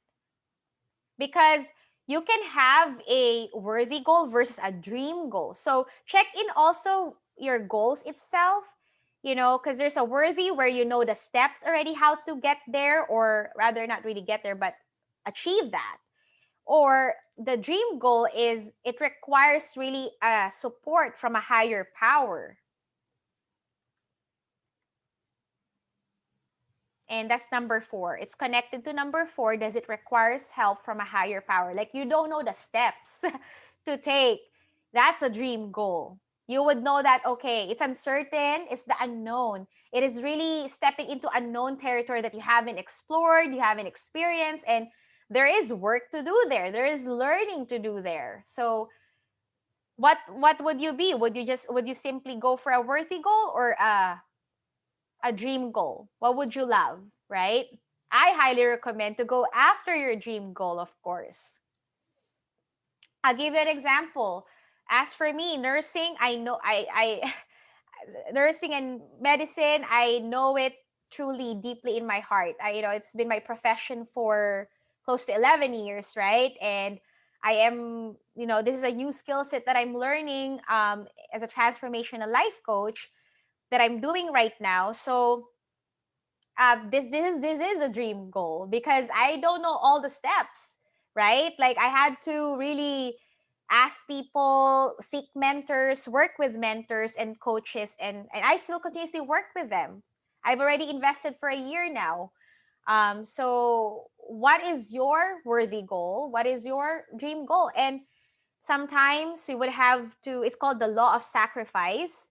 Because you can have a worthy goal versus a dream goal. So check in also your goals itself, because there's a worthy where you know the steps already how to get there, or rather not really get there, but achieve that. Or the dream goal is it requires really support from a higher power. And that's number 4. It's connected to number 4. Does it requires help from a higher power? Like you don't know the steps to take. That's a dream goal. You would know that, okay, it's uncertain, it's the unknown. It is really stepping into unknown territory that you haven't explored, you haven't experienced, and there is work to do there. There is learning to do there. So what would you be? Would you simply go for a worthy goal or a dream goal? What would you love, right? I highly recommend to go after your dream goal, of course. I'll give you an example. As for me, nursing, I know I nursing and medicine, I know it truly deeply in my heart. It's been my profession for close to 11 years, right? And I am, this is a new skill set that I'm learning as a transformational life coach that I'm doing right now. So this is a dream goal because I don't know all the steps, right? Like I had to really ask people, seek mentors, work with mentors and coaches, and I still continuously work with them. I've already invested for a year now. So what is your worthy goal? What is your dream goal? And sometimes we would have to, it's called the law of sacrifice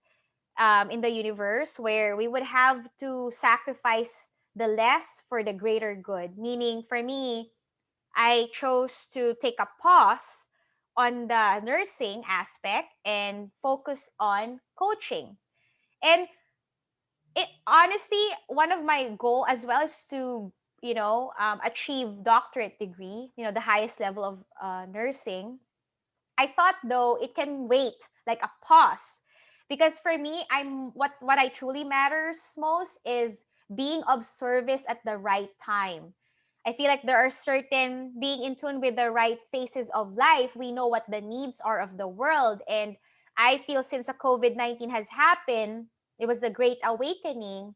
in the universe, where we would have to sacrifice the less for the greater good. Meaning, for me, I chose to take a pause on the nursing aspect and focus on coaching. And it honestly, one of my goal as well is to achieve doctorate degree, the highest level of nursing. I thought though it can wait, like a pause. Because for me, what I truly matters most is being of service at the right time. I feel like there are certain being in tune with the right phases of life. We know what the needs are of the world. And I feel since the COVID-19 has happened, it was the great awakening,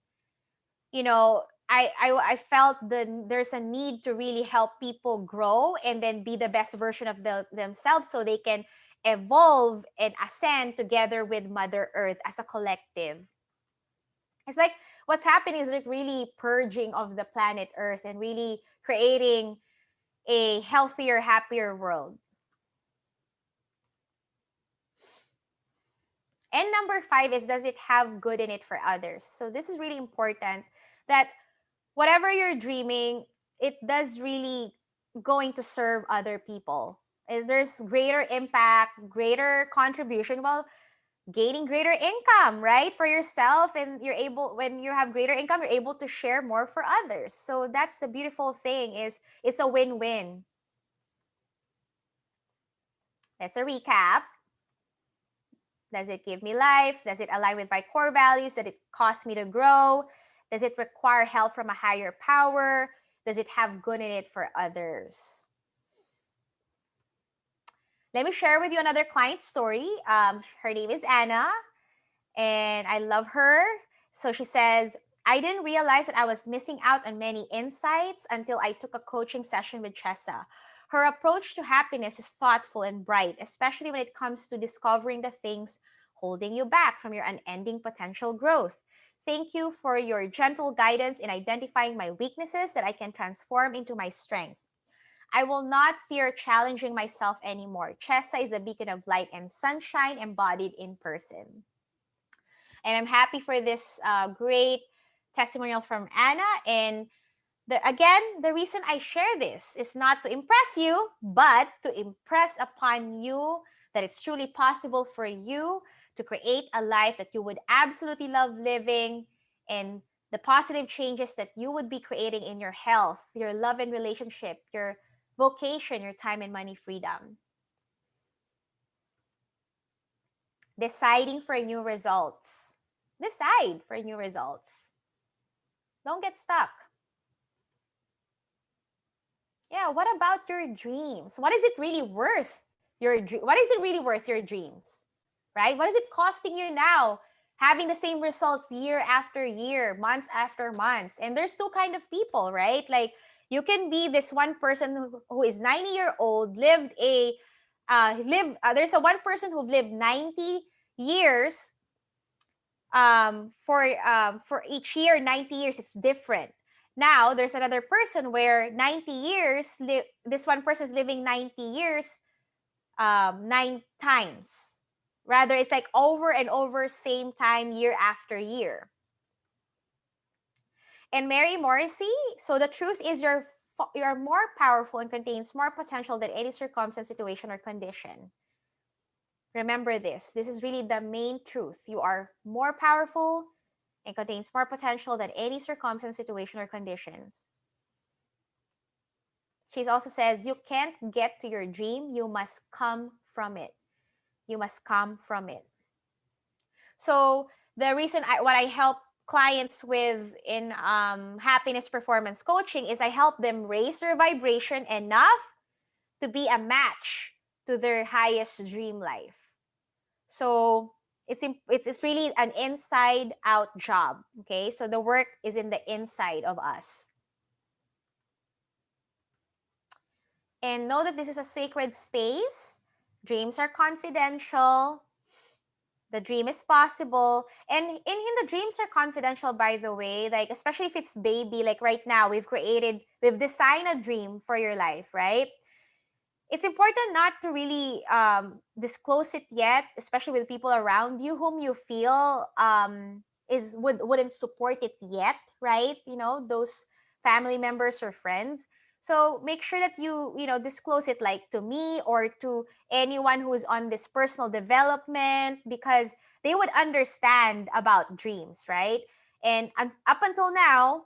I felt there's a need to really help people grow and then be the best version of themselves so they can evolve and ascend together with Mother Earth as a collective. It's like what's happening is like really purging of the planet Earth and really creating a healthier, happier world. And number 5 is, does it have good in it for others? So this is really important, that whatever you're dreaming, it does really going to serve other people. Is there's greater impact, greater contribution, while gaining greater income, right? For yourself, and when you have greater income, you're able to share more for others. So that's the beautiful thing, is it's a win-win. Let's a recap. Does it give me life? Does it align with my core values? Does it cause me to grow? Does it require help from a higher power? Does it have good in it for others? Let me share with you another client story. Her name is Anna, and I love her. So she says, I didn't realize that I was missing out on many insights until I took a coaching session with Chessa. Her approach to happiness is thoughtful and bright, especially when it comes to discovering the things holding you back from your unending potential growth. Thank you for your gentle guidance in identifying my weaknesses that I can transform into my strength. I will not fear challenging myself anymore. Chessa is a beacon of light and sunshine embodied in person. And I'm happy for this great testimonial from Anna. And the reason I share this is not to impress you, but to impress upon you that it's truly possible for you to create a life that you would absolutely love living, and the positive changes that you would be creating in your health, your love and relationship, your vocation, your time and money freedom. Deciding for new results. Decide for new results. Don't get stuck. Yeah, what about your dreams? What is it really worth? What is it really worth your dreams? Right? What is it costing you now? Having the same results year after year, months after months. And there's two kind of people, right? Like you can be this one person who is 90-year-old, lived a there's a one person who lived 90 years for each year 90 years it's different. Now there's another person where 90 years this one person is living 90 years 9 times, rather it's like over and over, same time, year after year. And Mary Morrissey, so the truth is you're more powerful and contains more potential than any circumstance, situation, or condition. Remember this is really the main truth. You are more powerful and contains more potential than any circumstance, situation, or conditions. She also says you can't get to your dream, you must come from it. You must come from it. So the reason what I help clients with in happiness performance coaching is I help them raise their vibration enough to be a match to their highest dream life. So it's really an inside out job. Okay, so the work is in the inside of us. And know that this is a sacred space. Dreams are confidential. The dream is possible. And in the dreams are confidential, by the way, like especially if it's baby, like right now, we've designed a dream for your life, right? It's important not to really disclose it yet, especially with people around you whom you feel wouldn't support it yet, right? You know, those family members or friends. So make sure that you disclose it, like to me or to anyone who is on this personal development, because they would understand about dreams, right? And up until now,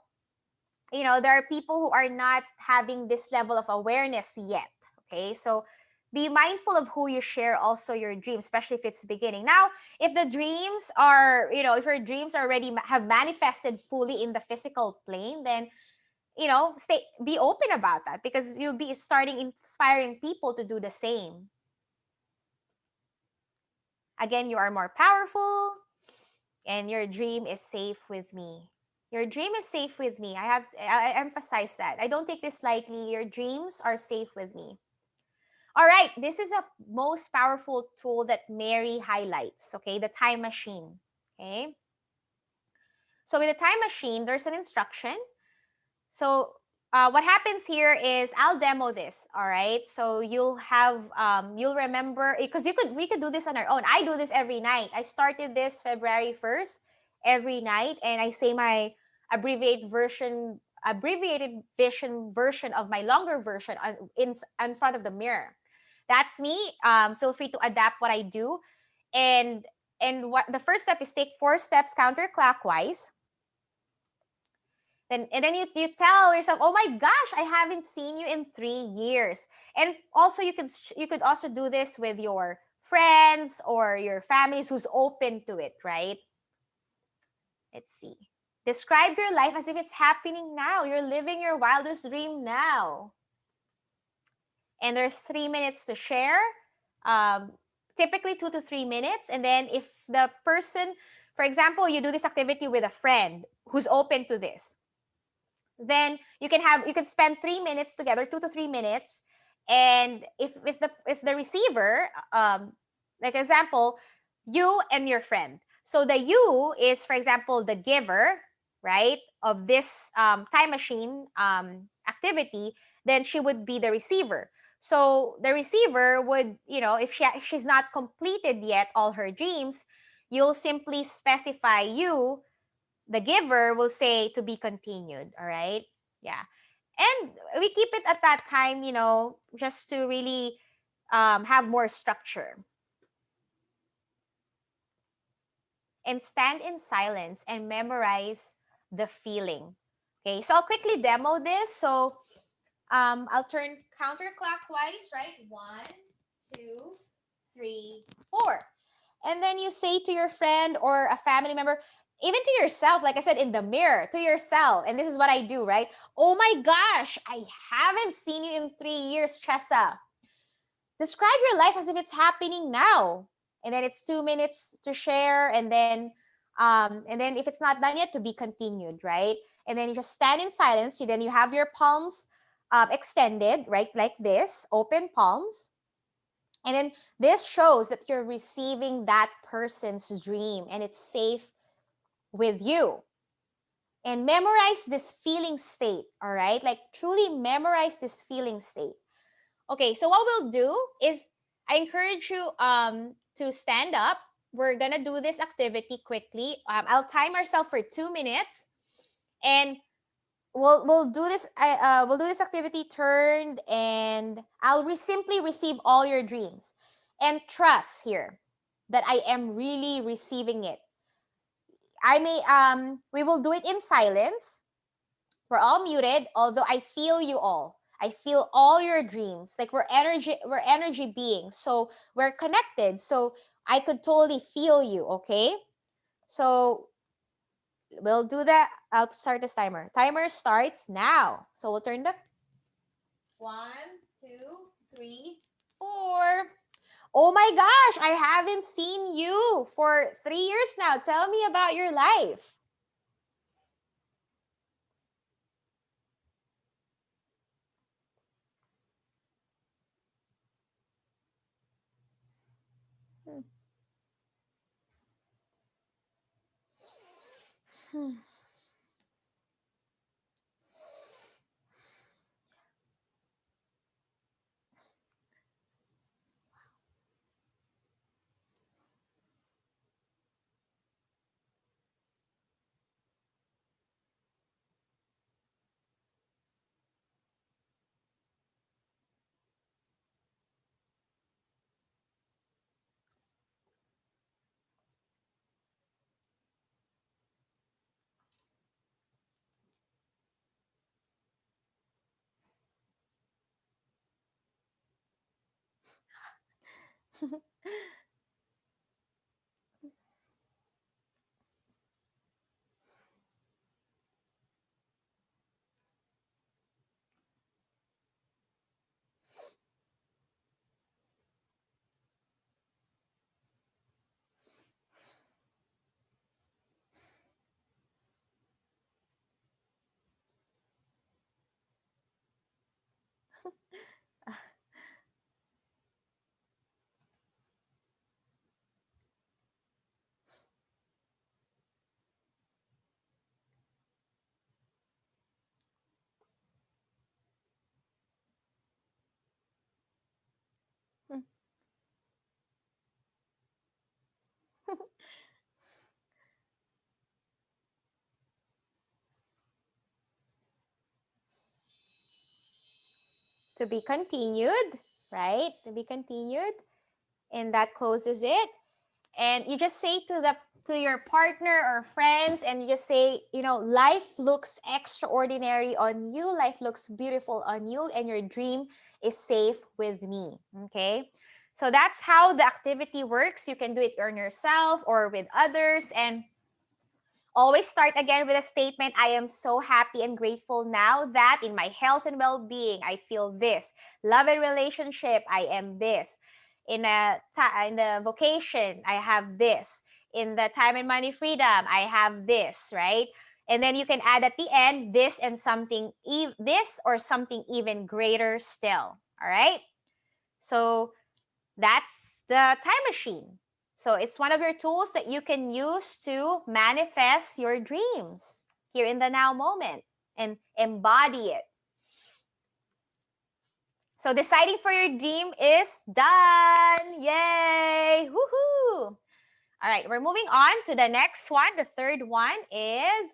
there are people who are not having this level of awareness yet. Okay, so be mindful of who you share also your dreams, especially if it's beginning. Now, if the dreams are, if your dreams already have manifested fully in the physical plane, then be open about that, because you'll be starting inspiring people to do the same. Again, you are more powerful and your dream is safe with me. Your dream is safe with me. I emphasize that. I don't take this lightly. Your dreams are safe with me. All right, this is a most powerful tool that Mary highlights, okay? The time machine, okay? So with the time machine, there's an instruction. So what happens here is I'll demo this, all right? So you'll remember, because we could do this on our own. I do this every night. I started this February 1st every night, and I say my abbreviated vision version of my longer version in front of the mirror. That's me. Feel free to adapt what I do. And what the first step is, take 4 steps counterclockwise. And then you tell yourself, oh my gosh, I haven't seen you in 3 years. And also you could also do this with your friends or your families who's open to it, right? Let's see. Describe your life as if it's happening now. You're living your wildest dream now. And there's 3 minutes to share. Typically 2 to 3 minutes. And then if the person, for example, you do this activity with a friend who's open to this, then you can spend 3 minutes together, 2 to 3 minutes. And if the receiver, like example, you and your friend. So the you is, for example, the giver, right, of this time machine activity, then she would be the receiver. So the receiver would, if she's not completed yet all her dreams, you'll simply specify you, the giver, will say to be continued. All right. Yeah. And we keep it at that time, just to really have more structure. And stand in silence and memorize the feeling. Okay. So I'll quickly demo this. So I'll turn counterclockwise, right? 1, 2, 3, 4. And then you say to your friend or a family member, even to yourself, like I said, in the mirror, to yourself. And this is what I do, right? Oh my gosh, I haven't seen you in 3 years, Chessa. Describe your life as if it's happening now. And then it's 2 minutes to share, and then if it's not done yet, to be continued, right? And then you just stand in silence. Then you have your palms extended, right? Like this, open palms. And then this shows that you're receiving that person's dream and it's safe with you. And memorize this feeling state, all right? Like truly memorize this feeling state. Okay, so what we'll do is I encourage you to stand up. We're gonna do this activity quickly. I'll time ourselves for 2 minutes, and we'll do this. We'll do this activity turned, and I'll simply receive all your dreams, and trust here that I am really receiving it. We will do it in silence. We're all muted, although I feel you all. I feel all your dreams. Like we're energy beings. So we're connected. So I could totally feel you, okay? So we'll do that. I'll start this timer. Timer starts now. So we'll turn the 1, 2, 3, 4. Oh my gosh, I haven't seen you for 3 years now. Tell me about your life. To be continued, right? To be continued. And that closes it. And you just say to your partner or friends, and you just say, life looks extraordinary on you. Life looks beautiful on you, and your dream is safe with me. Okay? So that's how the activity works. You can do it on yourself or with others. And always start again with a statement. I am so happy and grateful now that in my health and well-being, I feel this. Love and relationship, I am this. In the vocation, I have this. In the time and money freedom, I have this, right? And then you can add at the end this and something, this or something even greater still. All right? So that's the time machine. So it's one of your tools that you can use to manifest your dreams here in the now moment and embody it. So deciding for your dream is done. Yay! Woohoo! All right, we're moving on to the next one. The third one is,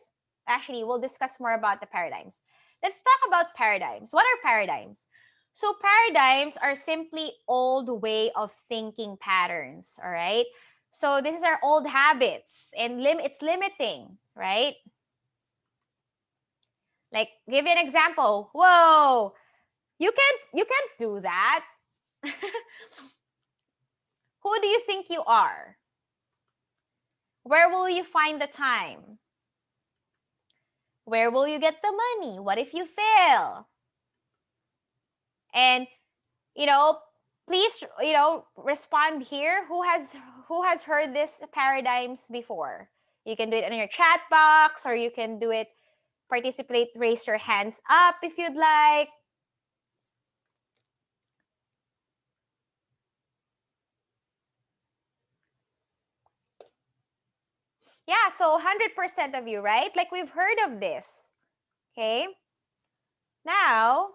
actually, we'll discuss more about the paradigms. Let's talk about paradigms. What are paradigms? So paradigms are simply old way of thinking patterns, all right? So this is our old habits, and it's limiting, right? Like, give you an example. Whoa, you can't do that. Who do you think you are? Where will you find the time? Where will you get the money? What if you fail? And, please, respond here. Who has heard this paradigms before? You can do it in your chat box, or you can do it, participate, raise your hands up if you'd like. Yeah, so 100% of you, right? Like, we've heard of this. Okay. Now,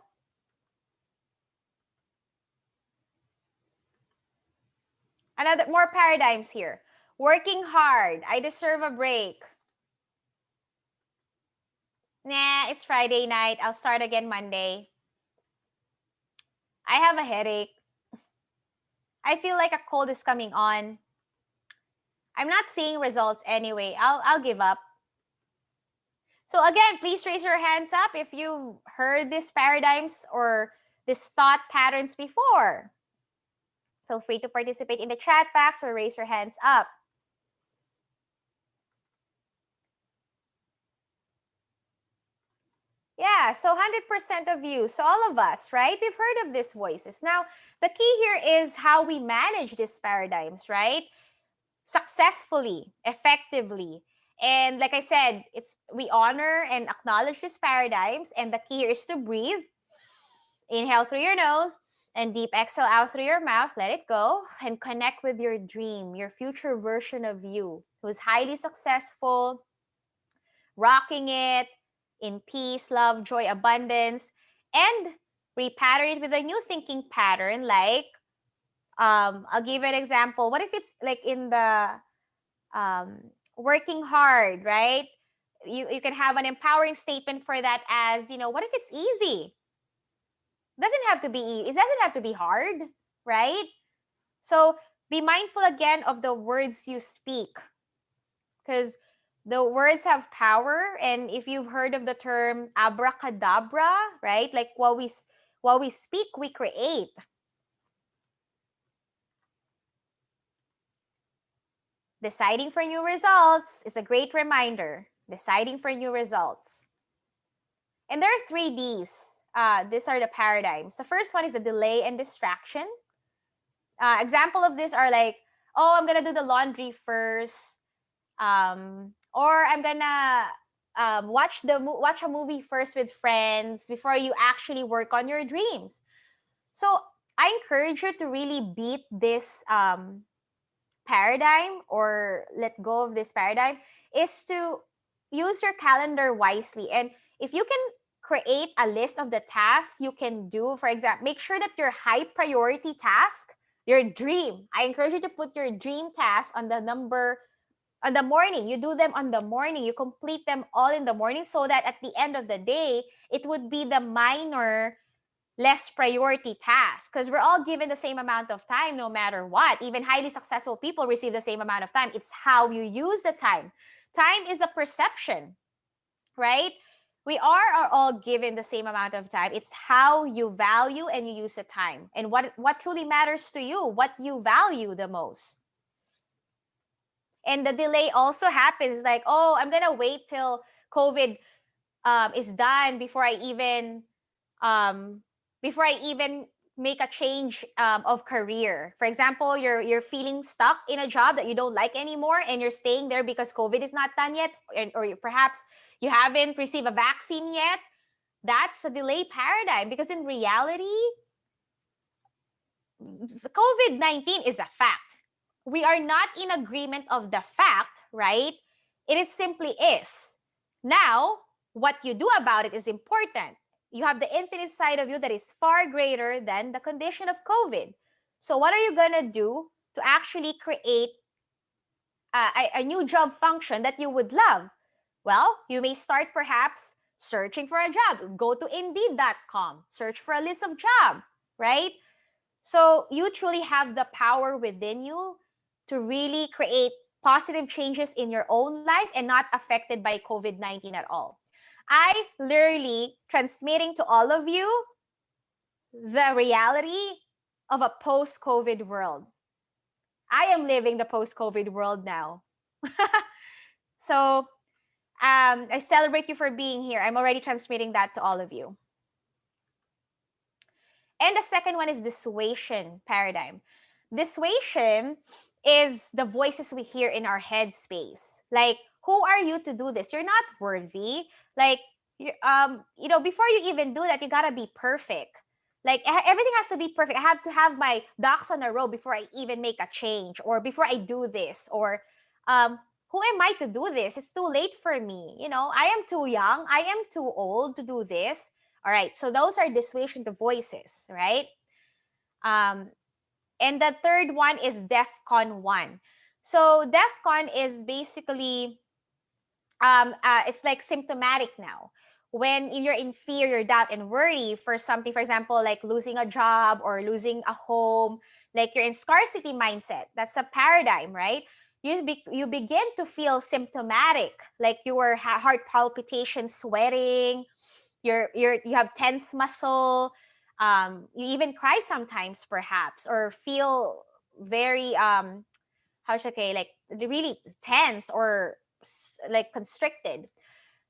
more paradigms here. Working hard. I deserve a break. Nah, it's Friday night. I'll start again Monday. I have a headache. I feel like a cold is coming on. I'm not seeing results anyway. I'll give up. So again, please raise your hands up if you've heard these paradigms or these thought patterns before. Feel free to participate in the chat box or raise your hands up. Yeah, so 100% of you, so all of us, right? We've heard of these voices. Now, the key here is how we manage these paradigms, right? Successfully, effectively. And like I said, we honor and acknowledge these paradigms, and the key here is to breathe. Inhale through your nose and deep exhale out through your mouth. Let it go and connect with your dream, your future version of you who's highly successful, rocking it in peace, love, joy, abundance, and repattern it with a new thinking pattern. Like, I'll give you an example. What if it's like in the working hard, right? You can have an empowering statement for that as, what if it's easy? Doesn't have to be easy. It doesn't have to be hard, right? So be mindful again of the words you speak, because the words have power. And if you've heard of the term abracadabra, right? Like while we speak, we create. Deciding for new results is a great reminder. Deciding for new results. And there are 3 Ds. These are the paradigms. The first one is the delay and distraction. Example of this are like, oh, I'm gonna do the laundry first, or I'm gonna watch a movie first with friends before you actually work on your dreams. So I encourage you to really beat this paradigm, or let go of this paradigm, is to use your calendar wisely. And if you can create a list of the tasks you can do, for example, make sure that your high priority task, your dream, I encourage you to put your dream task on the morning. You do them on the morning. You complete them all in the morning, so that at the end of the day, it would be the minor, less priority task, because we're all given the same amount of time no matter what. Even highly successful people receive the same amount of time. It's how you use the time. Time is a perception, right? We are all given the same amount of time. It's how you value and you use the time, and what truly matters to you, what you value the most. And the delay also happens like, oh, I'm gonna wait till COVID is done before I even make a change of career. For example, you're feeling stuck in a job that you don't like anymore, and you're staying there because COVID is not done yet, or perhaps you haven't received a vaccine yet. That's a delay paradigm, because in reality, COVID-19 is a fact. We are not in agreement of the fact, right? It is simply is. Now, what you do about it is important. You have the infinite side of you that is far greater than the condition of COVID. So what are you going to do to actually create a new job function that you would love? Well, you may start perhaps searching for a job. Go to Indeed.com, search for a list of jobs, right? So you truly have the power within you to really create positive changes in your own life and not affected by COVID-19 at all. I literally transmitting to all of you the reality of a post-COVID world. I am living the post-COVID world now. So I celebrate you for being here. I'm already transmitting that to all of you. And the second one is dissuasion paradigm. Dissuasion is the voices we hear in our head space. Like, who are you to do this? You're not worthy. Like, before you even do that, you gotta be perfect. Like, everything has to be perfect. I have to have my ducks on a row before I even make a change, or before I do this, or who am I to do this? It's too late for me. I am too young. I am too old to do this. All right, so those are dissuasion to voices, right? And the third one is DEFCON 1. So DEFCON is basically, it's like symptomatic now. When you're in fear, you're doubt and worry for something, for example, like losing a job or losing a home, like you're in scarcity mindset. That's a paradigm, right? You begin to feel symptomatic, like your heart palpitation, sweating, you have tense muscle, you even cry sometimes perhaps, or feel very how should I say, like really tense or like constricted.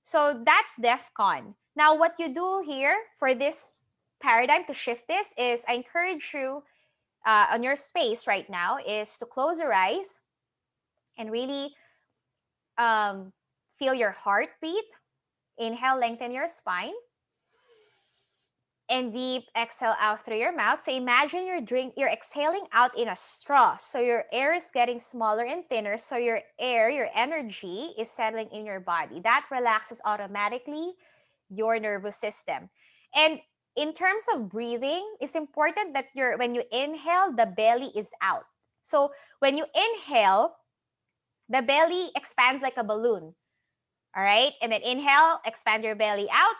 So that's DEFCON. Now what you do here for this paradigm to shift this is, I encourage you on your space right now is to close your eyes and really feel your heartbeat. Inhale, lengthen your spine, and deep exhale out through your mouth. So imagine you're exhaling out in a straw. So your air is getting smaller and thinner. So your energy is settling in your body. That relaxes automatically your nervous system. And in terms of breathing, it's important that when you inhale, the belly is out. So when you inhale, the belly expands like a balloon. All right. And then inhale, expand your belly out,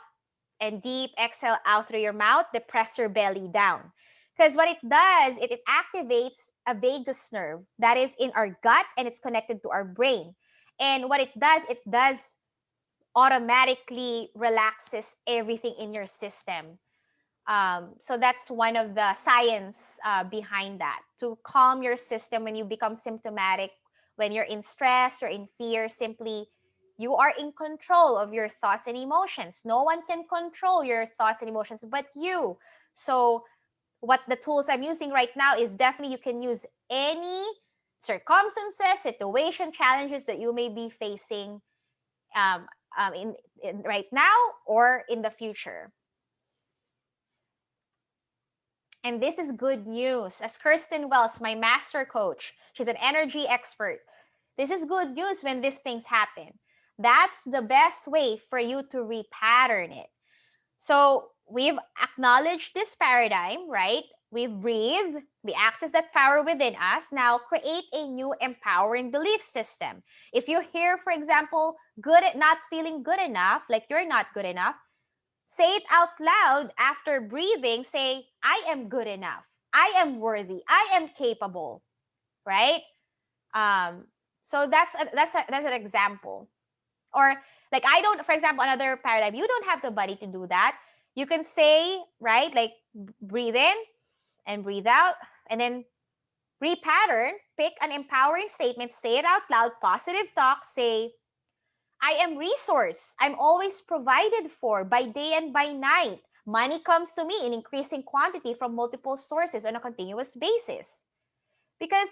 and deep exhale out through your mouth, depress your belly down. Because what it does, it activates a vagus nerve that is in our gut, and it's connected to our brain. And what it does automatically relaxes everything in your system. So that's one of the science behind that, to calm your system when you become symptomatic, when you're in stress or in fear. Simply, you are in control of your thoughts and emotions. No one can control your thoughts and emotions but you. So what the tools I'm using right now is definitely you can use any circumstances, situation, challenges that you may be facing in right now or in the future. And this is good news. As Kirsten Wells, my master coach, she's an energy expert. This is good news when these things happen. That's the best way for you to repattern it. So we've acknowledged this paradigm, right? We've breathed, we access that power within us. Now create a new empowering belief system. If you hear, for example, not feeling good enough, like you're not good enough, say it out loud after breathing. Say, I am good enough. I am worthy. I am capable, right? So that's an example. Or like, I don't, for example, another paradigm, you don't have the body to do that. You can say, right, like breathe in and breathe out, and then repattern, pick an empowering statement, say it out loud, positive talk, say, I am resource. I'm always provided for by day and by night. Money comes to me in increasing quantity from multiple sources on a continuous basis. Because,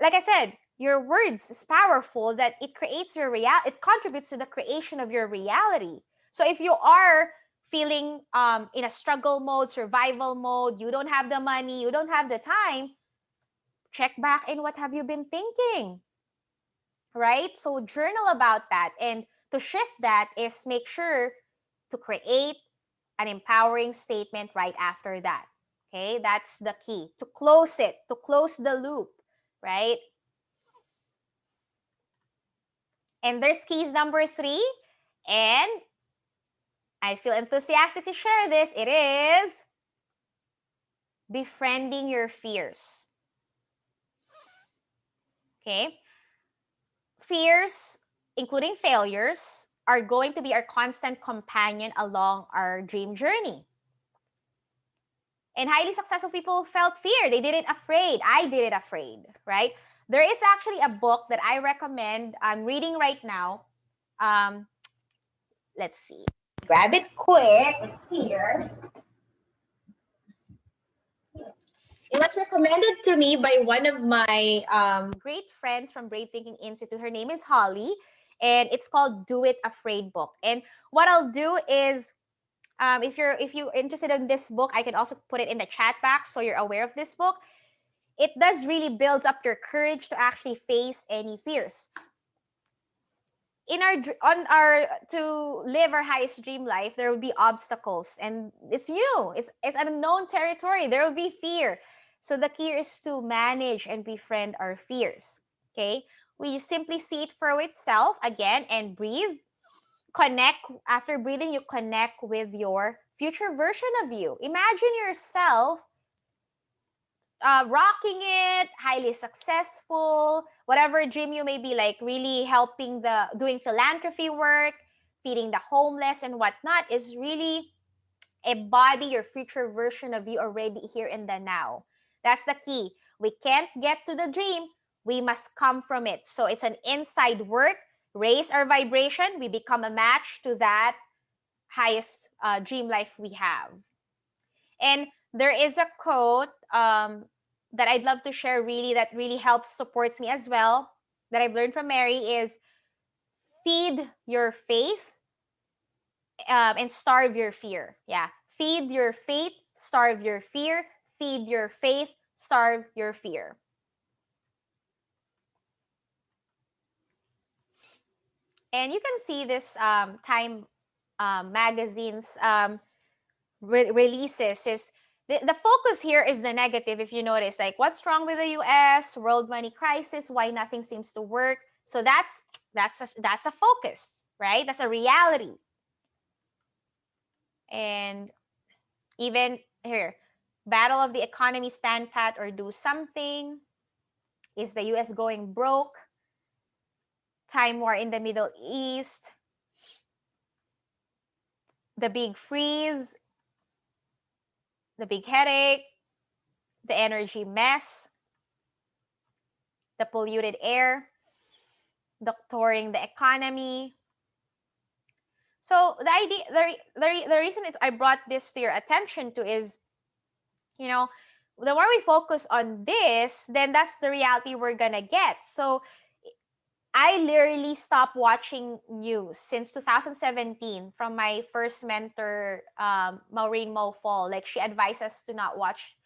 like I said, your words is powerful, that it creates your it contributes to the creation of your reality. So if you are feeling in a struggle mode, survival mode, you don't have the money, you don't have the time, check back in what have you been thinking, right? So journal about that. And to shift that is make sure to create an empowering statement right after that. Okay, that's the key to close it, to close the loop, right? And there's keys number 3, and I feel enthusiastic to share this. It is befriending your fears. Okay, fears, including failures, are going to be our constant companion along our dream journey. And highly successful people felt fear. They did it afraid. I did it afraid, right? There is actually a book that I recommend. I'm reading right now. Let's see. Grab it quick. It's here. It was recommended to me by one of my great friends from Brave Thinking Institute. Her name is Holly, and it's called Do It Afraid book. And what I'll do is, if you're interested in this book, I can also put it in the chat box so you're aware of this book. It does really builds up your courage to actually face any fears. In our to live our highest dream life, there will be obstacles, and it's new. It's an unknown territory. There will be fear. So the key is to manage and befriend our fears. Okay, we simply see it for itself again and breathe. Connect. After breathing, you connect with your future version of you. Imagine yourself rocking it, highly successful, whatever dream you may be, like really helping doing philanthropy work, feeding the homeless and whatnot, is really embody your future version of you already here in the now. That's the key. We can't get to the dream. We must come from it. So it's an inside work, raise our vibration. We become a match to that highest dream life we have. And there is a quote that I'd love to share, really, that really helps, supports me as well, that I've learned from Mary, is feed your faith and starve your fear. Yeah. Feed your faith, starve your fear. Feed your faith, starve your fear. And you can see this Time magazine's releases is the focus here is the negative. If you notice, like, what's wrong with the US, world money crisis, why nothing seems to work. So that's a focus, right? That's a reality. And even here, battle of the economy, stand pat or do something. Is the US going broke? Time war in the Middle East. The big freeze. The big headache. The energy mess. The polluted air. Doctoring the economy. So the idea, the reason I brought this to your attention to is, the more we focus on this, then that's the reality we're gonna get. So I literally stopped watching news since 2017 from my first mentor, Maureen Mofall. Like, she advised us to not watch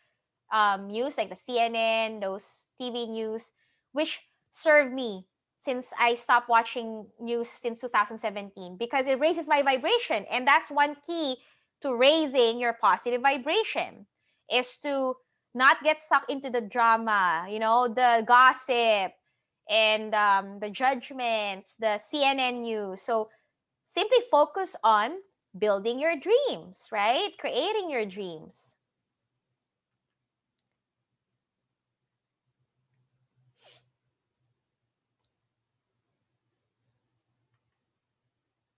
news like the CNN, those TV news, which served me since I stopped watching news since 2017, because it raises my vibration. And that's one key to raising your positive vibration, is to not get sucked into the drama, the gossip and the judgments, the CNN news. So simply focus on building your dreams, right? Creating your dreams.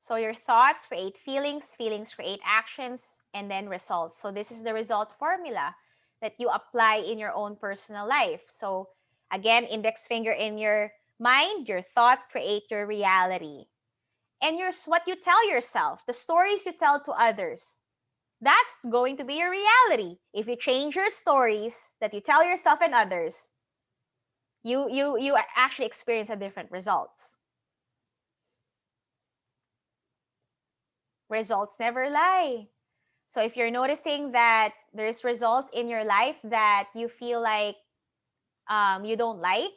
So your thoughts create feelings, feelings create actions, and then results. So this is the result formula that you apply in your own personal life. So again, index finger in your mind, your thoughts create your reality. And what you tell yourself, the stories you tell to others, that's going to be your reality. If you change your stories that you tell yourself and others, you actually experience a different results. Results never lie. So if you're noticing that there's results in your life that you feel like you don't like,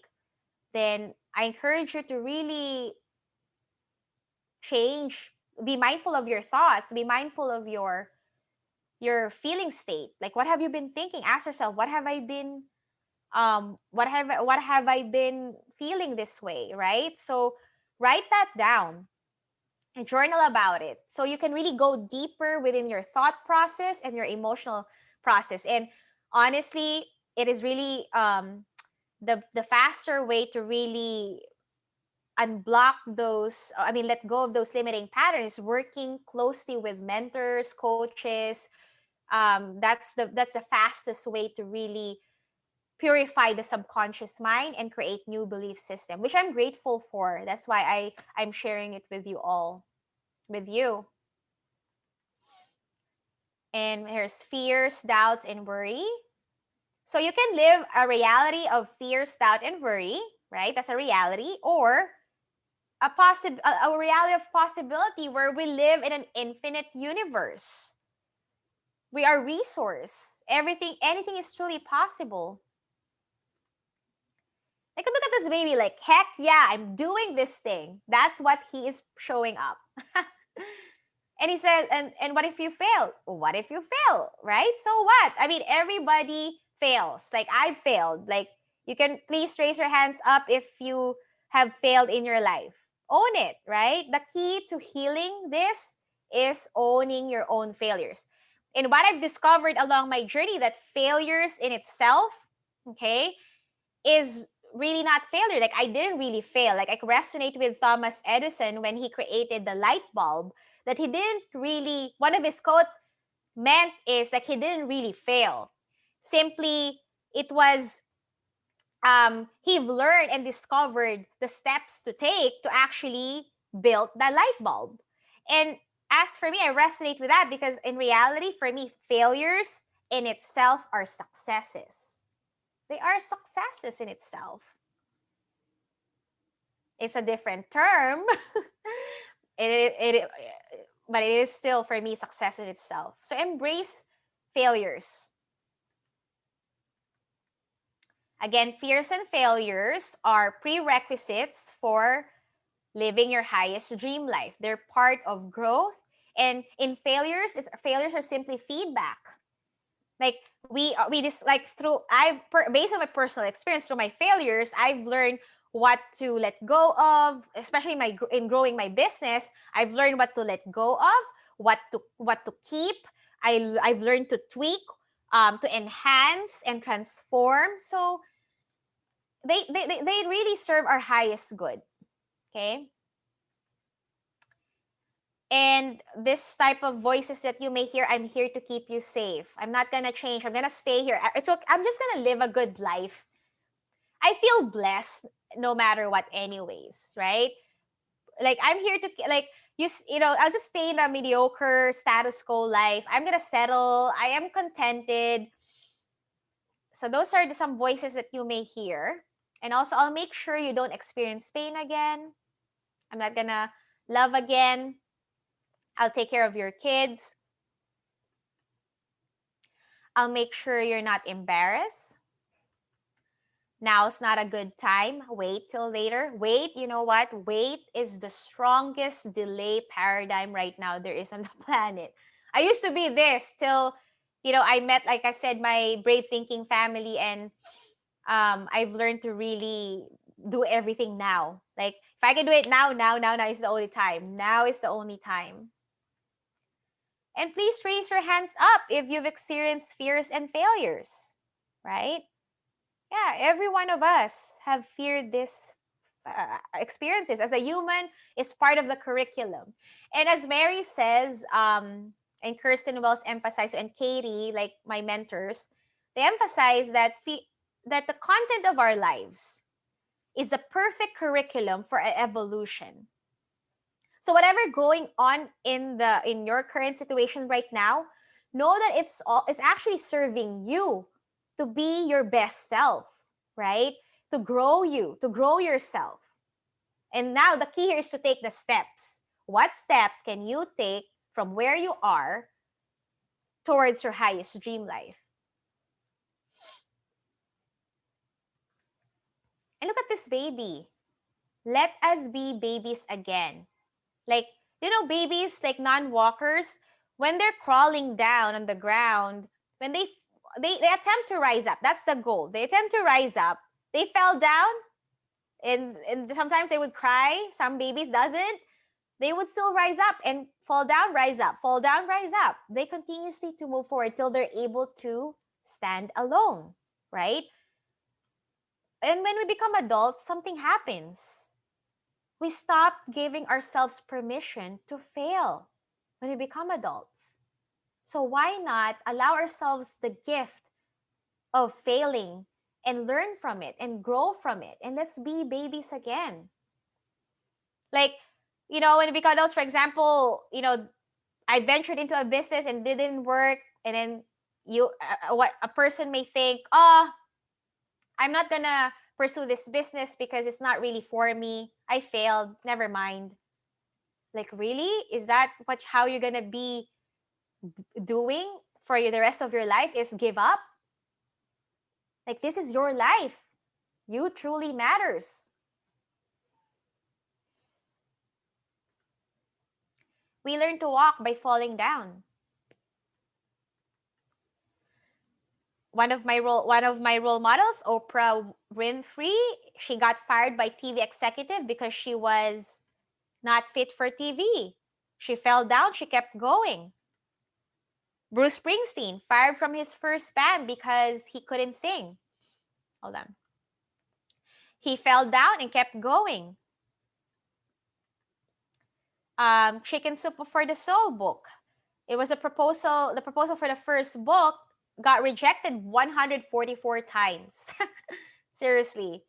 then I encourage you to really change, be mindful of your thoughts, be mindful of your feeling state. Like, what have you been thinking? Ask yourself, what have I been been feeling this way, right? So write that down and journal about it, so you can really go deeper within your thought process and your emotional process. And honestly, it is really the faster way to really unblock those, let go of those limiting patterns, working closely with mentors, coaches, That's the fastest way to really purify the subconscious mind and create new belief system, which I'm grateful for. That's why I'm sharing it with you all, with you. And here's fears, doubts, and worry. So you can live a reality of fears, doubt, and worry, right? That's a reality, or a reality of possibility where we live in an infinite universe. We are resource. Anything is truly possible. Like, look at this baby, like, heck yeah, I'm doing this thing. That's what he is showing up. And he said, and what if you fail? What if you fail, right? So what? I mean, everybody fails. Like, I failed. Like, you can please raise your hands up if you have failed in your life. Own it, right? The key to healing this is owning your own failures. And what I've discovered along my journey, that failures in itself, okay, is really not failure. Like, I didn't really fail. Like, I resonate with Thomas Edison when he created the light bulb, that he didn't really, one of his quote meant is like he didn't really fail. Simply, it was, he learned and discovered the steps to take to actually build the light bulb. And as for me, I resonate with that because in reality, for me, failures in itself are successes. They are successes in itself. It's a different term. it, but it is still, for me, success in itself. So embrace failures. Again, fears and failures are prerequisites for living your highest dream life. They're part of growth. And in failures, failures are simply feedback. Like, we just, like, based on my personal experience, through my failures, I've learned what to let go of, especially in growing my business. I've learned what to let go of, what to keep. I've learned to tweak, to enhance and transform. So they really serve our highest good. Okay. And this type of voices that you may hear, I'm here to keep you safe. I'm not gonna change. I'm gonna stay here. So I'm just gonna live a good life. I feel blessed no matter what, anyways, right? Like, I'm here to, like, I'll just stay in a mediocre status quo life. I'm gonna settle. I am contented. So those are some voices that you may hear. And also, I'll make sure you don't experience pain again. I'm not gonna love again. I'll take care of your kids. I'll make sure you're not embarrassed. Now's not a good time. Wait till later. Wait, you know what? Wait is the strongest delay paradigm right now there is on the planet. I used to be this till, I met, like I said, my brave thinking family, and I've learned to really do everything now. Like, if I can do it now is the only time. Now is the only time. And please raise your hands up if you've experienced fears and failures, right? Yeah, every one of us have feared this experiences. As a human, it's part of the curriculum. And as Mary says, and Kirsten Wells emphasized, and Katie, like my mentors, they emphasize that that the content of our lives is the perfect curriculum for evolution. So whatever going on in your current situation right now, know that it's actually serving you to be your best self, right? To grow yourself. And now the key here is to take the steps. What step can you take from where you are towards your highest dream life? And look at this baby. Let us be babies again. Like, babies, like non-walkers, when they're crawling down on the ground, when they attempt to rise up, that's the goal. They attempt to rise up. They fell down, and sometimes they would cry. Some babies doesn't. They would still rise up and fall down, rise up, fall down, rise up. They continuously to move forward till they're able to stand alone, right? And when we become adults, something happens. We stop giving ourselves permission to fail when we become adults. So why not allow ourselves the gift of failing and learn from it and grow from it, and let's be babies again. Like, when we become adults, for example, I ventured into a business and didn't work, and then what a person may think, oh, I'm not gonna pursue this business because it's not really for me. I failed. Never mind. Like, really? Is that how you're gonna be doing for the rest of your life? Is give up? Like, this is your life. You truly matters. We learn to walk by falling down. One of my role models, Oprah Winfrey, she got fired by TV executive because she was not fit for TV. She fell down, she kept going. Bruce Springsteen fired from his first band because he couldn't sing. Hold on. He fell down and kept going. Chicken Soup for the Soul book. It was the proposal for the first book got rejected 144 times. Seriously.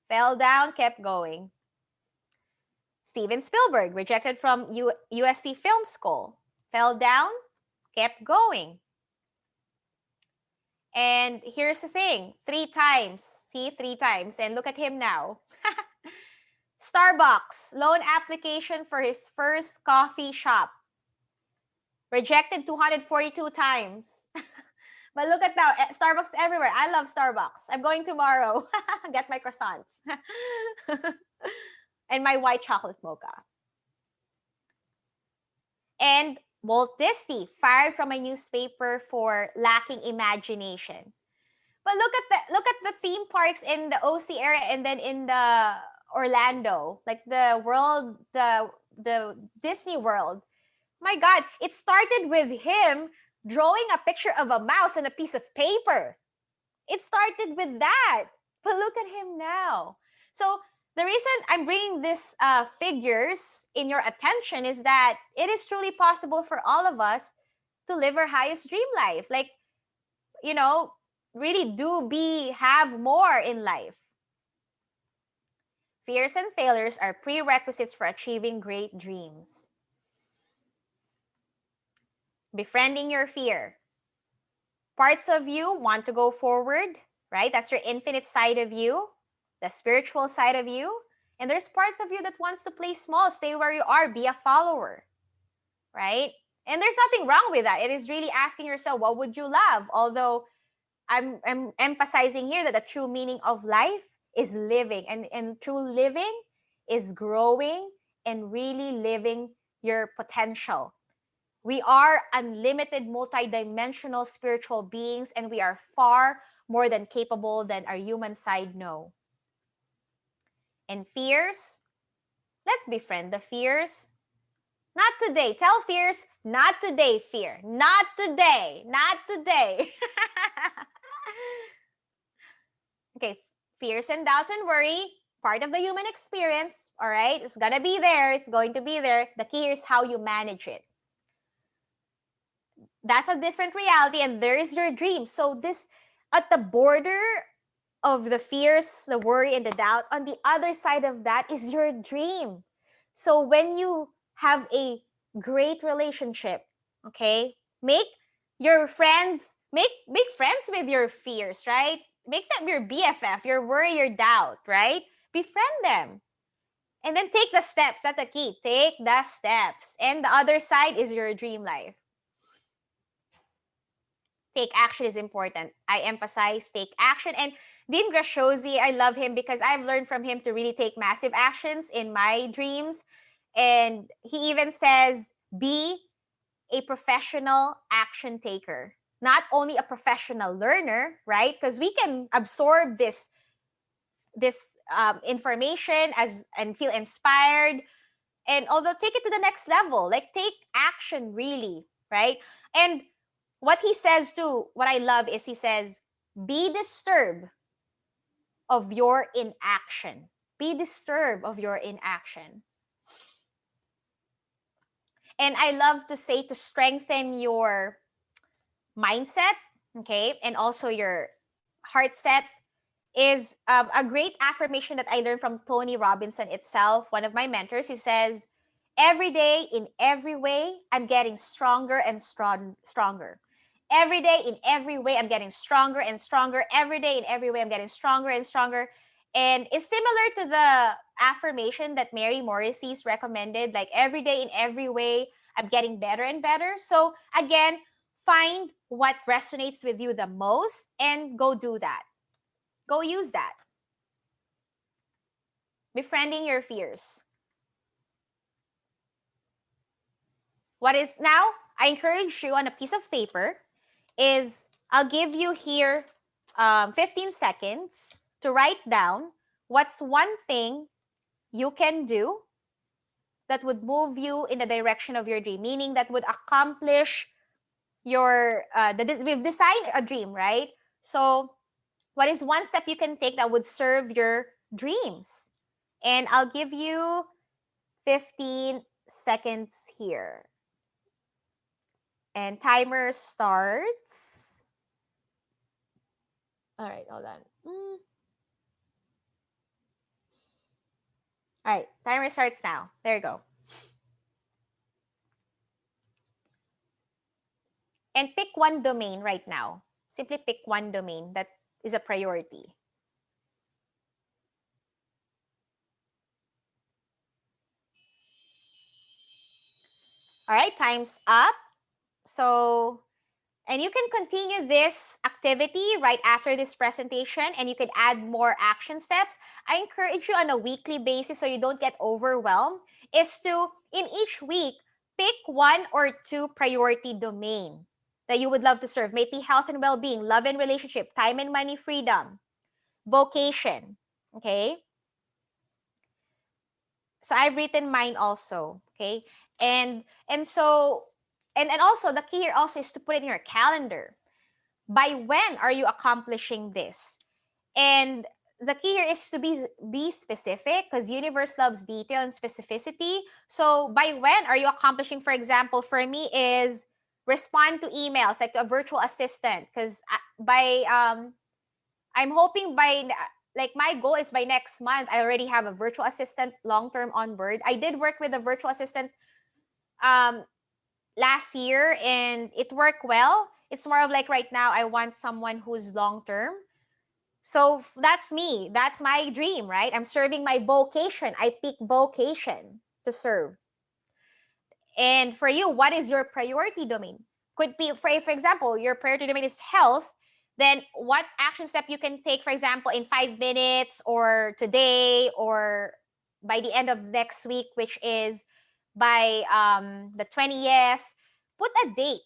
Fell down, kept going. Steven Spielberg, rejected from USC Film School. Fell down, kept going. And here's the thing, 3 times. See, 3 times. And look at him now. Starbucks, loan application for his first coffee shop. Rejected 242 times. But look at now, Starbucks everywhere. I love Starbucks. I'm going tomorrow. Get my croissants. And my white chocolate mocha. And Walt Disney, fired from a newspaper for lacking imagination. But look at the theme parks in the OC area and then in the Orlando, like the Disney World. My God, it started with him drawing a picture of a mouse on a piece of paper. It started with that. But look at him now. So the reason I'm bringing this figures in your attention is that it is truly possible for all of us to live our highest dream life. Like, really have more in life. Fears and failures are prerequisites for achieving great dreams. Befriending your fear. Parts of you want to go forward, right? That's your infinite side of you, the spiritual side of you. And there's parts of you that wants to play small, stay where you are, be a follower, right? And there's nothing wrong with that. It is really asking yourself, what would you love? Although I'm emphasizing here that the true meaning of life is living, and true living is growing and really living your potential. We are unlimited, multidimensional spiritual beings, and we are far more than capable than our human side know. And fears, let's befriend the fears. Not today. Tell fears, not today, fear. Not today. Not today. Okay, fears and doubts and worry, part of the human experience, all right? It's gonna be there. It's going to be there. The key is how you manage it. That's a different reality, and there is your dream. So this, at the border of the fears, the worry, and the doubt, on the other side of that is your dream. So when you have a great relationship, okay, make friends with your fears, right? Make them your BFF, your worry, your doubt, right? Befriend them. And then take the steps. That's the key. Take the steps. And the other side is your dream life. Take action is important. I emphasize take action. And Dean Graciosi, I love him because I've learned from him to really take massive actions in my dreams. And he even says, be a professional action taker, not only a professional learner, right? Because we can absorb this information and feel inspired, and although take it to the next level, like take action really, right? And what he says too, what I love is he says, be disturbed of your inaction. Be disturbed of your inaction. And I love to say, to strengthen your mindset, okay, and also your heart set is a great affirmation that I learned from Tony Robinson itself, one of my mentors. He says, every day, in every way, I'm getting stronger and stronger. Every day, in every way, I'm getting stronger and stronger. Every day, in every way, I'm getting stronger and stronger. And it's similar to the affirmation that Mary Morrissey's recommended, like every day, in every way, I'm getting better and better. So again, find what resonates with you the most and go do that. Go use that. Befriending your fears. What is now, I encourage you on a piece of paper is I'll give you here 15 seconds to write down what's one thing you can do that would move you in the direction of your dream, meaning that would accomplish your, we've designed a dream, right? So what is one step you can take that would serve your dreams? And I'll give you 15 seconds here. And timer starts. All right, hold on. All right, timer starts now. There you go. And pick one domain right now. Simply pick one domain that is a priority. All right, time's up. So, and you can continue this activity right after this presentation, and you could add more action steps. I encourage you on a weekly basis so you don't get overwhelmed, is to, in each week, pick one or two priority domain that you would love to serve. May it be health and well-being, love and relationship, time and money freedom, vocation, okay? So I've written mine also, okay? And so, and also the key here also is to put it in your calendar. By when are you accomplishing this? And the key here is to be specific, because universe loves detail and specificity. So by when are you accomplishing, for example, for me is respond to emails, like to a virtual assistant, because I'm hoping by, like, my goal is by next month, I already have a virtual assistant long-term on board. I did work with a virtual assistant last year and it worked well. It's more of like right now, I want someone who's long-term. So that's me. That's my dream, right? I'm serving my vocation. I pick vocation to serve. And for you, what is your priority domain? Could be, for example, your priority domain is health. Then what action step you can take, for example, in 5 minutes or today or by the end of next week, which is by the 20th, put a date,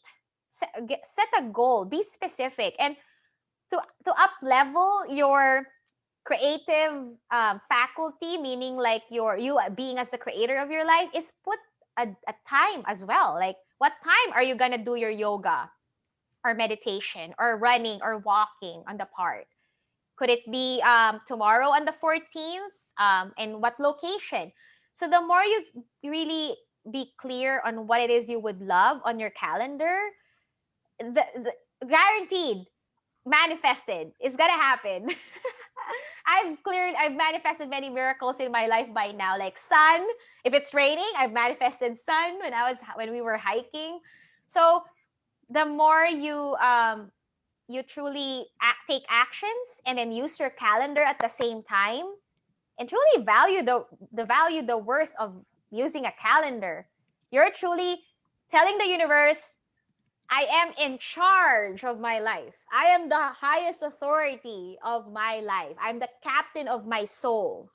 set a goal, be specific. And to up level your creative faculty, meaning like you being as the creator of your life, is put a time as well. Like, what time are you gonna do your yoga or meditation or running or walking on the park? Could it be tomorrow on the 14th? And what location? So the more you really be clear on what it is you would love on your calendar, the guaranteed manifested. It's gonna happen. I've manifested many miracles in my life by now. Like sun, if it's raining, I've manifested sun when we were hiking. So the more you you truly take actions and then use your calendar at the same time, and truly value the worth of using a calendar, you're truly telling the universe, I am in charge of my life. I am the highest authority of my life. I'm the captain of my soul.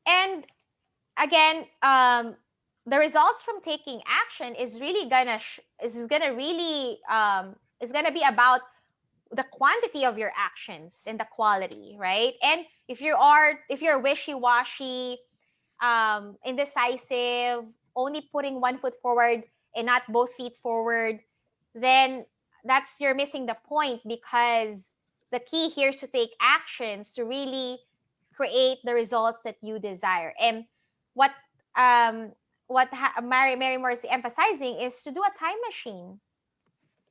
And again, the results from taking action is really gonna be about the quantity of your actions and the quality, right? And if you're wishy-washy, indecisive, only putting one foot forward and not both feet forward, then you're missing the point, because the key here is to take actions to really create the results that you desire. And what what Mary Moore is emphasizing is to do a time machine.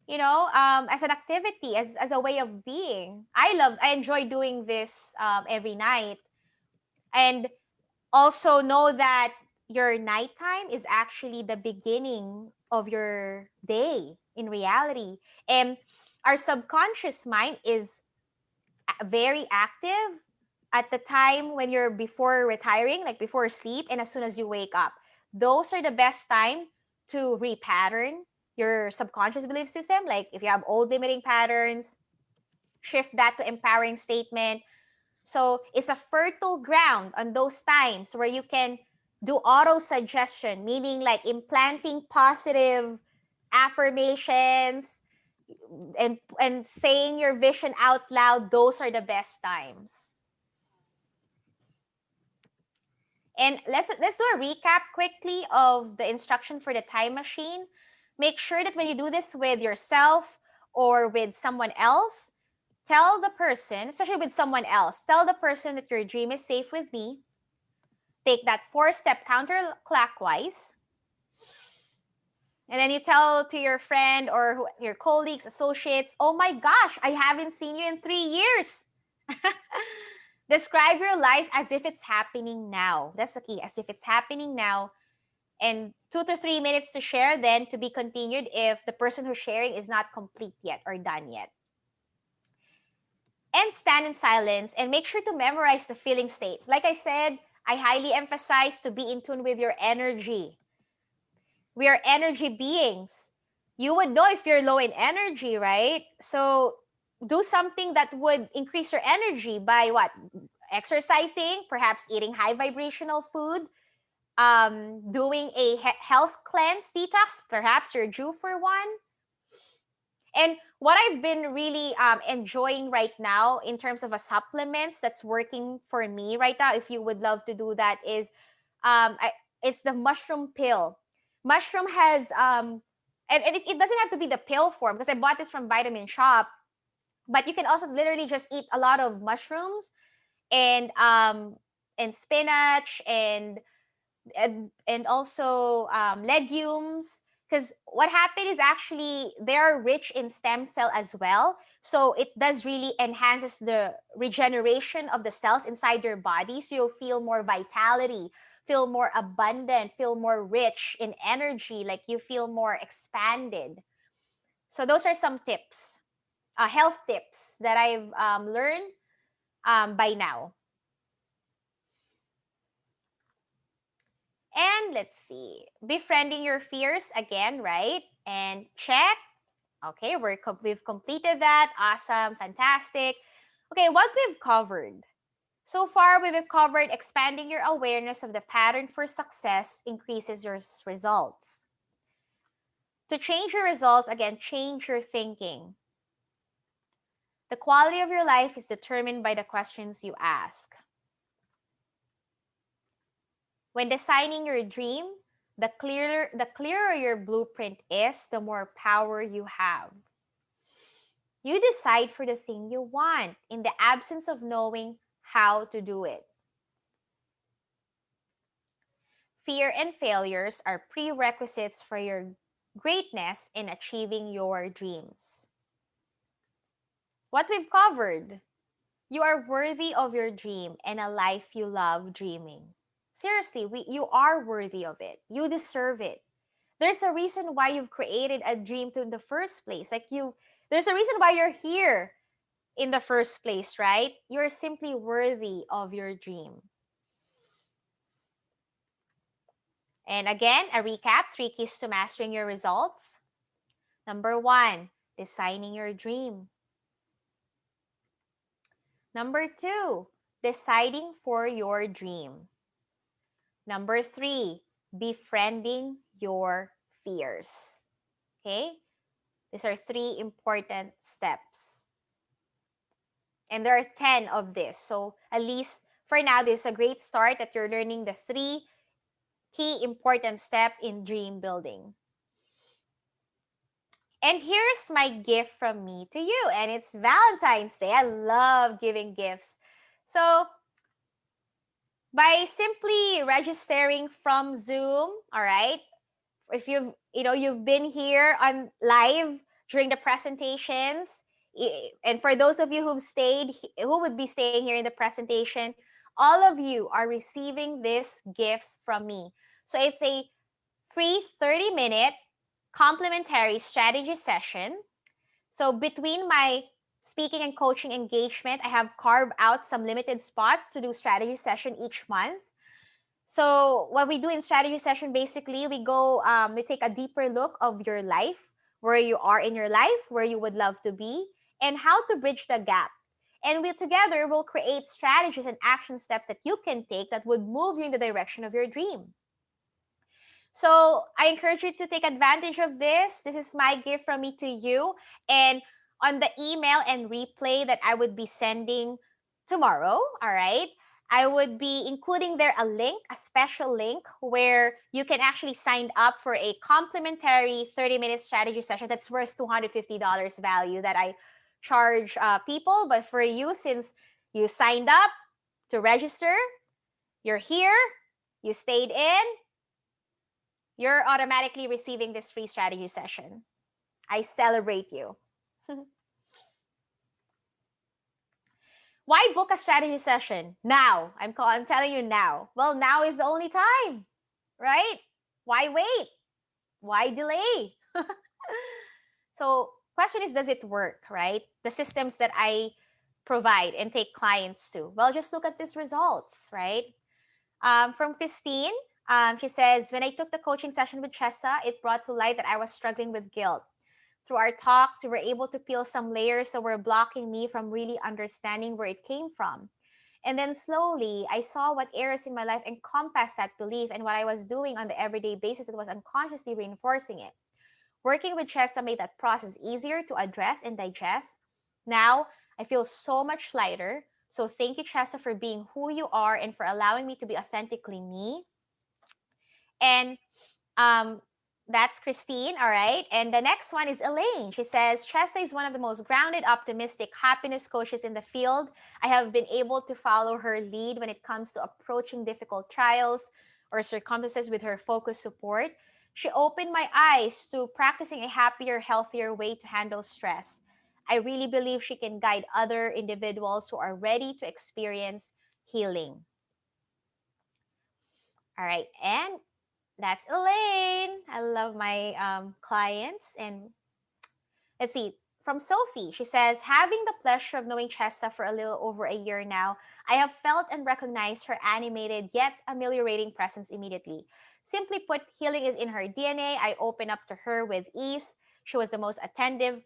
You know, as an activity, as a way of being. I enjoy doing this every night, and also know that your nighttime is actually the beginning of your day in reality, and our subconscious mind is very active at the time when you're before retiring, like before sleep, and as soon as you wake up. Those are the best time to repattern your subconscious belief system. Like if you have old limiting patterns, shift that to empowering statement. So it's a fertile ground on those times where you can do auto suggestion, meaning like implanting positive affirmations and saying your vision out loud. Those are the best times. And let's do a recap quickly of the instruction for the time machine. Make sure that when you do this with yourself or with someone else, tell the person, especially with someone else, tell the person that your dream is safe with me. Take that 4-step counterclockwise. And then you tell to your friend or your colleagues, associates, oh my gosh, I haven't seen you in 3 years. Describe your life as if it's happening now. That's the key, as if it's happening now. And 2 to 3 minutes to share, then to be continued if the person who's sharing is not complete yet or done yet. And stand in silence and make sure to memorize the feeling state. Like I said, I highly emphasize to be in tune with your energy. We are energy beings. You would know if you're low in energy, right? So do something that would increase your energy by what? Exercising, perhaps eating high vibrational food, doing a health cleanse detox. Perhaps you're due for one. And what I've been really enjoying right now in terms of a supplements that's working for me right now, if you would love to do that, is it's the mushroom pill. Mushroom has and it doesn't have to be the pill form because I bought this from Vitamin Shop, but you can also literally just eat a lot of mushrooms and spinach and also legumes, because what happened is actually they're rich in stem cell as well, so it does really enhances the regeneration of the cells inside your body, so you'll feel more vitality, feel more abundant, feel more rich in energy, like you feel more expanded. So those are some tips, health tips that I've learned by now. And let's see, befriending your fears again, right? And check. Okay, we've completed that. Awesome, fantastic. Okay, what we've covered. So far, we've covered expanding your awareness of the pattern for success increases your results. To change your results, again, change your thinking. The quality of your life is determined by the questions you ask. When designing your dream, the clearer your blueprint is, the more power you have. You decide for the thing you want in the absence of knowing how to do it. Fear and failures are prerequisites for your greatness in achieving your dreams. What we've covered, you are worthy of your dream and a life you love dreaming. Seriously, you are worthy of it. You deserve it. There's a reason why you've created a dream in the first place. There's a reason why you're here in the first place, right? You're simply worthy of your dream. And again, a recap, 3 keys to mastering your results. Number 1, designing your dream. Number 2, deciding for your dream. Number 3, befriending your fears. Okay? These are 3 important steps. And there are 10 of this. So at least for now, this is a great start that you're learning the 3 key important steps in dream building. And here's my gift from me to you. And it's Valentine's Day. I love giving gifts. So by simply registering from Zoom, all right? If you've been here on live during the presentations, and for those of you who would be staying here in the presentation, all of you are receiving these gifts from me. So it's a free 30-minute complimentary strategy session. So between my speaking and coaching engagement, I have carved out some limited spots to do strategy session each month. So what we do in strategy session, basically, we take a deeper look of your life, where you are in your life, where you would love to be, and how to bridge the gap. And we together will create strategies and action steps that you can take that would move you in the direction of your dream. So I encourage you to take advantage of this. This is my gift from me to you. And on the email and replay that I would be sending tomorrow, all right, I would be including there a link, a special link, where you can actually sign up for a complimentary 30-minute strategy session that's worth $250 value that I charge people. But for you, since you signed up to register, you're here, you stayed in, you're automatically receiving this free strategy session. I celebrate you. Why book a strategy session now? I'm telling you now. Well, now is the only time, right? Why wait? Why delay? So, question is, does it work, right? The systems that I provide and take clients to. Well, just look at these results, right? From Christine, she says, when I took the coaching session with Chessa, it brought to light that I was struggling with guilt. Through our talks, we were able to peel some layers that were blocking me from really understanding where it came from. And then slowly, I saw what areas in my life encompassed that belief and what I was doing on the everyday basis that was unconsciously reinforcing it. Working with Chessa made that process easier to address and digest. Now, I feel so much lighter. So thank you, Chessa, for being who you are and for allowing me to be authentically me. And that's Christine, all right? And the next one is Elaine. She says, Chessa is one of the most grounded, optimistic, happiness coaches in the field. I have been able to follow her lead when it comes to approaching difficult trials or circumstances with her focused support. She opened my eyes to practicing a happier, healthier way to handle stress. I really believe she can guide other individuals who are ready to experience healing. All right, and that's Elaine. I love my clients. And let's see, from Sophie, she says, having the pleasure of knowing Chessa for a little over a year now, I have felt and recognized her animated yet ameliorating presence immediately. Simply put, healing is in her DNA. I open up to her with ease. She was the most attentive,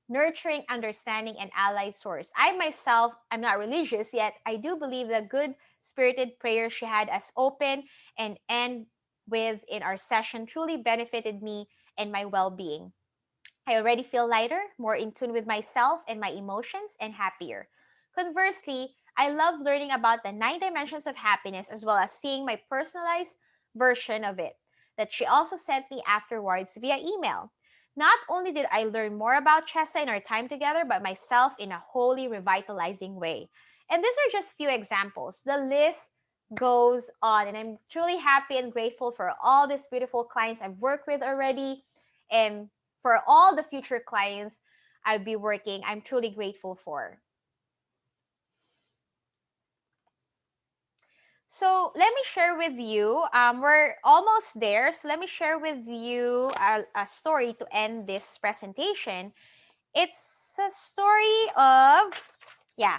nurturing, understanding, and allied source. I myself, I'm not religious, yet I do believe the good spirited prayers she had us open and end with in our session truly benefited me and my well-being. I already feel lighter, more in tune with myself and my emotions, and happier. Conversely, I love learning about the 9 dimensions of happiness as well as seeing my personalized version of it that she also sent me afterwards via email. Not only did I learn more about Chessa in our time together, but myself in a wholly revitalizing way. And these are just few examples. The list goes on, and I'm truly happy and grateful for all these beautiful clients I've worked with already, and for all the future clients I'll be working, I'm truly grateful for. So let me share with you, we're almost there. So let me share with you a story to end this presentation. It's a story of, yeah,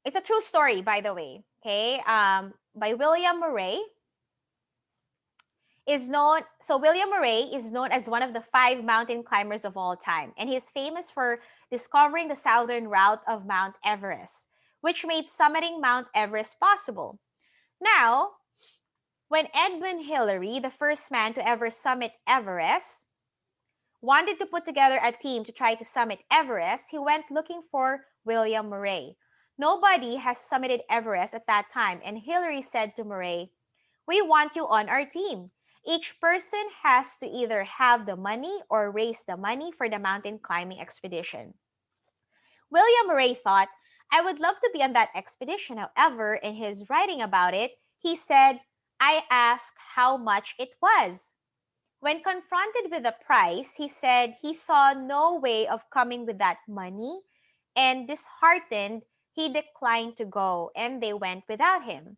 it's a true story, by the way, okay, by William Murray. William Murray is known as one of the 5 mountain climbers of all time, and he's famous for discovering the southern route of Mount Everest, which made summiting Mount Everest possible. Now, when Edmund Hillary, the first man to ever summit Everest, wanted to put together a team to try to summit Everest, he went looking for William Murray. Nobody has summited Everest at that time, and Hillary said to Murray, "We want you on our team. Each person has to either have the money or raise the money for the mountain climbing expedition." William Murray thought, I would love to be on that expedition. However, in his writing about it, he said, I asked how much it was. When confronted with the price, he said he saw no way of coming with that money, and disheartened, he declined to go, and they went without him.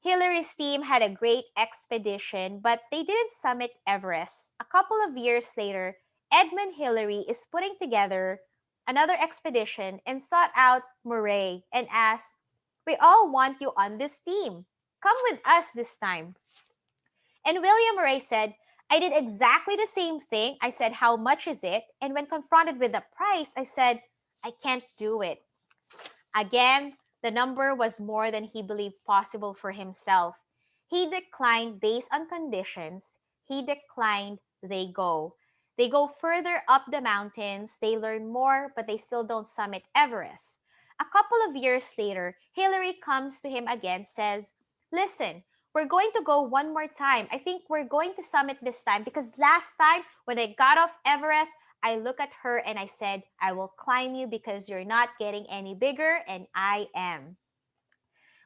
Hillary's team had a great expedition, but they didn't summit Everest. A couple of years later, Edmund Hillary is putting together another expedition and sought out Murray and asked, we all want you on this team. Come with us this time. And William Murray said, I did exactly the same thing. I said, how much is it? And when confronted with the price, I said, I can't do it. Again, the number was more than he believed possible for himself. He declined based on conditions. He declined, they go. They go further up the mountains, they learn more, but they still don't summit Everest. A couple of years later, Hillary comes to him again, says, listen, we're going to go one more time. I think we're going to summit this time because last time when I got off Everest, I look at her and I said, I will climb you because you're not getting any bigger, and I am.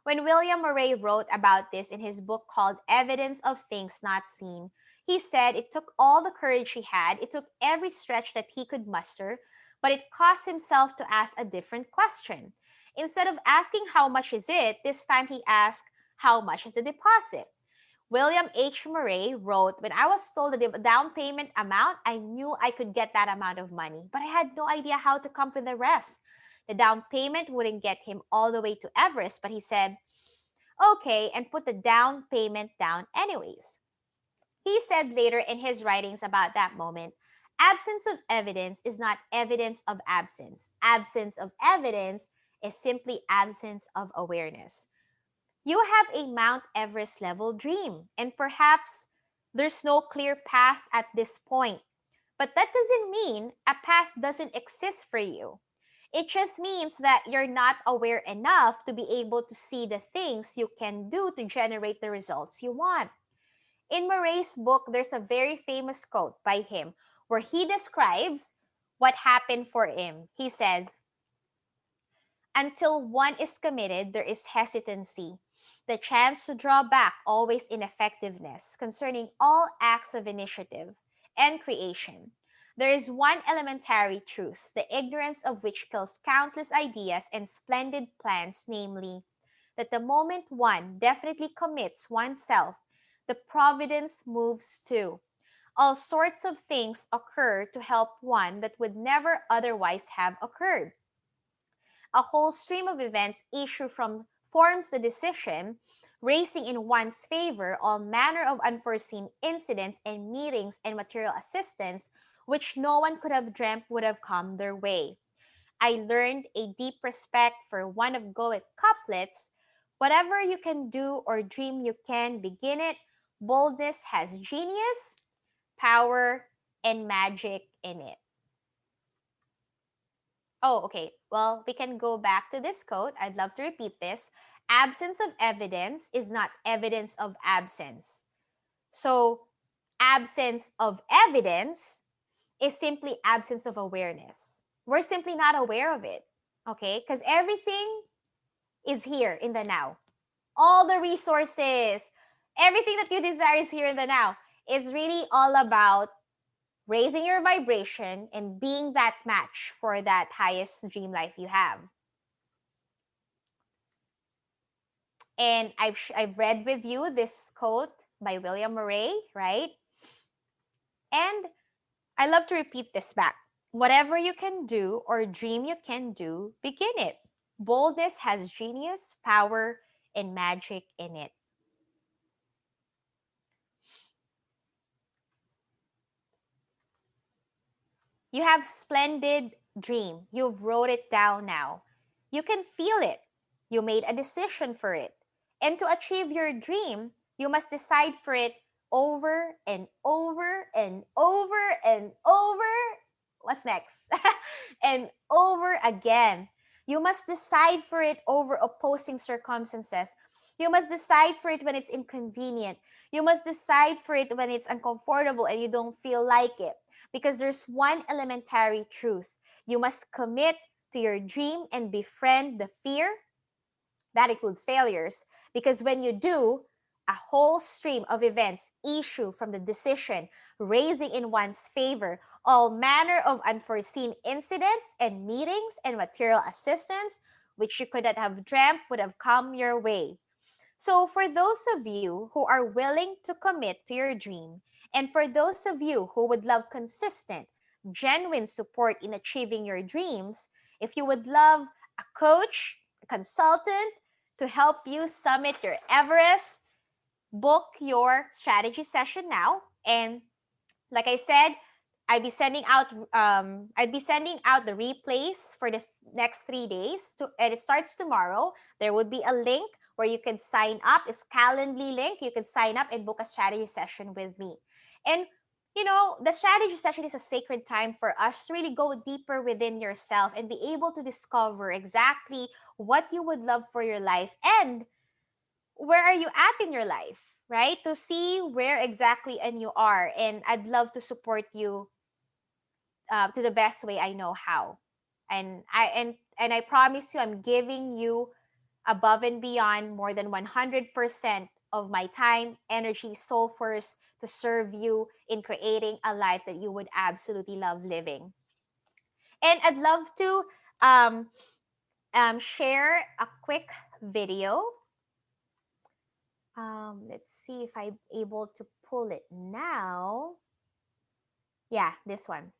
When William Murray wrote about this in his book called Evidence of Things Not Seen, he said it took all the courage he had, it took every stretch that he could muster, but it caused himself to ask a different question. Instead of asking how much is it, this time he asked, how much is the deposit? William H. Murray wrote, when I was told the down payment amount, I knew I could get that amount of money, but I had no idea how to come up with the rest. The down payment wouldn't get him all the way to Everest, but he said, okay, and put the down payment down anyways. He said later in his writings about that moment, absence of evidence is not evidence of absence. Absence of evidence is simply absence of awareness. You have a Mount Everest level dream, and perhaps there's no clear path at this point. But that doesn't mean a path doesn't exist for you. It just means that you're not aware enough to be able to see the things you can do to generate the results you want. In Murray's book, there's a very famous quote by him where he describes what happened for him. He says, until one is committed, there is hesitancy, the chance to draw back always ineffectiveness concerning all acts of initiative and creation. There is one elementary truth, the ignorance of which kills countless ideas and splendid plans, namely, that the moment one definitely commits oneself, the providence moves too. All sorts of things occur to help one that would never otherwise have occurred. A whole stream of events issue from forms the decision, raising in one's favor all manner of unforeseen incidents and meetings and material assistance which no one could have dreamt would have come their way. I learned a deep respect for one of Goethe's couplets. Whatever you can do or dream you can begin it. Boldness has genius, power, and magic in it. Oh, okay. Well, we can go back to this quote. I'd love to repeat this. Absence of evidence is not evidence of absence. So, absence of evidence is simply absence of awareness. We're simply not aware of it, okay? Because everything is here in the now. All the resources, everything that you desire is here in the now. It's really all about raising your vibration and being that match for that highest dream life you have. And I've read with you this quote by William Murray, right? And I love to repeat this back. Whatever you can do or dream you can do, begin it. Boldness has genius, power, and magic in it. You have splendid dream. You've wrote it down now. You can feel it. You made a decision for it. And to achieve your dream, you must decide for it over and over and over and over. What's next? And over again. You must decide for it over opposing circumstances. You must decide for it when it's inconvenient. You must decide for it when it's uncomfortable and you don't feel like it. Because there's one elementary truth. You must commit to your dream and befriend the fear. That includes failures. Because when you do, a whole stream of events issue from the decision, raising in one's favor all manner of unforeseen incidents and meetings and material assistance which you could not have dreamt would have come your way. So, for those of you who are willing to commit to your dream, and for those of you who would love consistent, genuine support in achieving your dreams, if you would love a coach, a consultant to help you summit your Everest, book your strategy session now. And like I said, I'd be sending out the replays for the next 3 days and it starts tomorrow. There would be a link where you can sign up. It's Calendly link. You can sign up and book a strategy session with me. And the strategy session is a sacred time for us to really go deeper within yourself and be able to discover exactly what you would love for your life and where are you at in your life, right? To see where exactly and you are. And I'd love to support you to the best way I know how. And I promise you, I'm giving you above and beyond more than 100% of my time, energy, soul force to serve you in creating a life that you would absolutely love living. And I'd love to um, share a quick video. Let's see if I'm able to pull it now. Yeah, this one.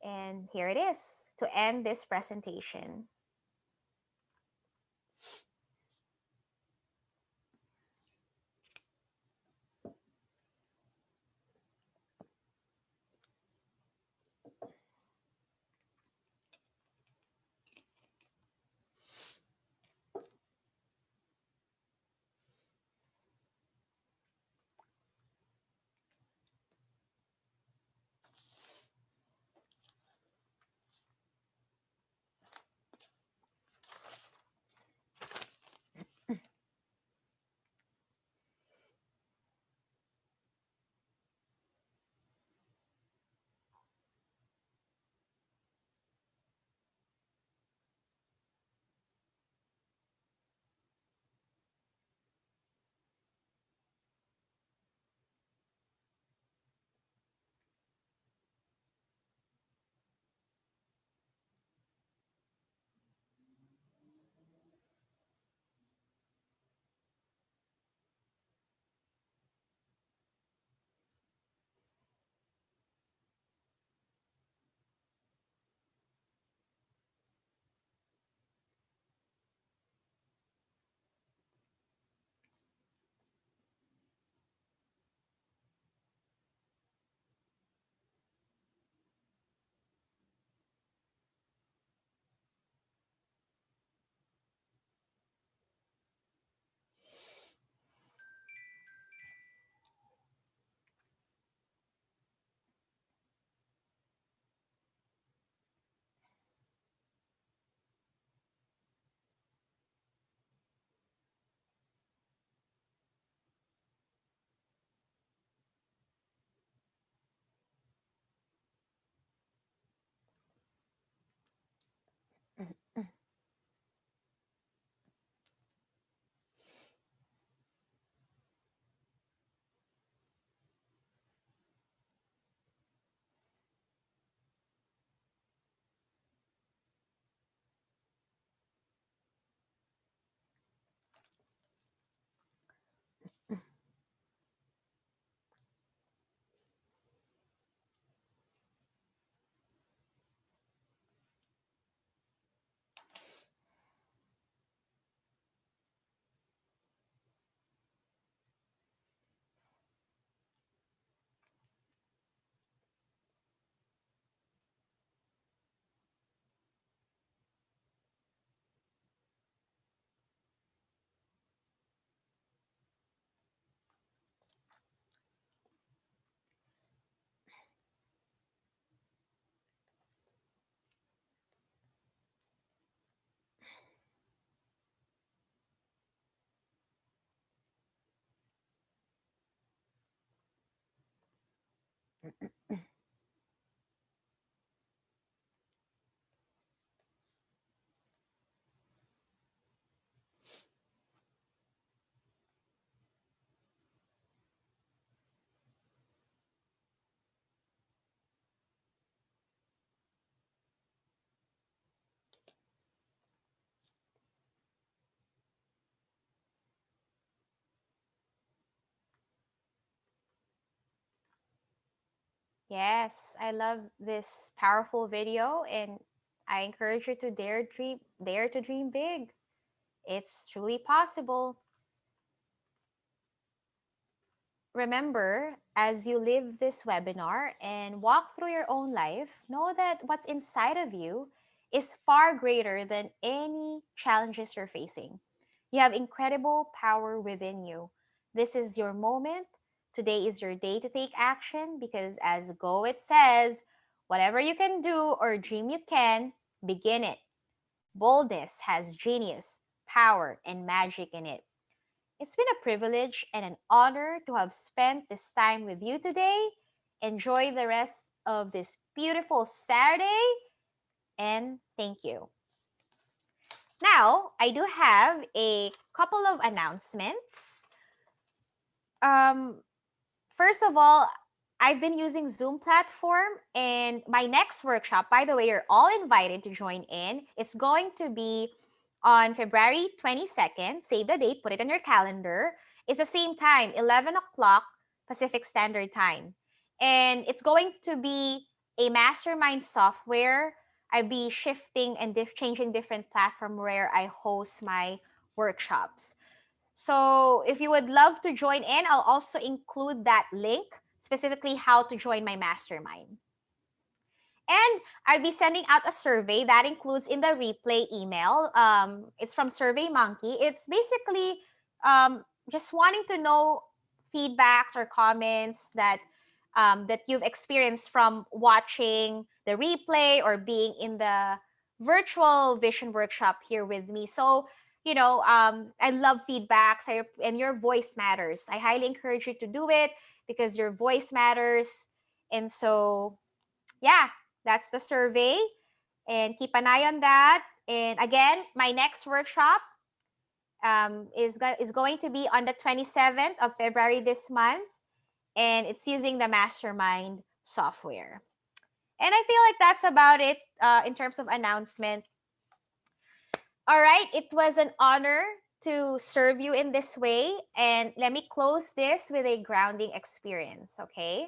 And here it is to end this presentation. Yes, I love this powerful video, and I encourage you to dare to dream big. It's truly possible. Remember, as you live this webinar and walk through your own life, know that what's inside of you is far greater than any challenges you're facing. You have incredible power within you. This is your moment. Today is your day to take action because, as Go It says, whatever you can do or dream you can, begin it. Boldness has genius, power, and magic in it. It's been a privilege and an honor to have spent this time with you today. Enjoy the rest of this beautiful Saturday, and thank you. Now, I do have a couple of announcements. Um, First of all, I've been using Zoom platform, and my next workshop, by the way, you're all invited to join in. It's going to be on February 22nd. Save the date, put it on your calendar. It's the same time, 11 o'clock Pacific Standard Time. And it's going to be a mastermind software. I'll be shifting and changing different platform where I host my workshops. So if you would love to join in, I'll also include that link, specifically how to join my mastermind. And I'll be sending out a survey that includes in the replay email. It's from Survey Monkey. It's basically just wanting to know feedbacks or comments that you've experienced from watching the replay or being in the virtual vision workshop here with me. So I love feedbacks, and your voice matters. I highly encourage you to do it because your voice matters. And so, yeah, that's the survey, and keep an eye on that. And again, my next workshop is going to be on the 27th of February this month, and it's using the Mastermind software. And I feel like that's about it in terms of announcement. All right, it was an honor to serve you in this way. And let me close this with a grounding experience, okay?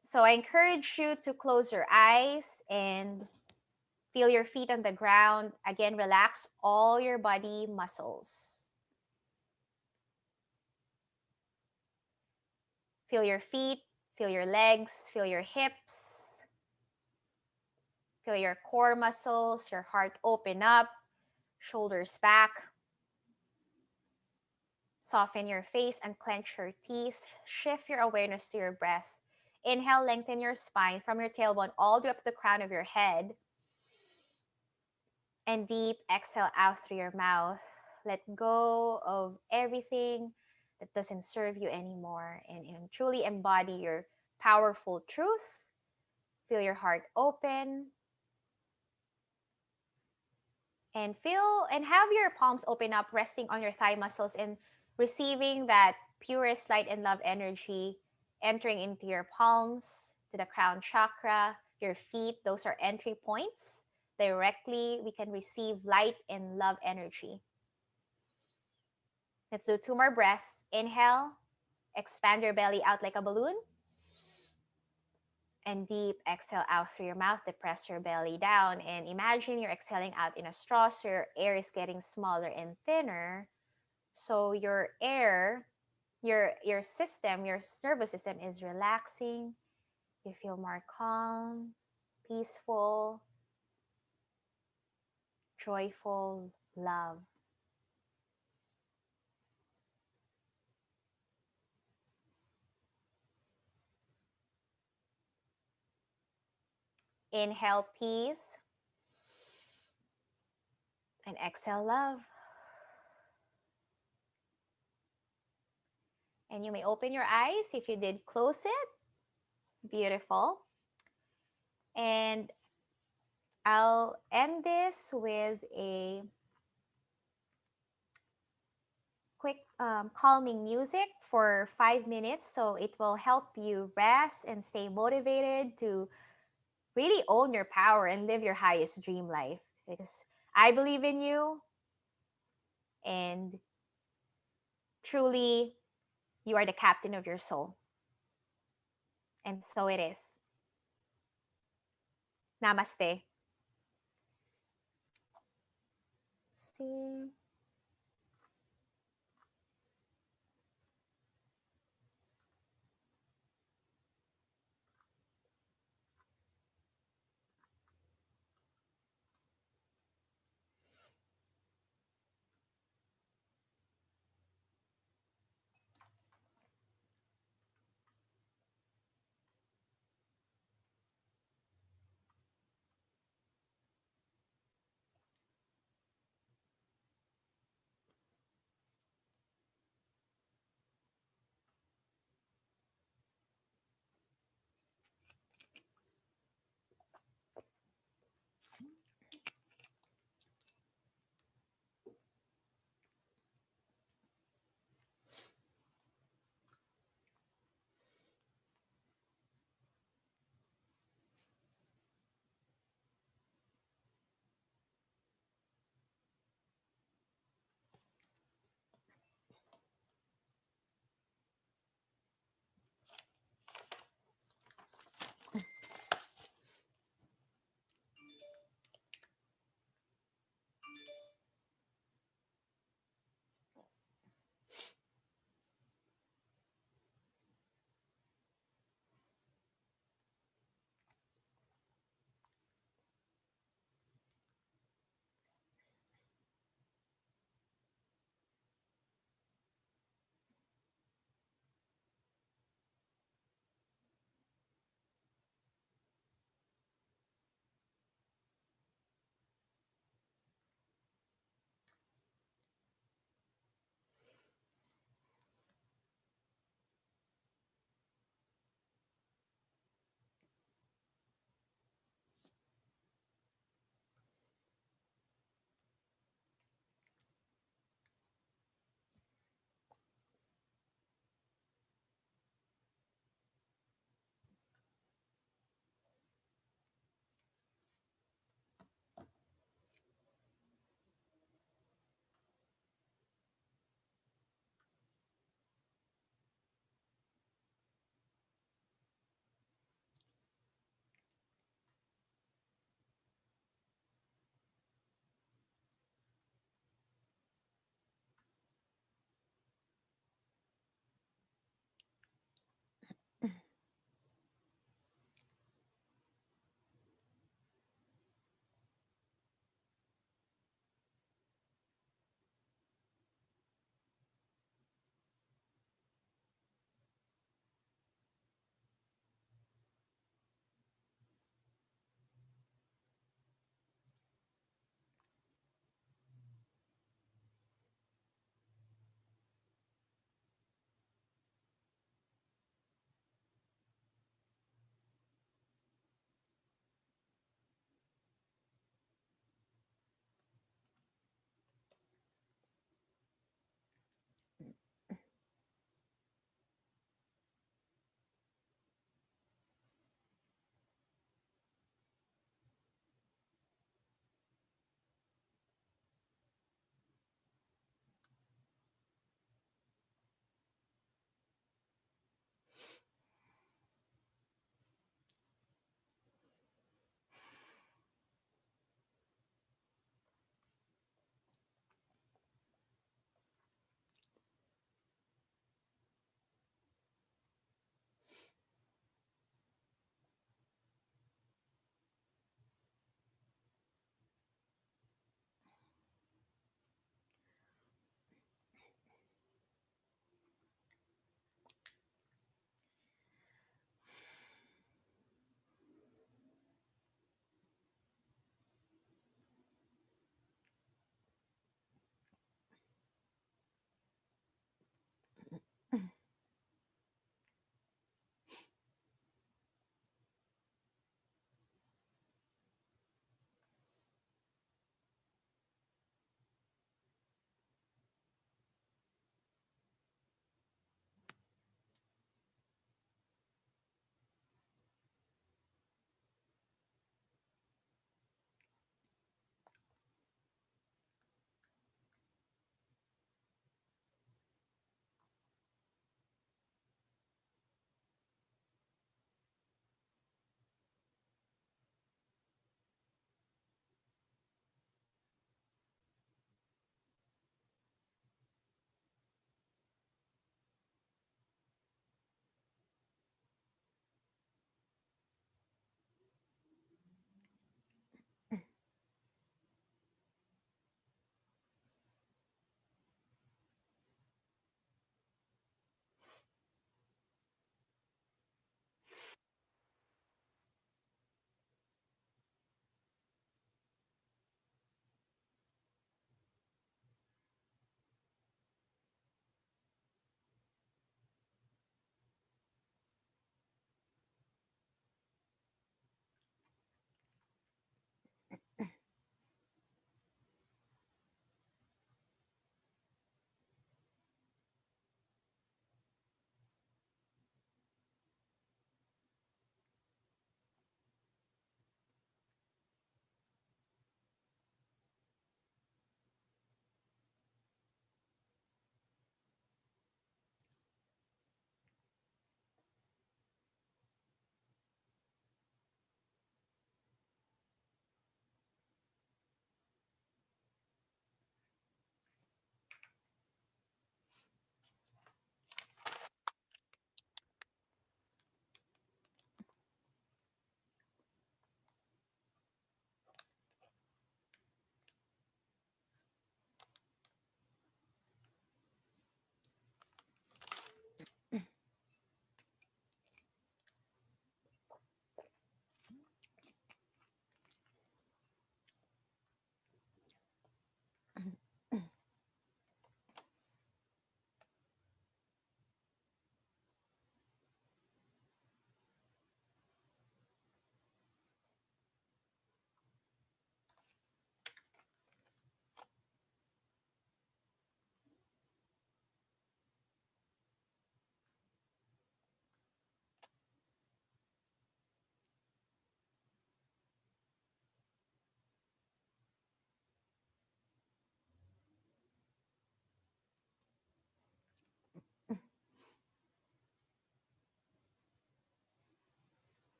So I encourage you to close your eyes and feel your feet on the ground. Again, relax all your body muscles. Feel your feet, feel your legs, feel your hips, feel your core muscles, your heart open up, shoulders back. Soften your face and clench your teeth. Shift your awareness to your breath. Inhale, lengthen your spine from your tailbone all the way up to the crown of your head. And deep exhale out through your mouth. Let go of everything that doesn't serve you anymore, and truly embody your powerful truth. Feel your heart open. And feel and have your palms open up, resting on your thigh muscles and receiving that purest light and love energy entering into your palms, to the crown chakra, your feet. Those are entry points. Directly, we can receive light and love energy. Let's do 2 more breaths. Inhale, expand your belly out like a balloon. And deep exhale out through your mouth. Depress your belly down and imagine you're exhaling out in a straw, so your air is getting smaller and thinner. So your air, your system, your nervous system is relaxing. You feel more calm, peaceful, joyful, love. Inhale peace and exhale love. And you may open your eyes if you did close it. Beautiful. And I'll end this with a quick calming music for 5 minutes, so it will help you rest and stay motivated to really own your power and live your highest dream life, because I believe in you, and truly you are the captain of your soul, and so it is. Namaste.